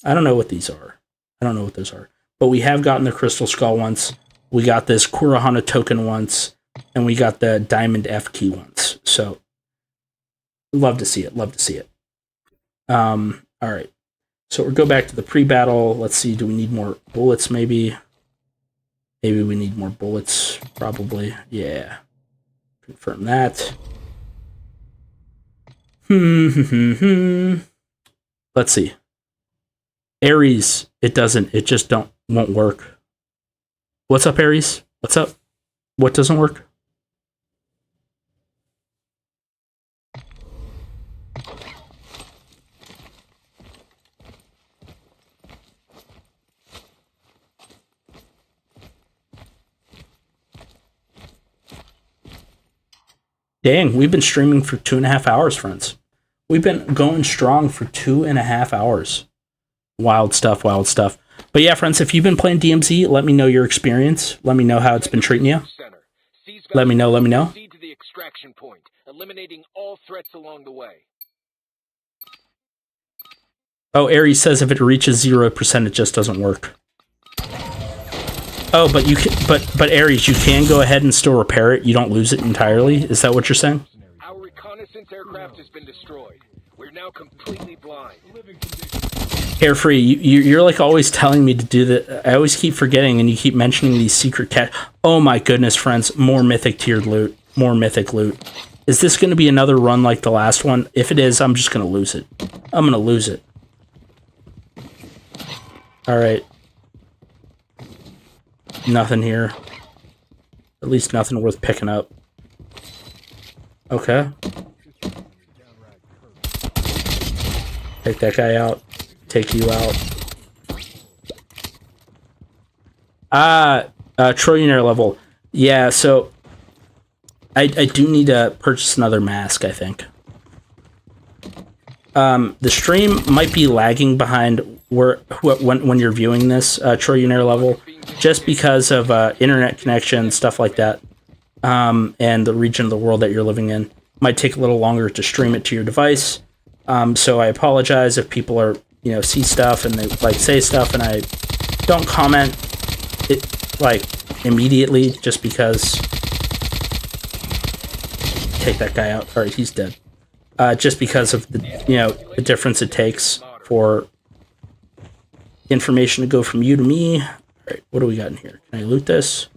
Speaker 1: I don't know what these are. I don't know what those are. But we have gotten the Crystal Skull once. We got this Kurahana token once. And we got the Diamond F key once. So, love to see it. Love to see it. All right. So, we'll go back to the pre-battle. Let's see. Do we need more bullets, maybe? Maybe we need more bullets. Probably. Yeah. Confirm that. Let's see. Ares, it just won't work. What's up, Ares? What's up? What doesn't work? Dang, we've been streaming for 2.5 hours, friends. We've been going strong for 2.5 hours. Wild stuff, wild stuff. But yeah, friends, if you've been playing DMZ, let me know your experience. Let me know how it's been treating you. Let me know.
Speaker 3: Proceed to the extraction point, eliminating all threats along the way.
Speaker 1: Oh, Ares says if it reaches 0%, it just doesn't work. Oh, but you can, but Ares, you can go ahead and still repair it. You don't lose it entirely. Is that what you're saying?
Speaker 3: Our reconnaissance aircraft has been destroyed. We're now completely blind.
Speaker 1: Carefree, you're like always telling me to do that. I always keep forgetting, and you keep mentioning these secret cat. Oh my goodness, friends! More mythic tiered loot. More mythic loot. Is this going to be another run like the last one? If it is, I'm just going to lose it. I'm going to lose it. All right. Nothing here. At least nothing worth picking up. Okay. Take that guy out. Take you out. Trillionaire level. Yeah, so I do need to purchase another mask, I think. The stream might be lagging behind when you're viewing this trillionaire level, just because of internet connection, stuff like that, and the region of the world that you're living in. Might take a little longer to stream it to your device. So I apologize if people are, see stuff and they like say stuff and I don't comment it like immediately, just because. Take that guy out. All right, he's dead. Just because of the the difference it takes for information to go from you to me. All right, what do we got in here? Can I loot this?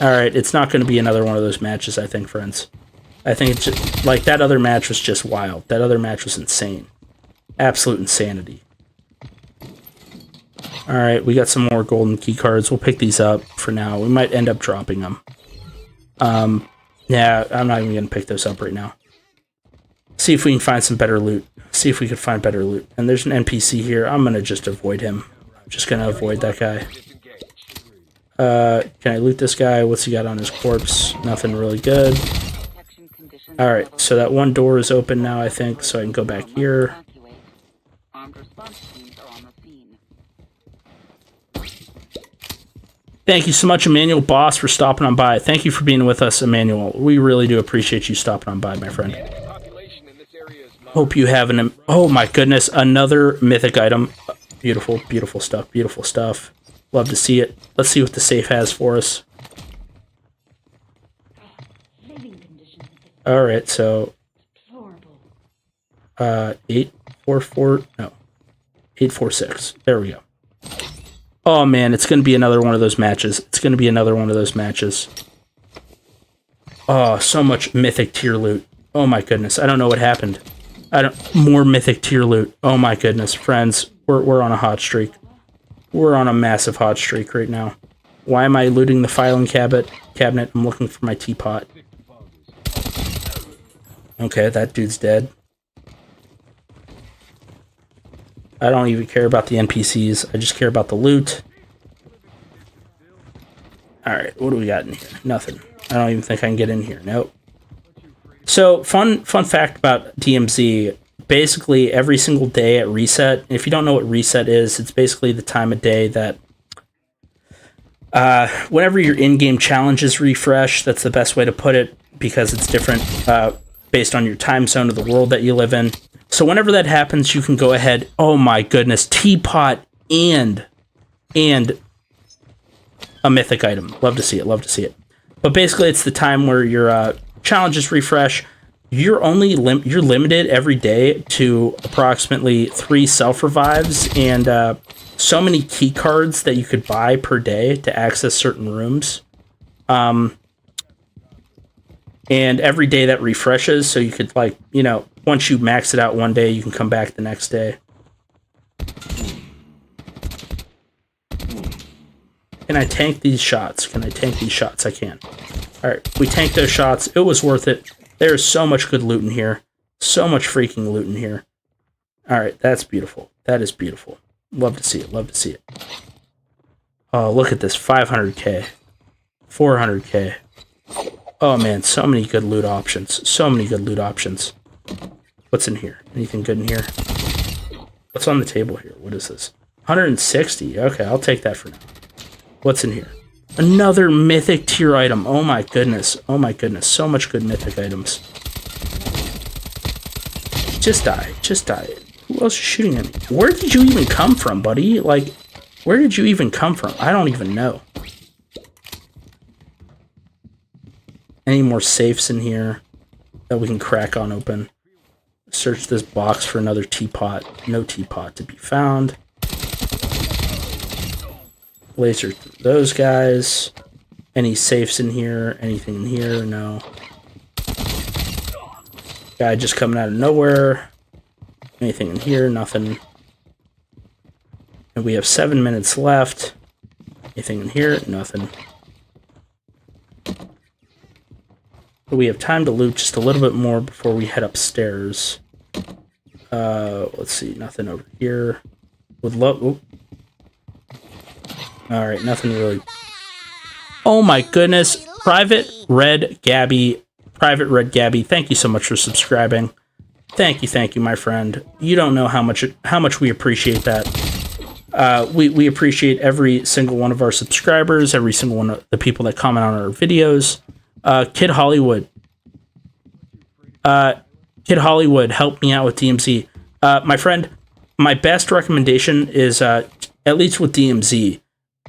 Speaker 1: All right, it's not going to be another one of those matches, I think, friends. I think it's just, like, that other match was just wild. That other match was insane. Absolute insanity. All right, we got some more golden key cards. We'll pick these up for now. We might end up dropping them. Yeah, I'm not even going to pick those up right now. See if we can find some better loot. See if we can find better loot. And there's an NPC here. I'm going to just avoid him. I'm just going to avoid that guy. Can I loot this guy? What's he got on his corpse? Nothing really good. Alright, so that one door is open now, I think, so I can go back here. Thank you so much, Emmanuel Boss, for stopping on by. Thank you for being with us, Emmanuel. We really do appreciate you stopping on by, my friend. Hope you have an... Oh my goodness, another mythic item. Beautiful, beautiful stuff, beautiful stuff. Love to see it. Let's see what the safe has for us. Alright, so... 844... No. 846. There we go. Oh man, it's going to be another one of those matches. It's going to be another one of those matches. Oh, so much mythic tier loot. Oh my goodness, I don't know what happened. More mythic tier loot. Oh my goodness, friends. We're on a hot streak. We're on a massive hot streak right now. Why am I looting the filing cabinet? I'm looking for my teapot. Okay, that dude's dead. I don't even care about the NPCs. I just care about the loot. Alright, what do we got in here? Nothing. I don't even think I can get in here. Nope. So, fun fact about DMZ. Basically, every single day at reset, if you don't know what reset is, it's basically the time of day that whenever your in-game challenges refresh, that's the best way to put it, because it's different based on your time zone of the world that you live in. So whenever that happens, you can go ahead. Oh my goodness, teapot and a mythic item. Love to see it. Love to see it. But basically, it's the time where your challenges refresh. You're you're limited every day to approximately 3 self revives and so many key cards that you could buy per day to access certain rooms. And every day that refreshes, so you could, like, once you max it out one day, you can come back the next day. Can I tank these shots? Can I tank these shots? I can. Alright, we tanked those shots. It was worth it. There's so much good loot in here. So much freaking loot in here. Alright, that's beautiful. That is beautiful. Love to see it. Love to see it. Oh, look at this. 500k. 400k. Oh man, so many good loot options. So many good loot options. What's in here? Anything good in here? What's on the table here? What is this? 160. Okay, I'll take that for now. What's in here? Another mythic tier item. Oh my goodness. Oh my goodness. So much good mythic items. Just die. Just die. Who else is shooting at me? Where did you even come from, buddy? Like, where did you even come from? I don't even know. Any more safes in here that we can crack on open? Search this box for another teapot. No teapot to be found. Laser through those guys. Any safes in here? Anything in here? No. Guy just coming out of nowhere. Anything in here? Nothing. And we have 7 minutes left. Anything in here? Nothing. But we have time to loot just a little bit more before we head upstairs. Let's see, nothing over here. Would love. All right, nothing really. Oh my goodness, Private Red Gabby, thank you so much for subscribing. Thank you, my friend. You don't know how much we appreciate that. We appreciate every single one of our subscribers, every single one of the people that comment on our videos. Kid Hollywood, help me out with DMZ. My friend, my best recommendation is at least with DMZ.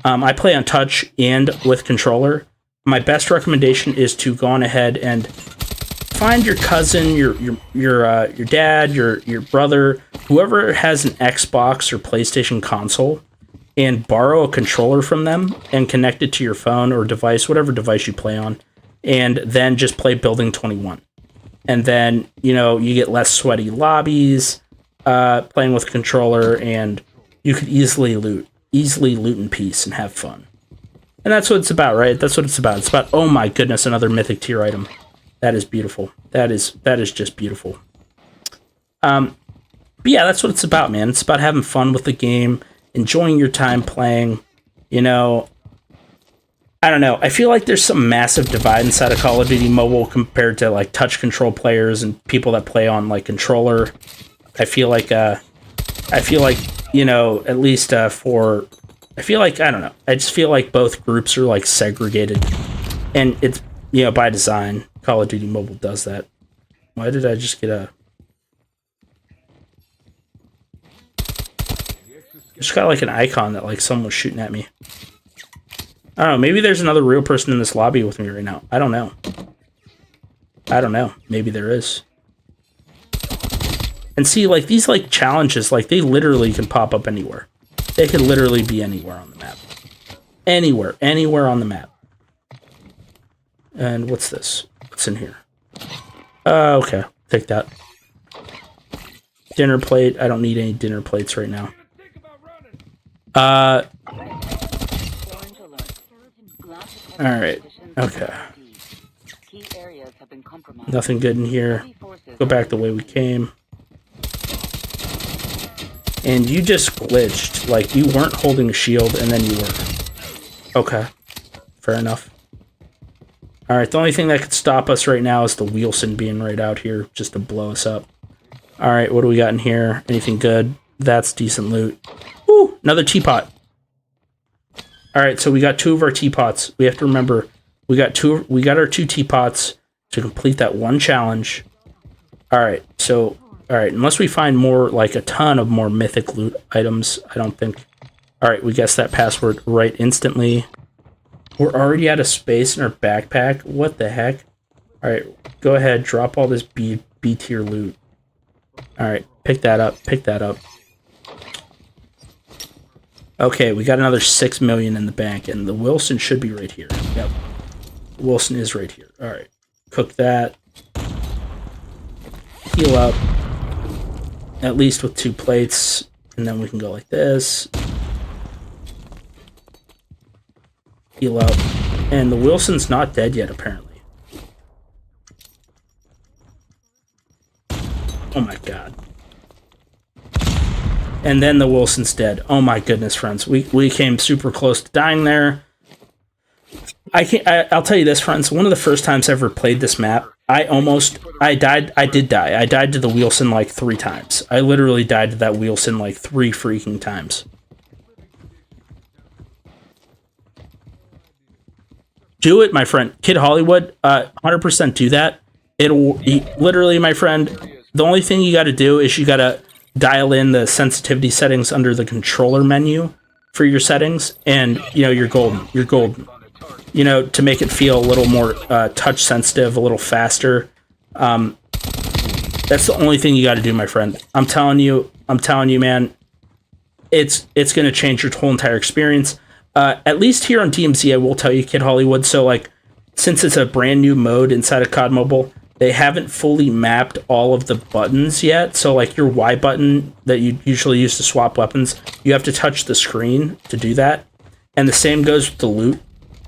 Speaker 1: I play on touch and with controller. My best recommendation is to go on ahead and find your cousin, your dad, your brother, whoever has an Xbox or PlayStation console, and borrow a controller from them and connect it to your phone or device, whatever device you play on, and then just play Building 21. And then, you get less sweaty lobbies playing with a controller, and you could easily loot in peace and have fun. And that's what it's about, right? That's what it's about. It's about, oh my goodness, another mythic tier item. That is beautiful. That is just beautiful. But yeah, that's what it's about, man. It's about having fun with the game, enjoying your time playing. I don't know. I feel like there's some massive divide inside of Call of Duty Mobile compared to like touch control players and people that play on like controller. I feel like at least I don't know. I just feel like both groups are like segregated, and it's by design. Call of Duty Mobile does that. Why did I just get a? Just got like an icon that like someone was shooting at me. I don't know. Maybe there's another real person in this lobby with me right now. I don't know. Maybe there is. And see, like these like challenges, like they literally can pop up anywhere. They could literally be anywhere on the map. Anywhere on the map. And what's this? What's in here? Okay, take that. Dinner plate. I don't need any dinner plates right now. Alright. Okay. Nothing good in here. Go back the way we came. And you just glitched. Like, you weren't holding a shield, and then you were. Okay. Fair enough. Alright, the only thing that could stop us right now is the Wilson being right out here, just to blow us up. Alright, what do we got in here? Anything good? That's decent loot. Woo! Another teapot. Alright, so we got 2 of our teapots. We have to remember, we got our 2 teapots to complete that one challenge. Alright, so... Alright, unless we find more, like a ton of more mythic loot items, I don't think... Alright, we guessed that password right instantly. We're already out of space in our backpack. What the heck? Alright, go ahead, drop all this B tier loot. Alright, pick that up. Okay, we got another 6 million in the bank, and the Wilson should be right here. Yep. Wilson is right here. Alright, cook that. Heal up. At least with 2 plates, and then we can go like this. Heal up. And the Wilson's not dead yet, apparently. Oh my god. And then the Wilson's dead. Oh my goodness, friends. We came super close to dying there. I'll tell you this, friends. One of the first times I ever played this map, I did die. I died to the Wilson like 3 times. I literally died to that Wilson like 3 freaking times. Do it, my friend. Kid Hollywood, 100% do that. Literally, my friend, the only thing you got to do is you got to dial in the sensitivity settings under the controller menu for your settings, and, you're golden. You're golden. To make it feel a little more touch sensitive, a little faster. That's the only thing you got to do, my friend. I'm telling you, man. It's going to change your whole entire experience. At least here on DMZ, I will tell you, Kid Hollywood. So, like, since it's a brand new mode inside of COD Mobile, they haven't fully mapped all of the buttons yet. So, like, your Y button that you usually use to swap weapons, you have to touch the screen to do that. And the same goes with the loot.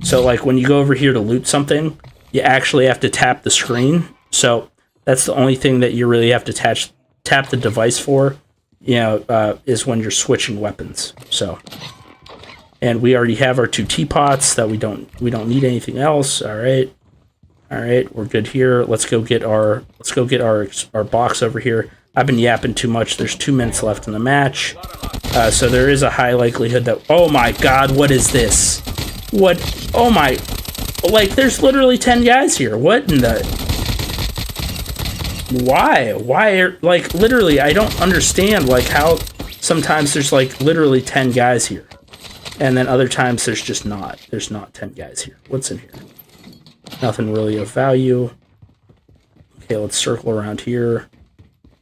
Speaker 1: So, like, when you go over here to loot something, you actually have to tap the screen. So, that's the only thing that you really have to tap the device for, is when you're switching weapons. So, and we already have our 2 teapots that we don't need anything else. All right, we're good here. Let's go get our box over here. I've been yapping too much. There's 2 minutes left in the match, so there is a high likelihood that. Oh my God, what is this? What? Oh my! Like, there's literally 10 guys here. What in the? Why? Why are, like, literally, I don't understand, like, how sometimes there's, like, literally 10 guys here. And then other times there's just not. There's not 10 guys here. What's in here? Nothing really of value. Okay, let's circle around here.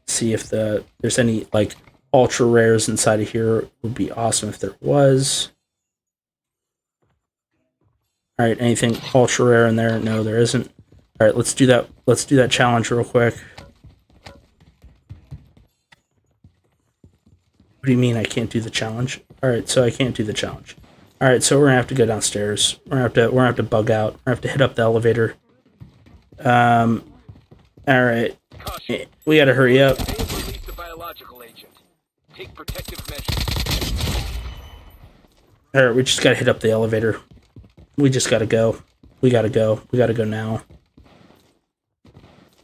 Speaker 1: See if there's any, like, ultra rares inside of here. It would be awesome if there was. Alright, anything ultra rare in there? No, there isn't. Alright, let's do that. Let's do that challenge real quick. What do you mean I can't do the challenge? Alright, so I can't do the challenge. Alright, so we're gonna have to go downstairs. We're gonna have to bug out. We're gonna have to hit up the elevator. Alright. We gotta hurry up.
Speaker 3: Release the biological agent. Take protective measures.
Speaker 1: Alright, we just gotta hit up the elevator. We just gotta go. We gotta go. We gotta go now.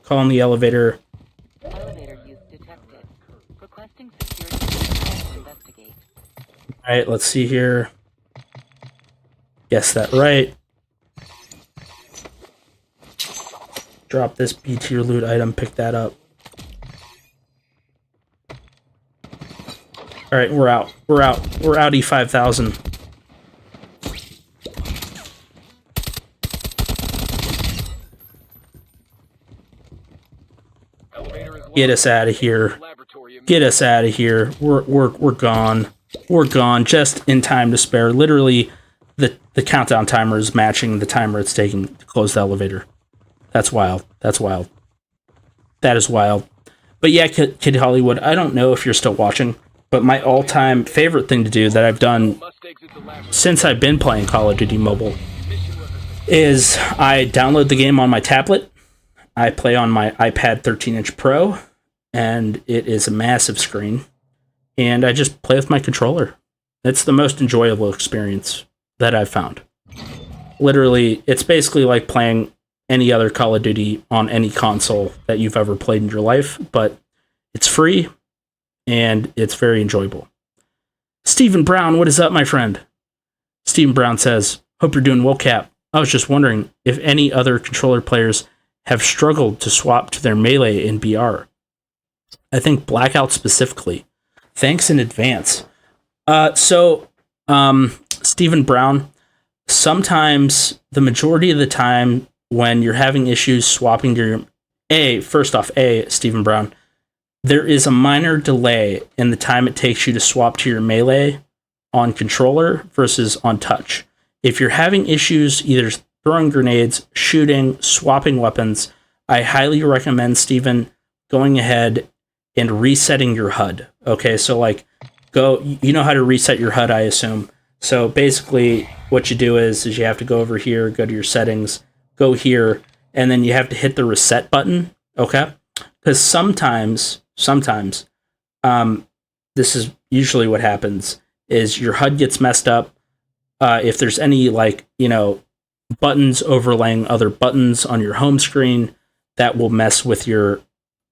Speaker 1: Calling the elevator.
Speaker 2: Elevator use detected. Requesting security to investigate.
Speaker 1: Alright, let's see here. Guess that right. Drop this B tier loot item, pick that up. Alright, we're out. We're out. We're out E5000. Get us out of here. Get us out of here. We're gone. We're gone just in time to spare. Literally, the countdown timer is matching the timer it's taking to close the elevator. That's wild. That's wild. That is wild. But yeah, Kid Hollywood, I don't know if you're still watching, but my all-time favorite thing to do that I've done since I've been playing Call of Duty Mobile is I download the game on my tablet. I play on my iPad 13-inch Pro, and it is a massive screen, and I just play with my controller. It's the most enjoyable experience that I've found. Literally, it's basically like playing any other Call of Duty on any console that you've ever played in your life, but it's free, and it's very enjoyable. Stephen Brown, what is up, my friend? Stephen Brown says, hope you're doing well, Cap. I was just wondering if any other controller players have struggled to swap to their melee in BR. I think Blackout specifically. Thanks in advance. Stephen Brown, sometimes, the majority of the time, when you're having issues swapping to your... Stephen Brown, there is a minor delay in the time it takes you to swap to your melee on controller versus on touch. If you're having issues either throwing grenades, shooting, swapping weapons, I highly recommend, Stephen, going ahead and resetting your HUD. Okay, so like, you know how to reset your HUD, I assume. So basically, what you do is you have to go over here, go to your settings, go here, and then you have to hit the reset button, okay? Because sometimes, this is usually what happens, is your HUD gets messed up. If there's any, like, buttons overlaying other buttons on your home screen, that will mess with your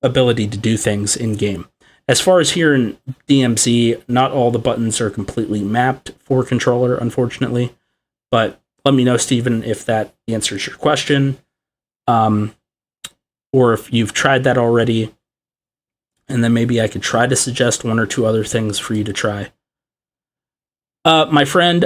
Speaker 1: ability to do things in-game. As far as here in DMZ, not all the buttons are completely mapped for controller, unfortunately. But let me know, Steven, if that answers your question. Or if you've tried that already. And then maybe I could try to suggest 1 or 2 other things for you to try. My friend,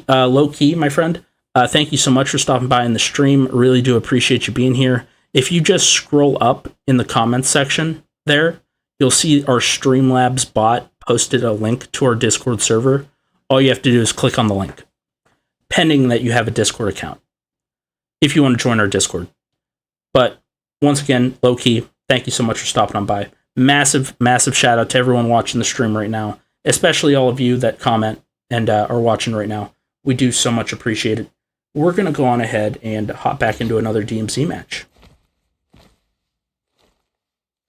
Speaker 1: Low Key, my friend, thank you so much for stopping by in the stream. Really do appreciate you being here. If you just scroll up in the comments section there, you'll see our Streamlabs bot posted a link to our Discord server. All you have to do is click on the link, pending that you have a Discord account, if you want to join our Discord. But once again, Low Key, thank you so much for stopping on by. Massive, massive shout out to everyone watching the stream right now, especially all of you that comment and are watching right now. We do so much appreciate it. We're going to go on ahead and hop back into another DMZ match.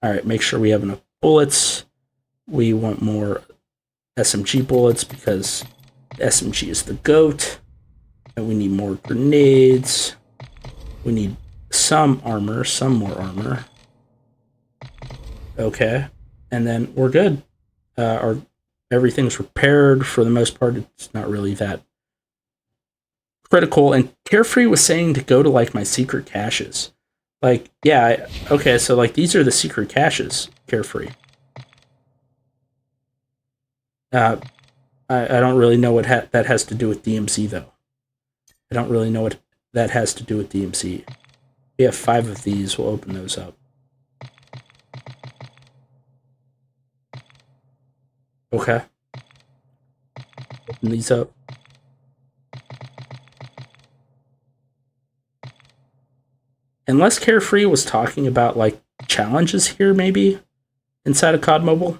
Speaker 1: All right, make sure we have enough bullets. We want more SMG bullets because SMG is the GOAT. And we need more grenades. We need some armor, some more armor. Okay. And then we're good. Everything's repaired for the most part. It's not really that critical. And Carefree was saying to go to like my secret caches. Like, yeah, okay, so like these are the secret caches, Carefree. I don't really know what that has to do with DMZ though. I don't really know what that has to do with DMZ. We have 5 of these. We'll open those up. Okay. Open these up. Unless Carefree was talking about like challenges here, maybe inside of COD Mobile.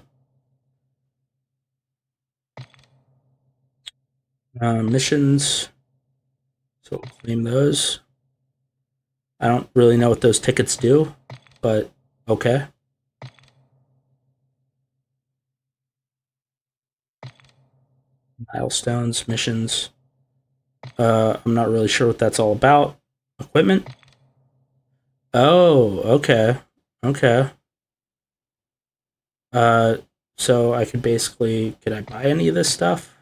Speaker 1: Missions. So we'll claim those. I don't really know what those tickets do, but okay. Milestones, missions. I'm not really sure what that's all about. Equipment. Oh, okay. Okay. So I could basically, could I buy any of this stuff?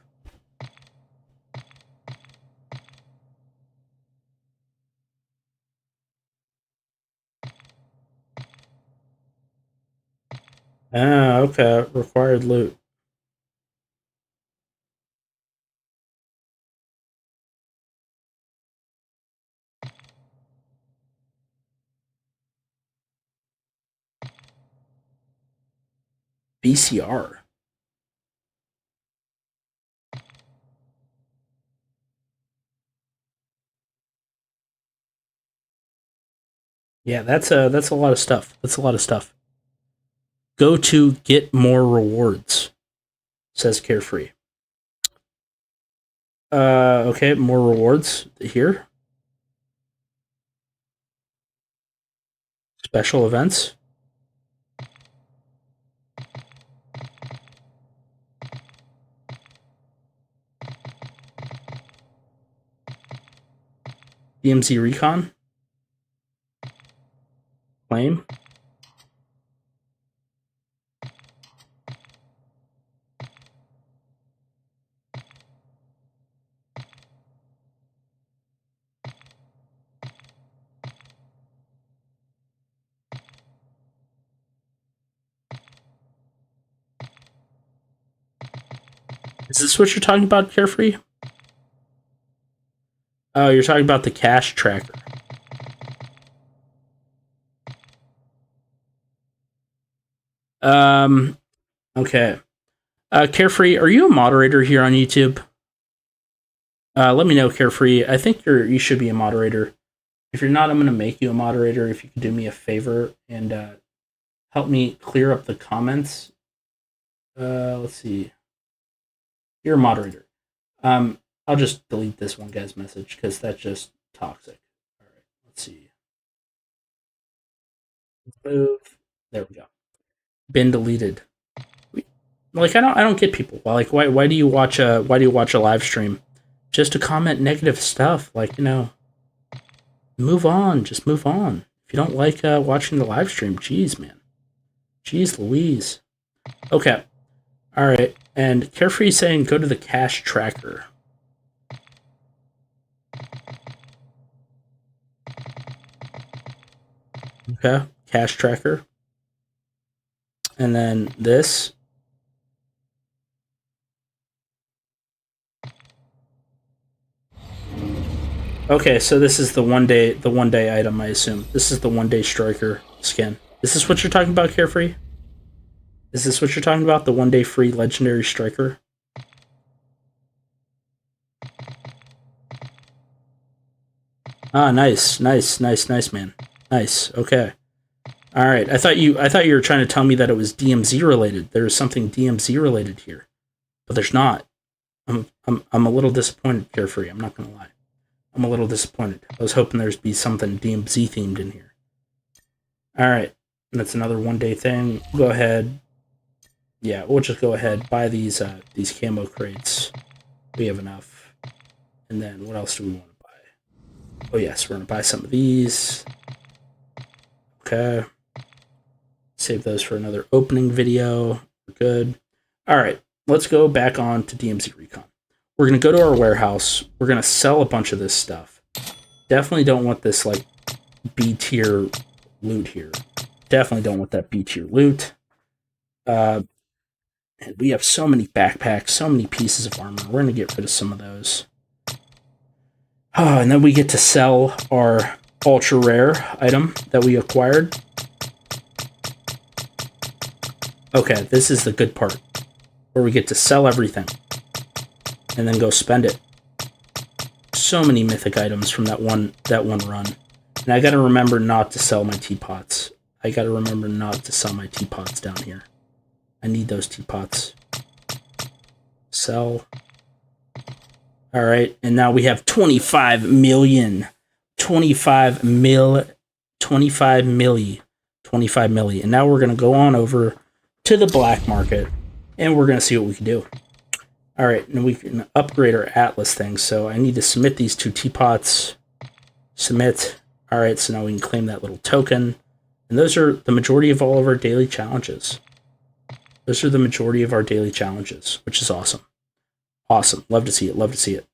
Speaker 1: Ah, okay. Required loot. BCR. Yeah, that's a lot of stuff. That's a lot of stuff. Go to get more rewards, says Carefree. Okay, more rewards here. Special events. DMZ Recon. Claim. Is this what you're talking about, Carefree? Oh, you're talking about the cash tracker. Okay. Carefree, are you a moderator here on YouTube? Let me know, Carefree. I think you should be a moderator. If you're not, I'm going to make you a moderator. If you could do me a favor and help me clear up the comments. Let's see. You're a moderator. I'll just delete this one guy's message because that's just toxic. All right, let's see. Move. There we go. Been deleted. Like I don't get people. Like why do you watch a live stream just to comment negative stuff? Like, you know, move on. Just move on. If you don't like watching the live stream, geez, man. Jeez Louise. Okay. All right. And Carefree saying go to the cash tracker. Okay. Cash tracker. And then this. Okay, so this is the one day item, I assume. This is the 1-day striker skin. Is this what you're talking about, Carefree? Is this what you're talking about? The 1-day free legendary striker? Ah, nice, man. Nice. Okay. All right. I thought you were trying to tell me that it was DMZ related. There is something DMZ related here, but there's not. I'm a little disappointed, Carefree. I'm not gonna lie. I'm a little disappointed. I was hoping there'd be something DMZ themed in here. All right. That's another 1-day thing. Go ahead. yeah, we'll just go ahead, buy these camo crates. We have enough. And then what else do we want to buy? Oh yes, we're gonna buy some of these. Okay. Save those for another opening video. We're good. Alright, let's go back on to DMZ Recon. We're gonna go to our warehouse. We're gonna sell a bunch of this stuff. Definitely don't want this like B tier loot here. Definitely don't want that B tier loot. And we have so many backpacks, so many pieces of armor. We're gonna get rid of some of those. Oh, and then we get to sell our ultra rare item that we acquired. Okay, this is the good part, where we get to sell everything and then go spend it. So many mythic items from that one run. And I gotta remember not to sell my teapots. I gotta remember not to sell my teapots down here. I need those teapots. Sell. Alright, and now we have 25 million. 25 milli. And now we're gonna go on over to the black market and we're gonna see what we can do. Alright, and we can upgrade our Atlas thing. So I need to submit these 2 teapots. Submit. Alright, so now we can claim that little token. And those are the majority of all of our daily challenges. Those are the majority of our daily challenges, which is awesome. Awesome. Love to see it. Love to see it.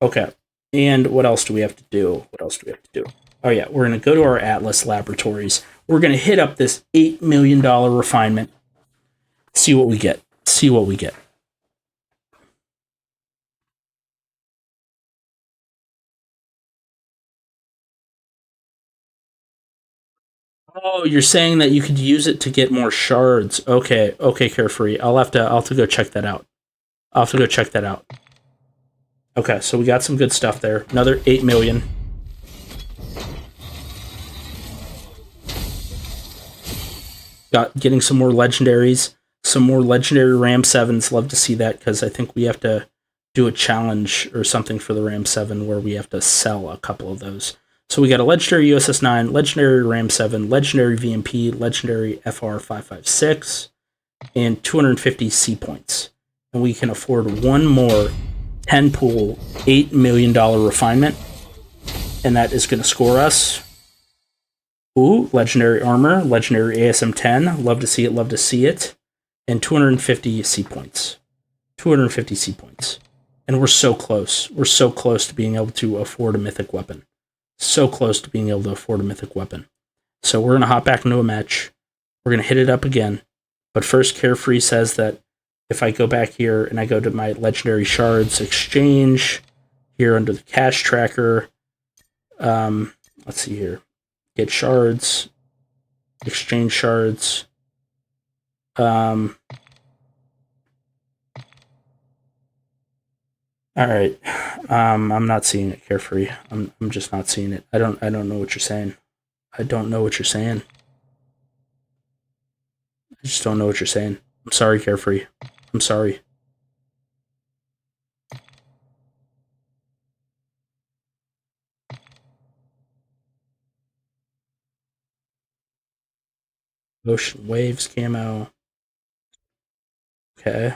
Speaker 1: Okay. And what else do we have to do? What else do we have to do? Oh, yeah. We're going to go to our Atlas laboratories. We're going to hit up this $8 million refinement. See what we get. See what we get. Oh, you're saying that you could use it to get more shards. Okay. Okay, Carefree. I'll have to go check that out. I'll have to go check that out. Okay, so we got some good stuff there. Another 8 million. Getting some more legendaries. Some more legendary Ram 7s. Love to see that, because I think we have to do a challenge or something for the Ram 7 where we have to sell a couple of those. So we got a legendary USS 9, legendary Ram 7, legendary VMP, legendary FR 556, and 250 C points. And we can afford one more 10 pool $8 million refinement, and that is going to score us. Ooh, legendary armor, legendary ASM 10. Love to see it, love to see it. And 250 C points. 250 C points. And we're so close. We're so close to being able to afford a mythic weapon. So close to being able to afford a mythic weapon. So we're going to hop back into a match. We're going to hit it up again. But first, Carefree says that if I go back here and I go to my legendary shards exchange, here under the cash tracker, let's see here. Get shards, exchange shards. All right. I'm not seeing it, Carefree. I'm just not seeing it. I don't know what you're saying. I don't know what you're saying. I just don't know what you're saying. I'm sorry, Carefree. I'm sorry. Ocean Waves camo. Okay.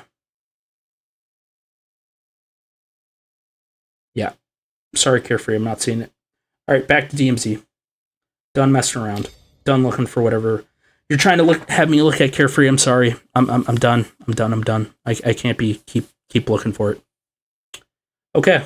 Speaker 1: Yeah. Sorry, Carefree. I'm not seeing it. All right, back to DMZ. Done messing around. Done looking for whatever you're trying to have me look at, Carefree. I'm sorry. I'm done. I'm done. I can't keep looking for it. Okay.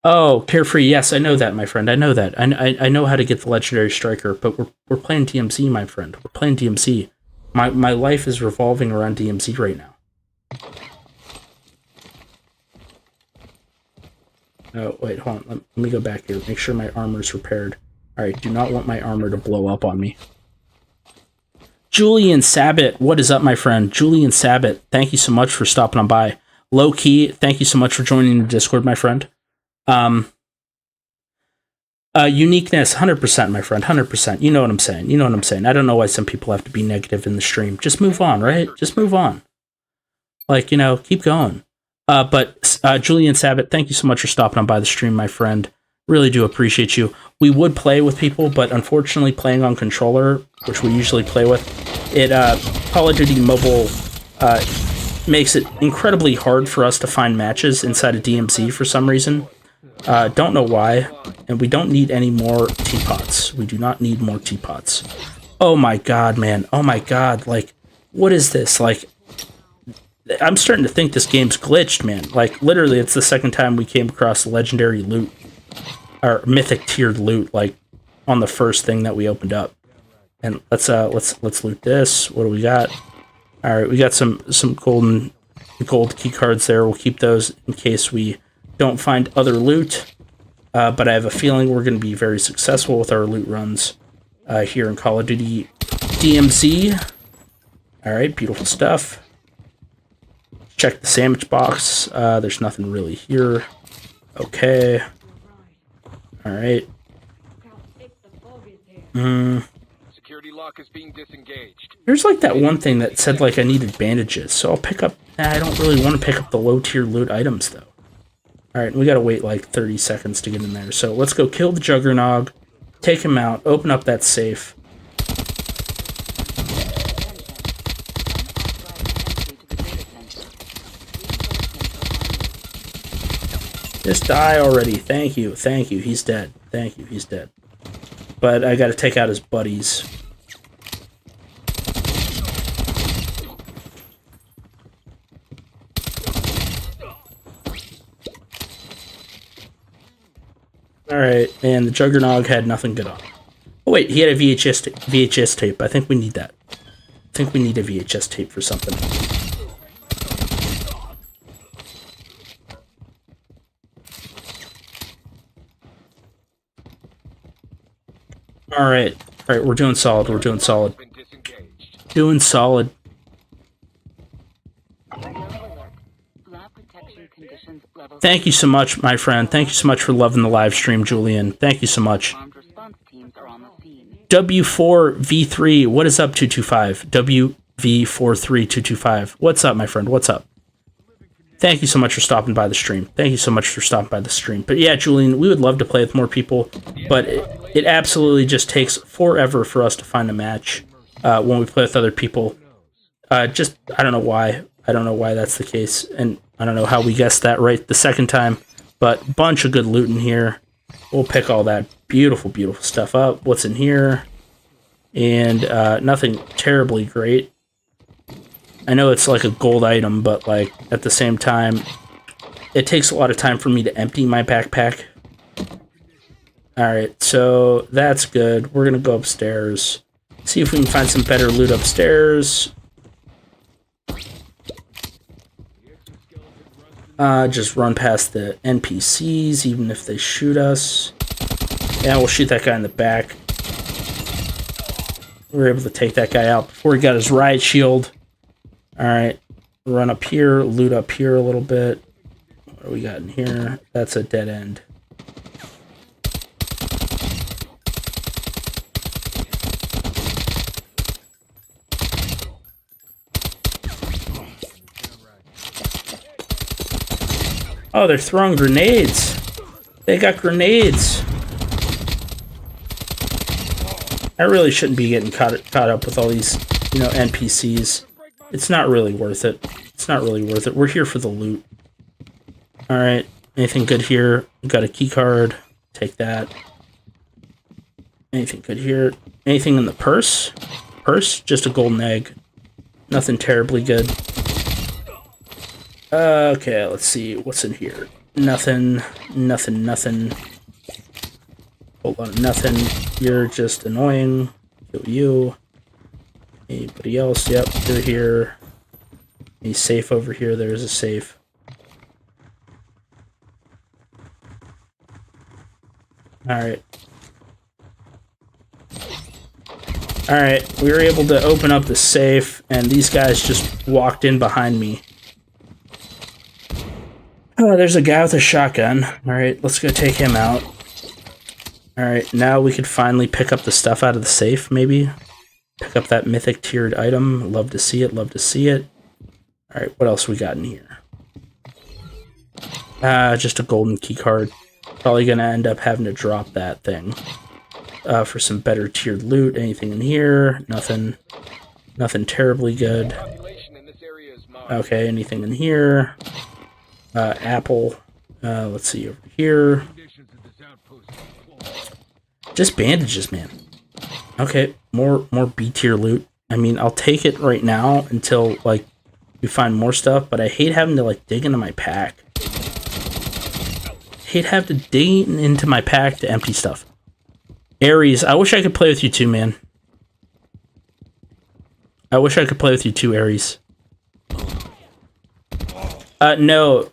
Speaker 1: Oh, Carefree. Yes, I know that, my friend. I know that. I know how to get the legendary striker, but we're playing DMZ, my friend. We're playing DMZ. My life is revolving around DMZ right now. Oh, wait, hold on. Let me go back here. Make sure my armor's repaired. Alright, do not want my armor to blow up on me. Julian Sabat, what is up, my friend? Julian Sabat, thank you so much for stopping on by. Low Key, thank you so much for joining the Discord, my friend. Uniqueness, 100%, my friend, 100%. You know what I'm saying. You know what I'm saying. I don't know why some people have to be negative in the stream. Just move on, right? Just move on. Like, you know, keep going. But Julian Sabat, thank you so much for stopping on by the stream, my friend. Really do appreciate you. We would play with people, but unfortunately playing on controller, which we usually play with, Call of Duty Mobile makes it incredibly hard for us to find matches inside of DMZ for some reason. Don't know why, and we don't need any more teapots. We do not need more teapots. Oh my god, man. Oh my god, like, what is this? Like, I'm starting to think this game's glitched, man. Like, literally, it's the second time we came across legendary loot, or mythic tiered loot, like, on the first thing that we opened up. And let's loot this. What do we got? All right, we got some gold key cards there. We'll keep those in case we don't find other loot. But I have a feeling we're going to be very successful with our loot runs here in Call of Duty DMZ. All right, beautiful stuff. Check the sandwich box. There's nothing really here. Okay. All right.
Speaker 3: Security lock is being disengaged.
Speaker 1: There's like that one thing that said like I needed bandages, so I'll pick up. I don't really want to pick up the low tier loot items though. All right, we gotta wait like 30 seconds to get in there. So let's go kill the Juggernog, take him out, open up that safe. Just die already. Thank you. Thank you. He's dead. Thank you. He's dead. But I gotta take out his buddies. Alright, and the Juggernog had nothing good on. Oh wait, he had a VHS tape. I think we need that. I think we need a VHS tape for something. Alright, we're doing solid, we're doing solid. Doing solid. Thank you so much, my friend. Thank you so much for loving the live stream, Julian. Thank you so much. W4V3, what is up, 225? WV43225. What's up, my friend? What's up? Thank you so much for stopping by the stream. Thank you so much for stopping by the stream. But yeah, Julian, we would love to play with more people, but it absolutely just takes forever for us to find a match when we play with other people. I don't know why. I don't know why that's the case, and I don't know how we guessed that right the second time, but bunch of good loot in here. We'll pick all that beautiful, beautiful stuff up. What's in here? And nothing terribly great. I know it's like a gold item, but like at the same time, it takes a lot of time for me to empty my backpack. Alright, so that's good. We're going to go upstairs. See if we can find some better loot upstairs. Just run past the NPCs, even if they shoot us. Yeah, we'll shoot that guy in the back. We were able to take that guy out before he got his riot shield. Alright, run up here, loot up here a little bit. What do we got in here? That's a dead end. Oh, they're throwing grenades. They got grenades. I really shouldn't be getting caught up with all these, NPCs. It's not really worth it. It's not really worth it. We're here for the loot. Alright. Anything good here? We got a key card. Take that. Anything good here? Anything in the purse? Purse? Just a golden egg. Nothing terribly good. Okay, let's see. What's in here? Nothing. Nothing. Nothing. Whole lot of nothing. You're just annoying. Kill you. Anybody else? Yep, you're here. Any safe over here? There's a safe. Alright. Alright, we were able to open up the safe, and these guys just walked in behind me. Oh, there's a guy with a shotgun. Alright, let's go take him out. Alright, now we could finally pick up the stuff out of the safe, maybe. Pick up that mythic tiered item. Love to see it, love to see it. Alright, what else we got in here? Just a golden key card. Probably gonna end up having to drop that thing. For some better tiered loot. Anything in here? Nothing. Nothing terribly good. Okay, anything in here? Apple. Let's see over here. Just bandages, man. Okay, more B tier loot. I mean, I'll take it right now until like we find more stuff, but I hate having to like dig into my pack. Hate having to dig into my pack to empty stuff. Aries, I wish I could play with you too, man. I wish I could play with you too, Aries. No,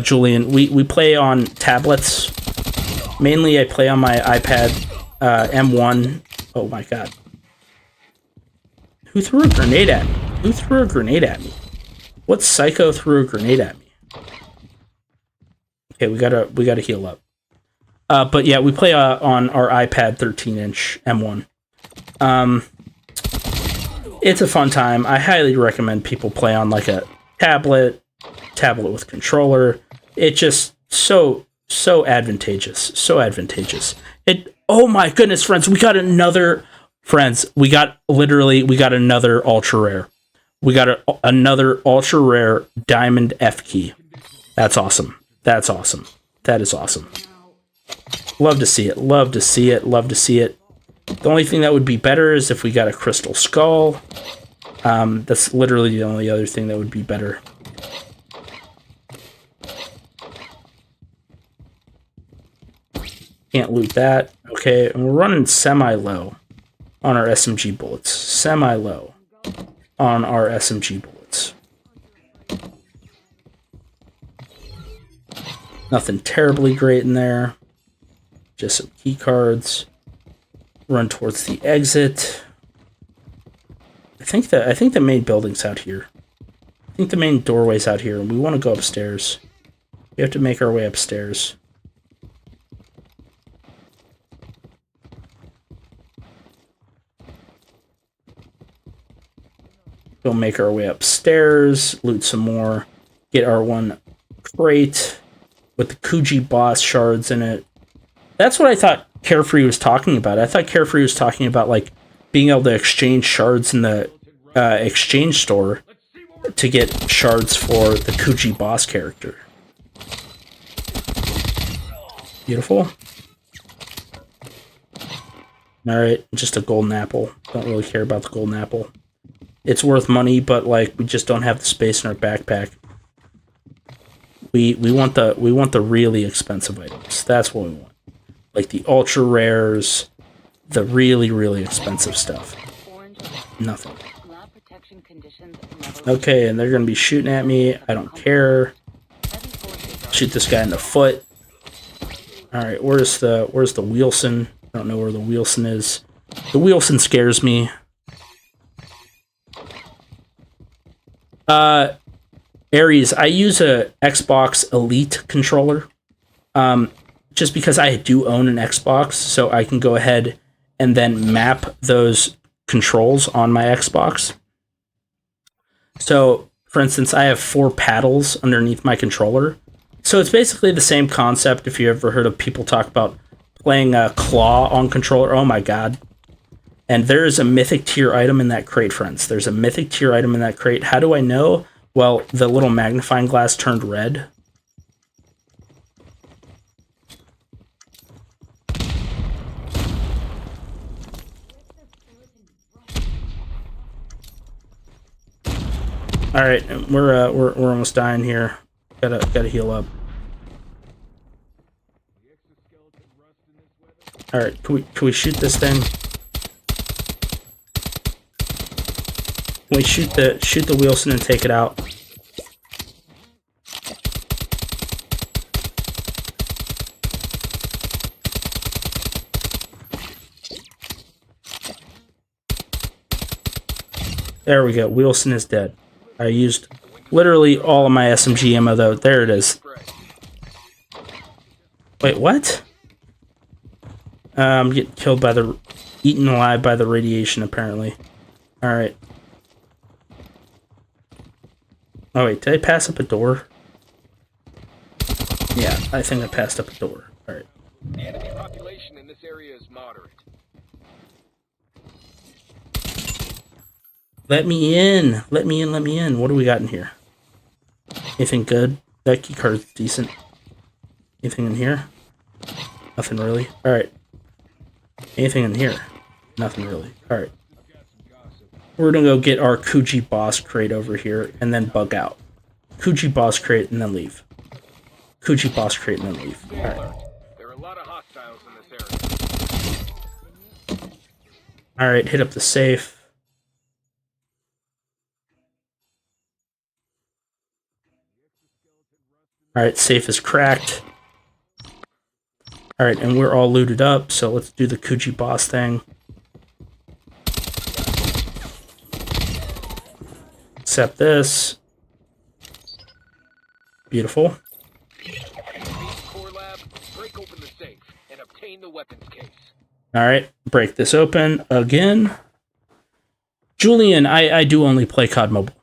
Speaker 1: Julian. We play on tablets. Mainly, I play on my iPad M1. Oh my god. Who threw a grenade at me? Who threw a grenade at me? What psycho threw a grenade at me? Okay, we gotta heal up. But yeah, we play on our iPad 13-inch M1. It's a fun time. I highly recommend people play on like a tablet with controller. It's just so advantageous. So advantageous. Oh my goodness, friends, we got another ultra rare. We got another ultra rare diamond F key. That's awesome. That's awesome. That is awesome. Love to see it. Love to see it. Love to see it. The only thing that would be better is if we got a crystal skull. That's literally the only other thing that would be better. Can't loot that. Okay, and we're running semi-low on our SMG bullets. Semi-low on our SMG bullets. Nothing terribly great in there. Just some key cards. Run towards the exit. I think the main building's out here. I think the main doorway's out here, and we want to go upstairs. We have to make our way upstairs. We'll make our way upstairs, loot some more, get our one crate with the Kuji boss shards in it. That's what I thought Carefree was talking about. I thought Carefree was talking about like being able to exchange shards in the exchange store to get shards for the Kuji boss character. Beautiful. Alright, just a golden apple. Don't really care about the golden apple. It's worth money, but like we just don't have the space in our backpack. We want the really expensive items. That's what we want. Like the ultra rares, the really expensive stuff. Nothing. Okay, and they're gonna be shooting at me. I don't care. Shoot this guy in the foot. Alright, where's the Wilson? I don't know where the Wilson is. The Wilson scares me. Aries, I use a Xbox Elite controller. Just because I do own an Xbox, so I can go ahead and then map those controls on my Xbox. So, for instance, I have 4 paddles underneath my controller. So it's basically the same concept if you ever heard of people talk about playing a claw on controller. Oh my god. And there is a mythic tier item in that crate, friends. There's a mythic tier item in that crate. How do I know? Well, the little magnifying glass turned red. All right, we're almost dying here. Gotta heal up. All right, can we shoot this thing? Can we shoot the Wilson and take it out? There we go. Wilson is dead. I used literally all of my SMG ammo, though. There it is. Wait, what? I'm getting killed by the... eaten alive by the radiation, apparently. Alright. Oh, wait. Did I pass up a door? I think I passed up a door. All right.
Speaker 3: Enemy population in this area is moderate.
Speaker 1: Let me in. Let me in. Let me in. What do we got in here? Anything good? That key card is decent. Anything in here? Nothing really. All right. Anything in here? Nothing really. All right. We're gonna go get our Kuji boss crate over here and then bug out. Kuji boss crate and then leave. Kuji boss crate and then leave. All right.
Speaker 3: There are a lot of hostiles in this area.
Speaker 1: All right. Hit up the safe. All right. Safe is cracked. All right, and we're all looted up, so let's do the Kuji boss thing. Accept this. Beautiful.
Speaker 3: Core lab, break open the safe and obtain the weapons case.
Speaker 1: All right, break this open again. Julian, I do only play COD Mobile.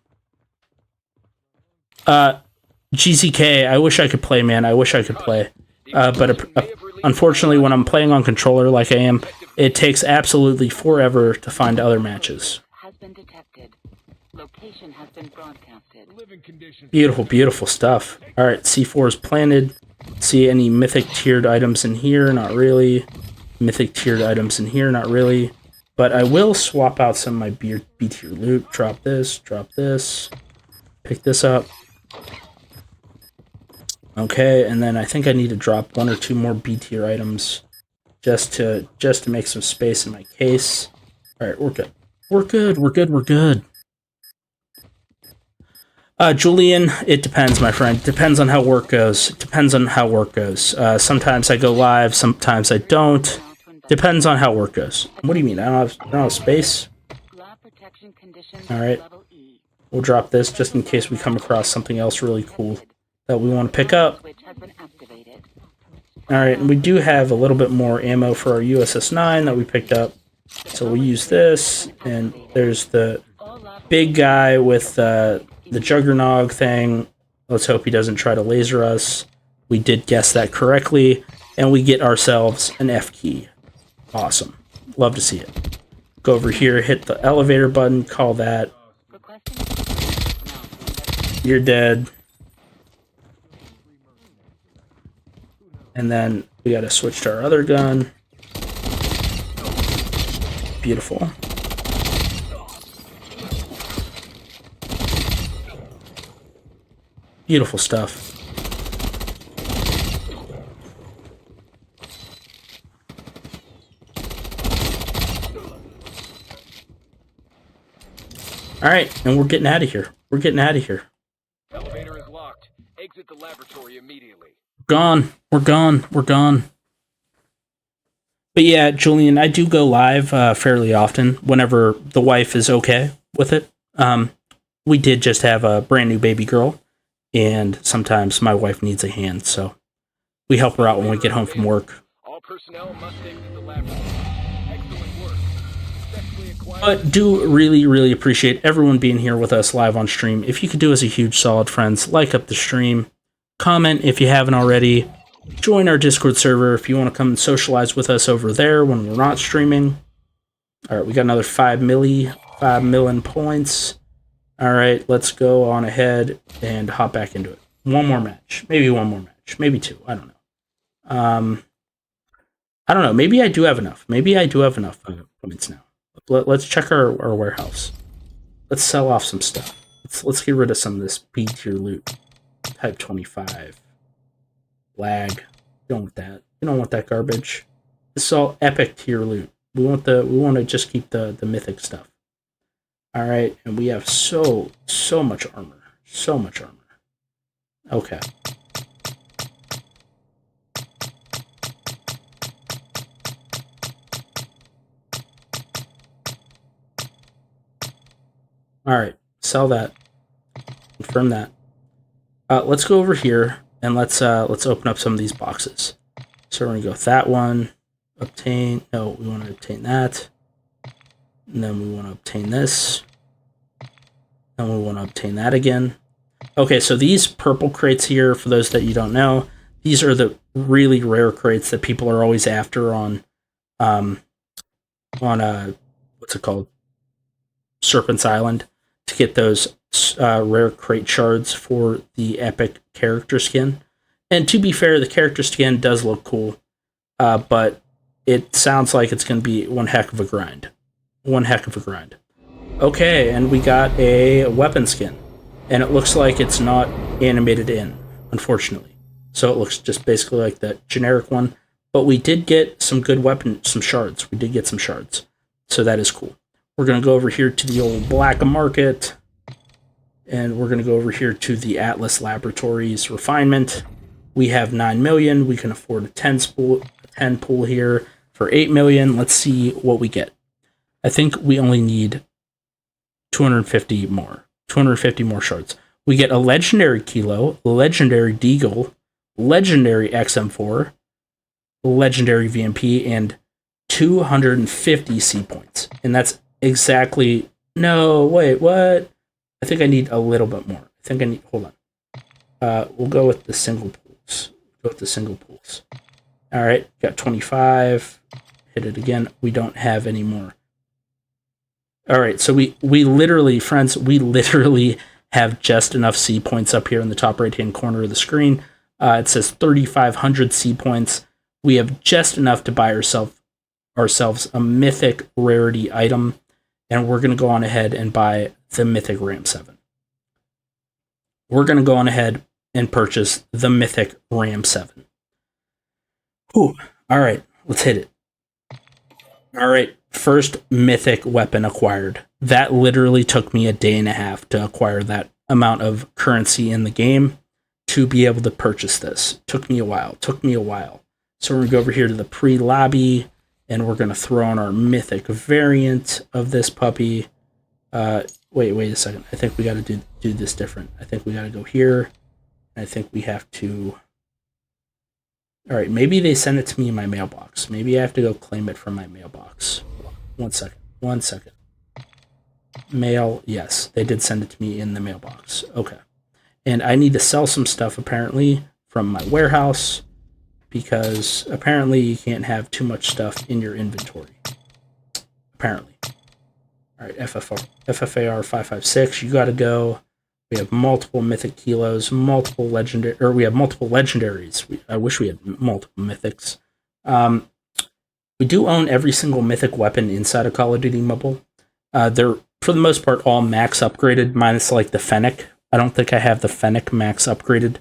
Speaker 1: GZK, I wish I could play, man. I wish I could play. But unfortunately, when I'm playing on controller like I am, it takes absolutely forever to find other matches.
Speaker 2: Has been detected. Location has been broadcasted.
Speaker 1: Beautiful, beautiful stuff. All right, C4 is planted. See any mythic tiered items in here? Not really. Mythic tiered items in here? Not really. But I will swap out some of my B tier loot. Drop this. Pick this up. Okay, and then I think I need to drop 1 or 2 more B tier items just to make some space in my case. All right, we're good. We're good. Julian, it depends, my friend. Depends on how work goes. Sometimes I go live, sometimes I don't. Depends on how work goes. What do you mean? I don't have space? All right. We'll drop this just in case we come across something else really cool that we want to pick up. Alright, and we do have a little bit more ammo for our USS-9 that we picked up. So we use this, and there's the big guy with the Juggernog thing. Let's hope he doesn't try to laser us. We did guess that correctly, and we get ourselves an F key. Awesome. Love to see it. Go over here, hit the elevator button, call that. You're dead. And then we gotta switch to our other gun. Beautiful. Beautiful stuff. Alright, and we're getting out of here.
Speaker 3: Elevator is locked. Exit the laboratory immediately.
Speaker 1: We're gone. But yeah, Julian, I do go live fairly often whenever the wife is okay with it. We did just have a brand new baby girl, and sometimes my wife needs a hand, so we help her out when we get home from work.
Speaker 3: All personnel must exit the laboratory. Excellent work. Successfully acquired.
Speaker 1: But do really appreciate everyone being here with us live on stream. If you could do us a huge solid, friends, like up the stream. Comment if you haven't already. Join our Discord server if you want to come and socialize with us over there when we're not streaming. Alright, we got another 5 million points. Alright, let's go on ahead and hop back into it. One more match. Maybe 2. I don't know. I don't know. Maybe I do have enough. Points now. Let's check our warehouse. Let's sell off some stuff. Let's get rid of some of this B tier loot. Type 25. Lag. You don't want that. You don't want that garbage. This is all epic tier loot. We want to just keep the mythic stuff. Alright, and we have so much armor. Okay. Alright, sell that. Confirm that. Let's go over here and let's open up some of these boxes. So we're gonna go with that one. Obtain. No, we want to obtain that. And then we want to obtain this. And we want to obtain that again. Okay, so these purple crates here, for those that you don't know, these are the really rare crates that people are always after on what's it called? Serpent Island, to get those rare crate shards for the epic character skin. And to be fair, the character skin does look cool, but it sounds like it's going to be one heck of a grind. One heck of a grind. Okay, and we got a weapon skin. And it looks like it's not animated in, unfortunately. So it looks just basically like the generic one. But we did get some good some shards. We did get some shards. So that is cool. We're going to go over here to the old black market. And we're going to go over here to the Atlas Laboratories refinement. We have 9 million. We can afford a 10 pool here for 8 million. Let's see what we get. I think we only need 250 more. 250 more shards. We get a legendary Kilo, legendary Deagle, legendary XM4, legendary VMP, and 250 C points. And that's exactly... No, wait, what? I think I need a little bit more. I think I need... Hold on. We'll go with the single pools. All right, got 25. Hit it again. We don't have any more. All right, so we literally, friends, we literally have just enough C points up here in the top right-hand corner of the screen. It says 3,500 C points. We have just enough to buy ourselves a mythic rarity item, and we're going to go on ahead and buy the mythic Ram 7. We're going to go on ahead and purchase the mythic Ram 7. Whew. All right, let's hit it. All right, first mythic weapon acquired. That literally took me a day and a half to acquire that amount of currency in the game to be able to purchase this. Took me a while. So we're going to go over here to the pre-lobby, and we're going to throw on our mythic variant of this puppy. Wait a second. I think we got to do this different. I think we got to go here. I think we have to... All right, maybe they send it to me in my mailbox. Maybe I have to go claim it from my mailbox. One second. Mail, yes, they did send it to me in the mailbox. Okay. And I need to sell some stuff, apparently, from my warehouse, because apparently you can't have too much stuff in your inventory. Apparently. All right, FFAR 556, you got to go. We have multiple mythic kilos, multiple legendary, or we have multiple legendaries. I wish we had multiple mythics. We do own every single mythic weapon inside of Call of Duty Mobile. They're, for the most part, all max upgraded, minus like the Fennec. I don't think I have the Fennec max upgraded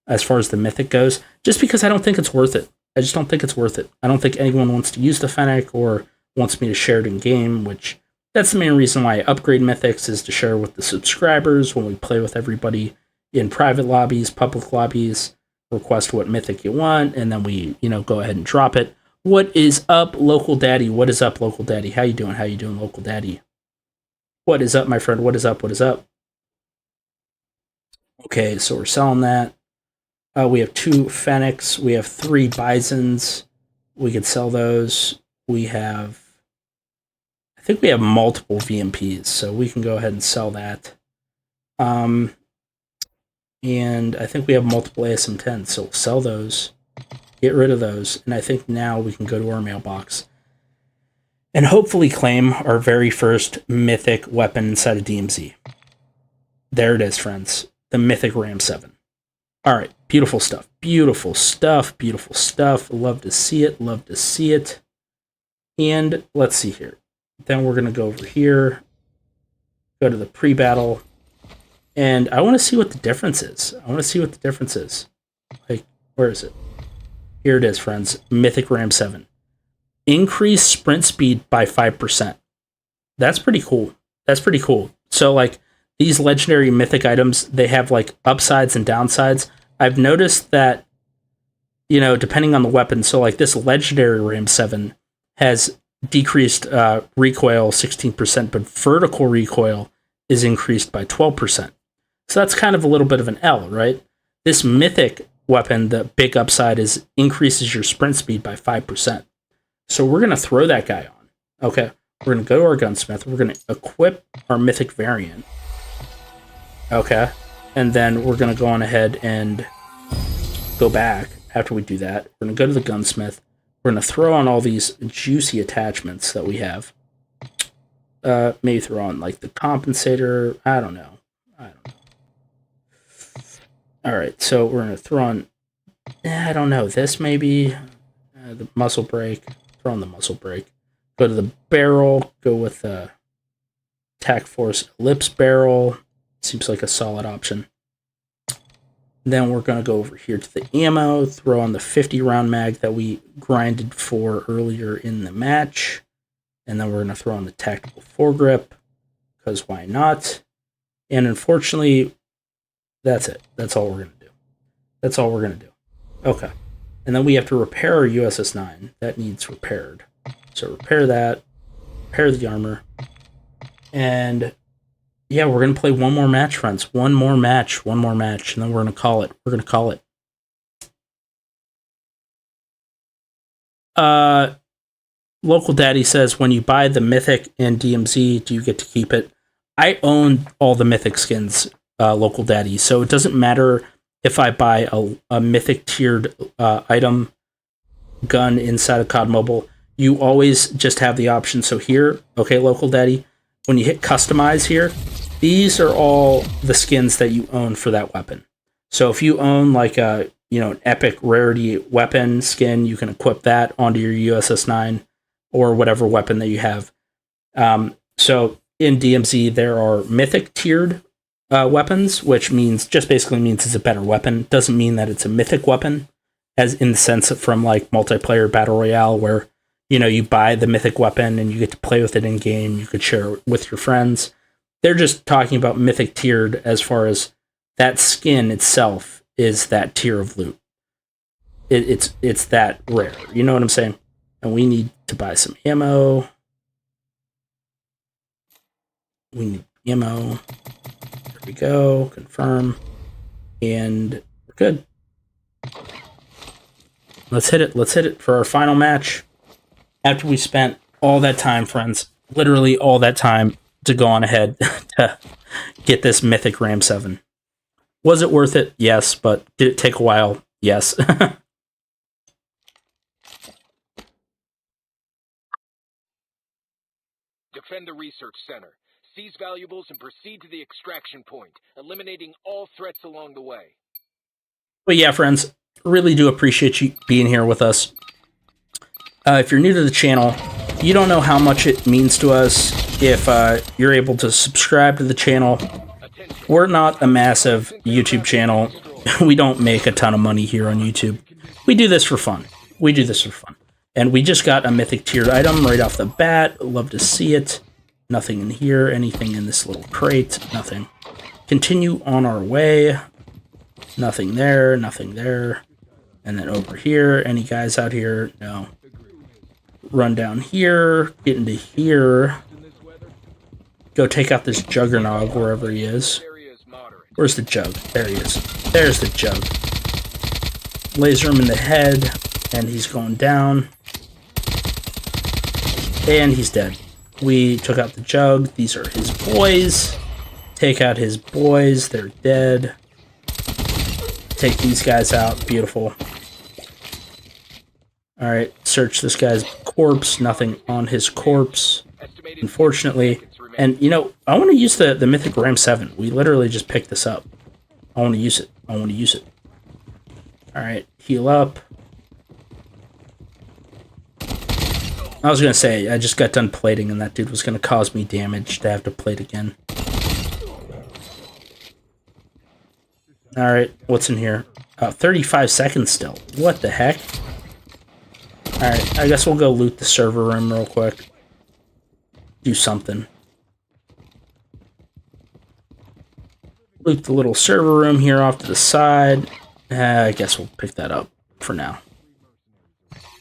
Speaker 1: as far as the mythic goes, just because I don't think it's worth it. I just don't think it's worth it. I don't think anyone wants to use the Fennec or wants me to share it in game, which... That's the main reason why I upgrade mythics, is to share with the subscribers when we play with everybody in private lobbies, public lobbies, request what mythic you want, and then we, go ahead and drop it. What is up, Local Daddy? What is up, Local Daddy? How you doing, Local Daddy? What is up, my friend? What is up? Okay, so we're selling that. We have 2 Fennecs. We have 3 Bisons. We could sell those. I think we have multiple VMPs, so we can go ahead and sell that. And I think we have multiple ASM-10s, so we'll sell those, get rid of those, and I think now we can go to our mailbox and hopefully claim our very first mythic weapon inside of DMZ. There it is, friends. The mythic Ram 7. All right, beautiful stuff. Love to see it. And let's see here. Then we're going to go over here, go to the pre-battle, and I want to see what the difference is. Like, where is it? Here it is, friends. Mythic Ram 7. Increase sprint speed by 5%. That's pretty cool. So, like, these legendary mythic items, they have, like, upsides and downsides. I've noticed that, depending on the weapon, so, like, this legendary Ram 7 has... decreased recoil 16%, but vertical recoil is increased by 12%. So that's kind of a little bit of an L, right? This mythic weapon, the big upside is increases your sprint speed by 5%. So we're going to throw that guy on. Okay, we're going to go to our gunsmith. We're going to equip our mythic variant. Okay, and then we're going to go on ahead and go back. after we do that, we're going to go to the gunsmith. We're going to throw on all these juicy attachments that we have. Maybe throw on like the compensator. I don't know. All right, so we're going to throw on, I don't know, this maybe, the muzzle brake. Throw on the muzzle brake. Go to the barrel. Go with the Tac Force Ellipse barrel. Seems like a solid option. Then we're going to go over here to the ammo. Throw on the 50 round mag that we grinded for earlier in the match. And then we're going to throw on the tactical foregrip, because why not? And unfortunately, that's it. That's all we're going to do. That's all we're going to do. Okay. And then we have to repair our USS 9. That needs repaired. So repair that. Repair the armor. And yeah, we're going to play one more match, friends. One more match. And then we're going to call it. We're going to call it. Local Daddy says, when you buy the Mythic and DMZ, do you get to keep it? I own all the Mythic skins, Local Daddy, so it doesn't matter if I buy a Mythic tiered item gun inside of COD Mobile. You always just have the option. So here, okay, Local Daddy, when you hit customize here, these are all the skins that you own for that weapon. So if you own like a, an epic rarity weapon skin, you can equip that onto your USS 9 or whatever weapon that you have. So in DMZ, there are mythic tiered weapons, which basically means it's a better weapon. Doesn't mean that it's a mythic weapon, as in the sense of from like multiplayer battle royale, where you buy the mythic weapon and you get to play with it in game. You could share it with your friends. They're just talking about mythic tiered as far as that skin itself is that tier of loot. It's that rare. You know what I'm saying? And we need to buy some ammo. We need ammo. There we go. Confirm. And we're good. Let's hit it. Let's hit it for our final match. After we spent all that time, friends, literally all that time to go on ahead to get this mythic Ram 7. Was it worth it? Yes, but did it take a while? Yes.
Speaker 3: Defend the research center. Seize valuables and proceed to the extraction point, eliminating all threats along the way.
Speaker 1: But yeah, friends, really do appreciate you being here with us. If you're new to the channel, you don't know how much it means to us if you're able to subscribe to the channel. We're not a massive YouTube channel. We don't make a ton of money here on YouTube. We do this for fun. And we just got a mythic tiered item right off the bat. Love to see it. Nothing in here. Anything in this little crate. Nothing. Continue on our way. Nothing there. Nothing there. And then over here. Any guys out here? No. Run down here. Get into here. Go take out this Juggernog wherever he is. Where's the Jug? There he is. There's the Jug. Laser him in the head. And he's going down. And he's dead. We took out the Jug. These are his boys. Take out his boys. They're dead. Take these guys out. Beautiful. Alright, search this guy's corpse. Nothing on his corpse, unfortunately. And, I want to use the Mythic Ram 7. We literally just picked this up. I want to use it. Alright, heal up. I was going to say, I just got done plating, and that dude was going to cause me damage to have to plate again. Alright, what's in here? 35 seconds still. What the heck? Alright, I guess we'll go loot the server room real quick. Do something. Loot the little server room here off to the side. I guess we'll pick that up for now.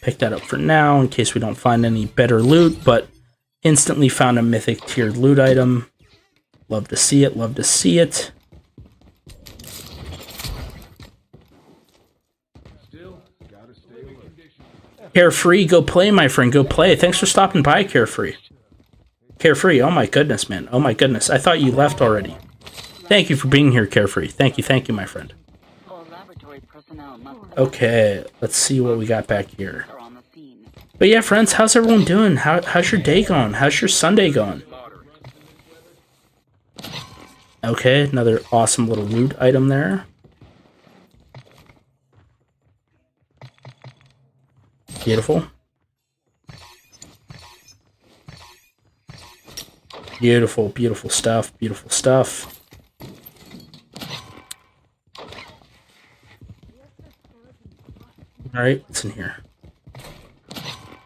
Speaker 1: In case we don't find any better loot, but instantly found a mythic tiered loot item. Love to see it. Carefree, go play, my friend, go play. Thanks for stopping by, Carefree. Carefree, oh my goodness, man. Oh my goodness, I thought you left already. Thank you for being here, Carefree. Thank you, my friend.
Speaker 2: All laboratory personnel personnel must
Speaker 1: Okay, let's see what we got back here.
Speaker 2: are on the scene.
Speaker 1: But yeah, friends, how's everyone doing? How's your day going? How's your Sunday going?
Speaker 3: Moderate.
Speaker 1: Okay, another awesome little loot item there. Beautiful. Beautiful, beautiful stuff, beautiful stuff. Alright, what's in here?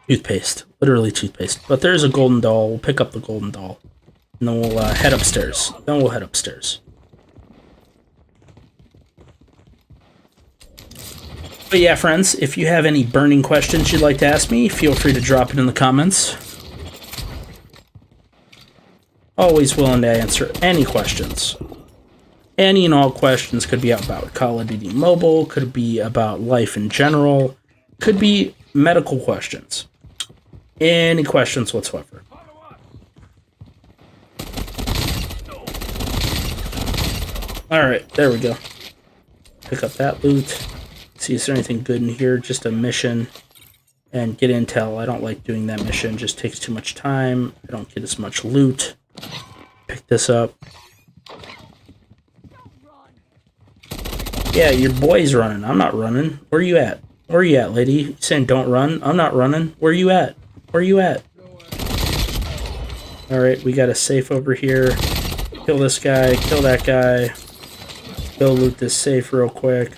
Speaker 1: Toothpaste. Literally toothpaste. But there's a golden doll. We'll pick up the golden doll. And then we'll head upstairs. But yeah, friends, if you have any burning questions you'd like to ask me, feel free to drop it in the comments. Always willing to answer any questions. Any and all questions. Could be about Call of Duty Mobile, could be about life in general, could be medical questions. Any questions whatsoever. Alright, there we go. Pick up that loot. See if there's anything good in here. Just a mission. And get intel. I don't like doing that mission. Just takes too much time. I don't get as much loot. Pick this up. Yeah, your boy's running. I'm not running. Where you at? Where you at, lady? You saying don't run? I'm not running. Where you at? Where you at? Alright, we got a safe over here. Kill this guy. Kill that guy. Go loot this safe real quick.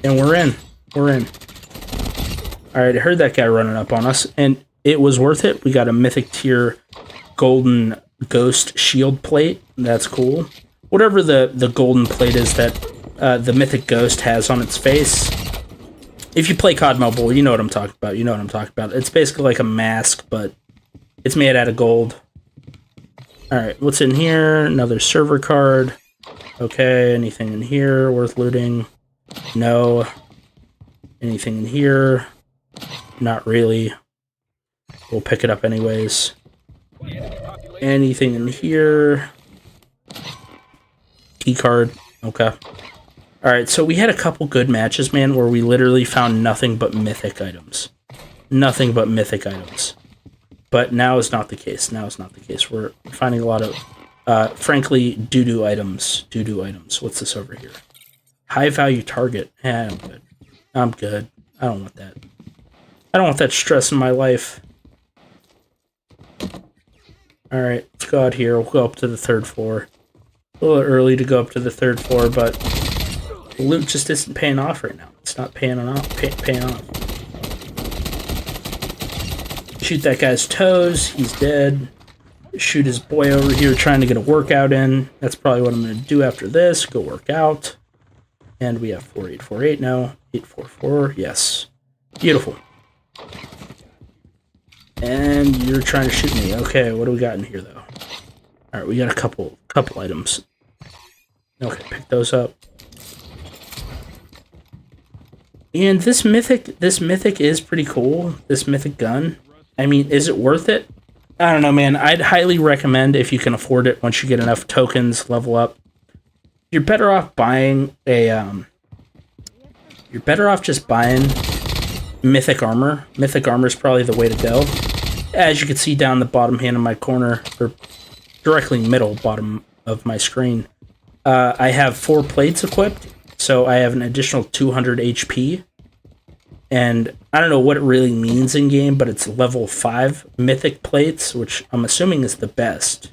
Speaker 1: And we're in. We're in. Alright, I heard that guy running up on us, and it was worth it. We got a mythic tier golden ghost shield plate. That's cool. Whatever the golden plate is that the mythic ghost has on its face. If you play COD Mobile, you know what I'm talking about. You know what I'm talking about. It's basically like a mask, but it's made out of gold. Alright, what's in here? Another server card. Okay, anything in here worth looting? No. Anything in here? Not really. We'll pick it up anyways. Anything in here? Key card. Okay. Alright, so we had a couple good matches, man, where we literally found nothing but mythic items. Nothing but mythic items. But now is not the case. Now is not the case. We're finding a lot of, frankly, doo-doo items. Doo-doo items. What's this over here? High value target. I'm good. I'm good. I don't want that. I don't want that stress in my life. Alright, let's go out here. We'll go up to the 3rd floor. A little early to go up to the 3rd floor, but the loot just isn't paying off right now. It's not paying off. Shoot that guy's toes. He's dead. Shoot his boy over here trying to get a workout in. That's probably what I'm going to do after this. Go work out. And we have 4848 now. 844. Yes. Beautiful. And you're trying to shoot me. Okay, what do we got in here, though? Alright, we got a couple items. Okay, pick those up. And this mythic is pretty cool. This mythic gun. I mean, is it worth it? I don't know, man. I'd highly recommend, if you can afford it, once you get enough tokens, level up. You're better off buying a, you're better off just buying mythic armor. Mythic armor is probably the way to go. As you can see down the bottom hand of my corner, or directly middle bottom of my screen, I have 4 plates equipped, so I have an additional 200 HP. And I don't know what it really means in game, but it's level 5 mythic plates, which I'm assuming is the best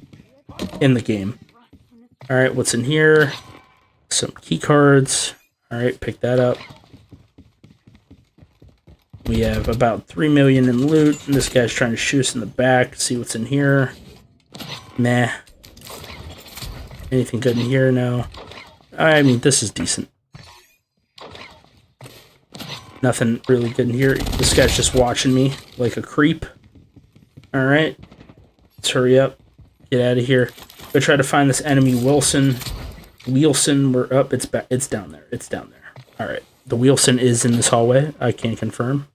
Speaker 1: in the game. Alright, what's in here? Some key cards. Alright, pick that up. We have about 3 million in loot, and this guy's trying to shoot us in the back. See what's in here. Meh. Anything good in here? No. I mean, this is decent. Nothing really good in here. This guy's just watching me like a creep. Alright. Let's hurry up. Get out of here. Go try to find this enemy Wilson. We're up. It's back. It's down there. It's down there. Alright. The Wilson is in this hallway. I can't confirm.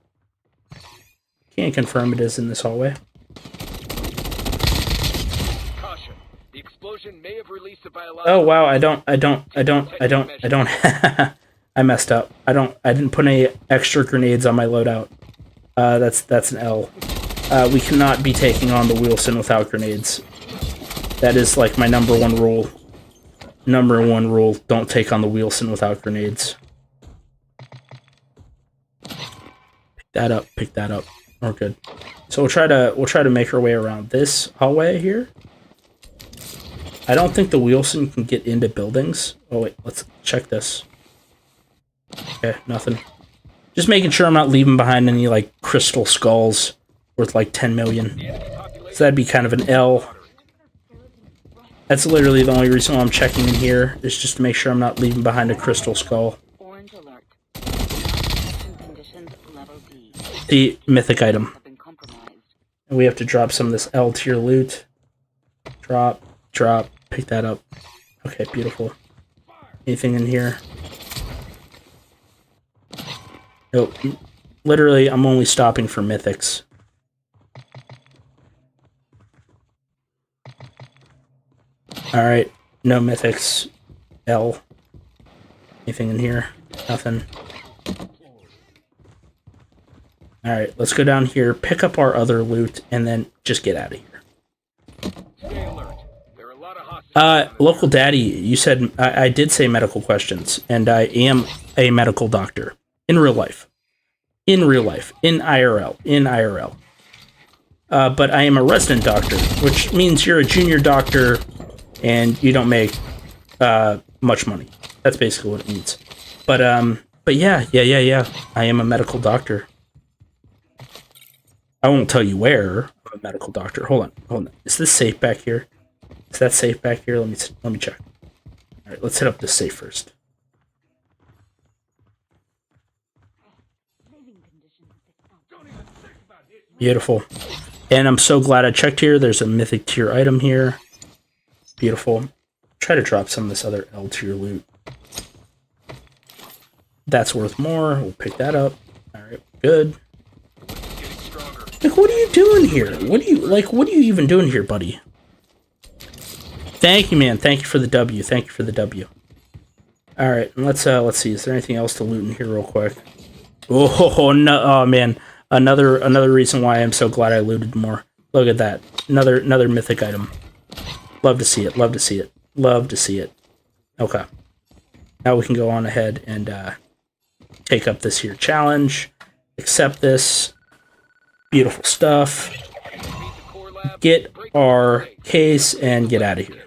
Speaker 1: Can't confirm it is in this hallway. Oh wow, I don't. I messed up. I didn't put any extra grenades on my loadout. That's an L. We cannot be taking on the Wilson without grenades. That is like my number one rule. Number one rule: don't take on the Wilson without grenades. Pick that up. Pick that up. We're good. So we'll try to make our way around this hallway here. I don't think the Wilson can get into buildings. Oh wait, let's check this. Okay, nothing. Just making sure I'm not leaving behind any like crystal skulls worth like 10 million. So that'd be kind of an L. That's literally the only reason why I'm checking in here, is just to make sure I'm not leaving behind a crystal skull.
Speaker 2: Orange alert. Protection conditions level D.
Speaker 1: The mythic item.
Speaker 2: Have been compromised.
Speaker 1: And we have to drop some of this L tier loot. Drop, pick that up. Okay, beautiful. Anything in here? Nope. Literally, I'm only stopping for mythics. Alright, no mythics. L. Anything in here? Nothing. Alright, let's go down here, pick up our other loot, and then just get out of here.
Speaker 3: Stay alert. There are a lot of hostiles.
Speaker 1: Local daddy, you said I did say medical questions, and I am a medical doctor. In real life. In real life. In IRL. In IRL. But I am a resident doctor, which means you're a junior doctor and you don't make much money. That's basically what it means. But yeah. I am a medical doctor. I won't tell you where I'm a medical doctor. Hold on. Is this safe back here? Is that safe back here? Let me check. All right, let's hit up this safe first. Beautiful. And I'm so glad I checked here. There's a mythic tier item here. Beautiful. Try to drop some of this other L tier loot. That's worth more. We'll pick that up. Alright, good. Like, what are you doing here? What are you even doing here, buddy? Thank you, man. Thank you for the W. Thank you for the W. Alright, let's see. Is there anything else to loot in here real quick? Oh no, oh man. Another reason why I'm so glad I looted more. Look at that. Another mythic item. Love to see it. Love to see it. Love to see it. Okay. Now we can go on ahead and take up this here challenge. Accept this. Beautiful stuff. Get our case and get out of here.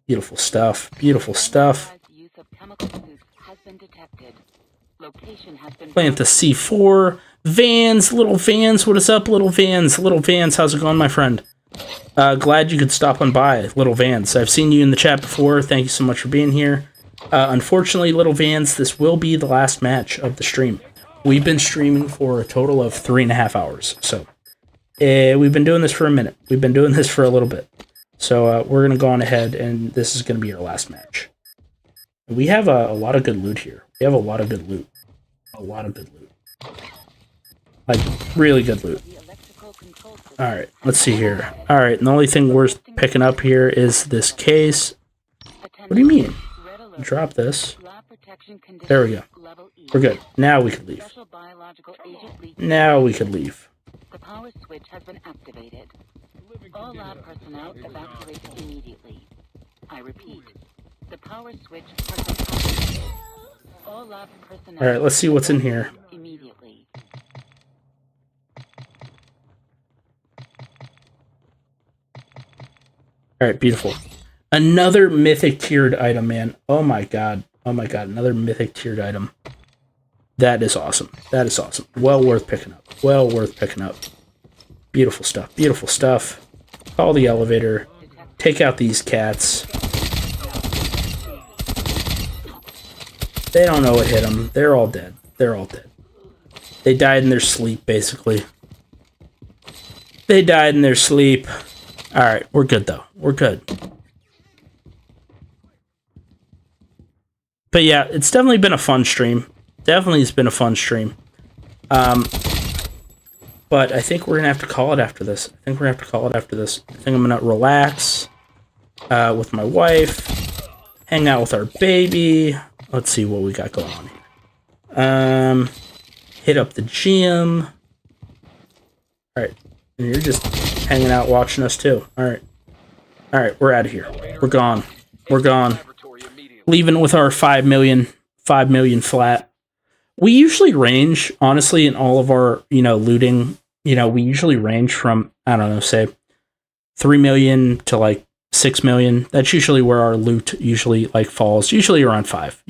Speaker 1: Beautiful stuff. Beautiful stuff. Plant the C4. Vans, little Vans. What is up, little Vans? Little Vans, how's it going, my friend? Glad you could stop on by, little Vans. I've seen you in the chat before. Thank you so much for being here. Unfortunately, little Vans, this will be the last match of the stream. We've been streaming for a total of 3.5 hours. So, we've been doing this for a minute. We've been doing this for a little bit. So we're going to go on ahead, and this is going to be our last match. We have a lot of good loot here. We have a lot of good loot. A lot of good loot. Like, really good loot. Alright, let's see here. Alright, and the only thing worth picking up here is this case. What do you mean? Drop this. There we go. We're good. Now we can leave. Now we can leave.
Speaker 2: The power switch has been activated. All lab personnel evacuate immediately. I repeat, the power switch has been activated. All lab personnel.
Speaker 1: All right, let's see what's in here.
Speaker 2: Immediately.
Speaker 1: All right, beautiful. Another mythic tiered item, man. Oh my god. Oh my god, another mythic tiered item. That is awesome. That is awesome. Well worth picking up. Well worth picking up. Beautiful stuff. Beautiful stuff. Call the elevator. Take out these cats. They don't know what hit them. They're all dead. They're all dead. They died in their sleep, basically. They died in their sleep. Alright, we're good, though. We're good. But yeah, it's definitely been a fun stream. definitely has been a fun stream. But I think we're going to have to call it after this. I think I'm going to relax with my wife, hang out with our baby. Let's see what we got going on here. Hit up the gym. All right. And you're just hanging out watching us too. All right. All right, we're out of here. We're gone. We're gone. Leaving with our 5 million flat. We usually range, honestly, in all of our, looting, we usually range from, I don't know, say 3 million to like 6 million. That's usually where our loot usually like falls. Usually around 5.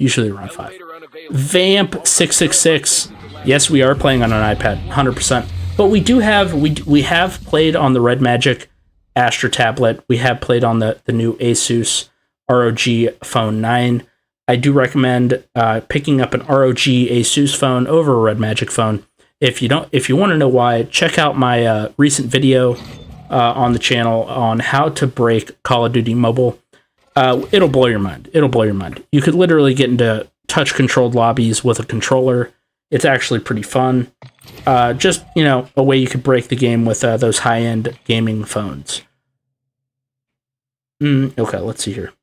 Speaker 1: Vamp 666. Yes, we are playing on an iPad, 100%. But we do have, we have played on the Red Magic Astra tablet. We have played on the new Asus ROG Phone 9. I do recommend picking up an ROG Asus phone over a Red Magic phone. If you want to know why, check out my recent video on the channel on how to break Call of Duty Mobile. It'll blow your mind. You could literally get into touch-controlled lobbies with a controller. It's actually pretty fun. Just, a way you could break the game with those high-end gaming phones. Okay, let's see here.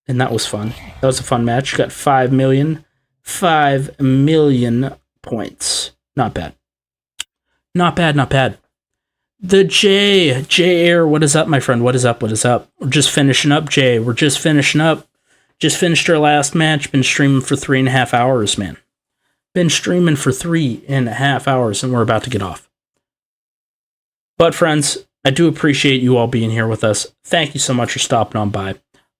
Speaker 1: And that was fun. That was a fun match. Got 5 million. 5 million points. Not bad. Not bad. The J Air, what is up, my friend? What is up? We're just finishing up, Jay. We're just finishing up. Just finished our last match. Been streaming for 3.5 hours, man. Been streaming for 3.5 hours, and we're about to get off. But, friends, I do appreciate you all being here with us. Thank you so much for stopping on by.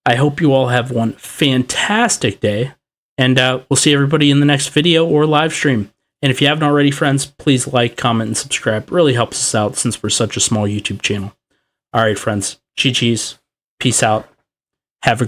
Speaker 1: I hope you all have one fantastic day, and we'll see everybody in the next video or live stream. And if you haven't already, friends, please like, comment, and subscribe. It really helps us out since we're such a small YouTube channel. All right, friends. GG's. Peace out. Have a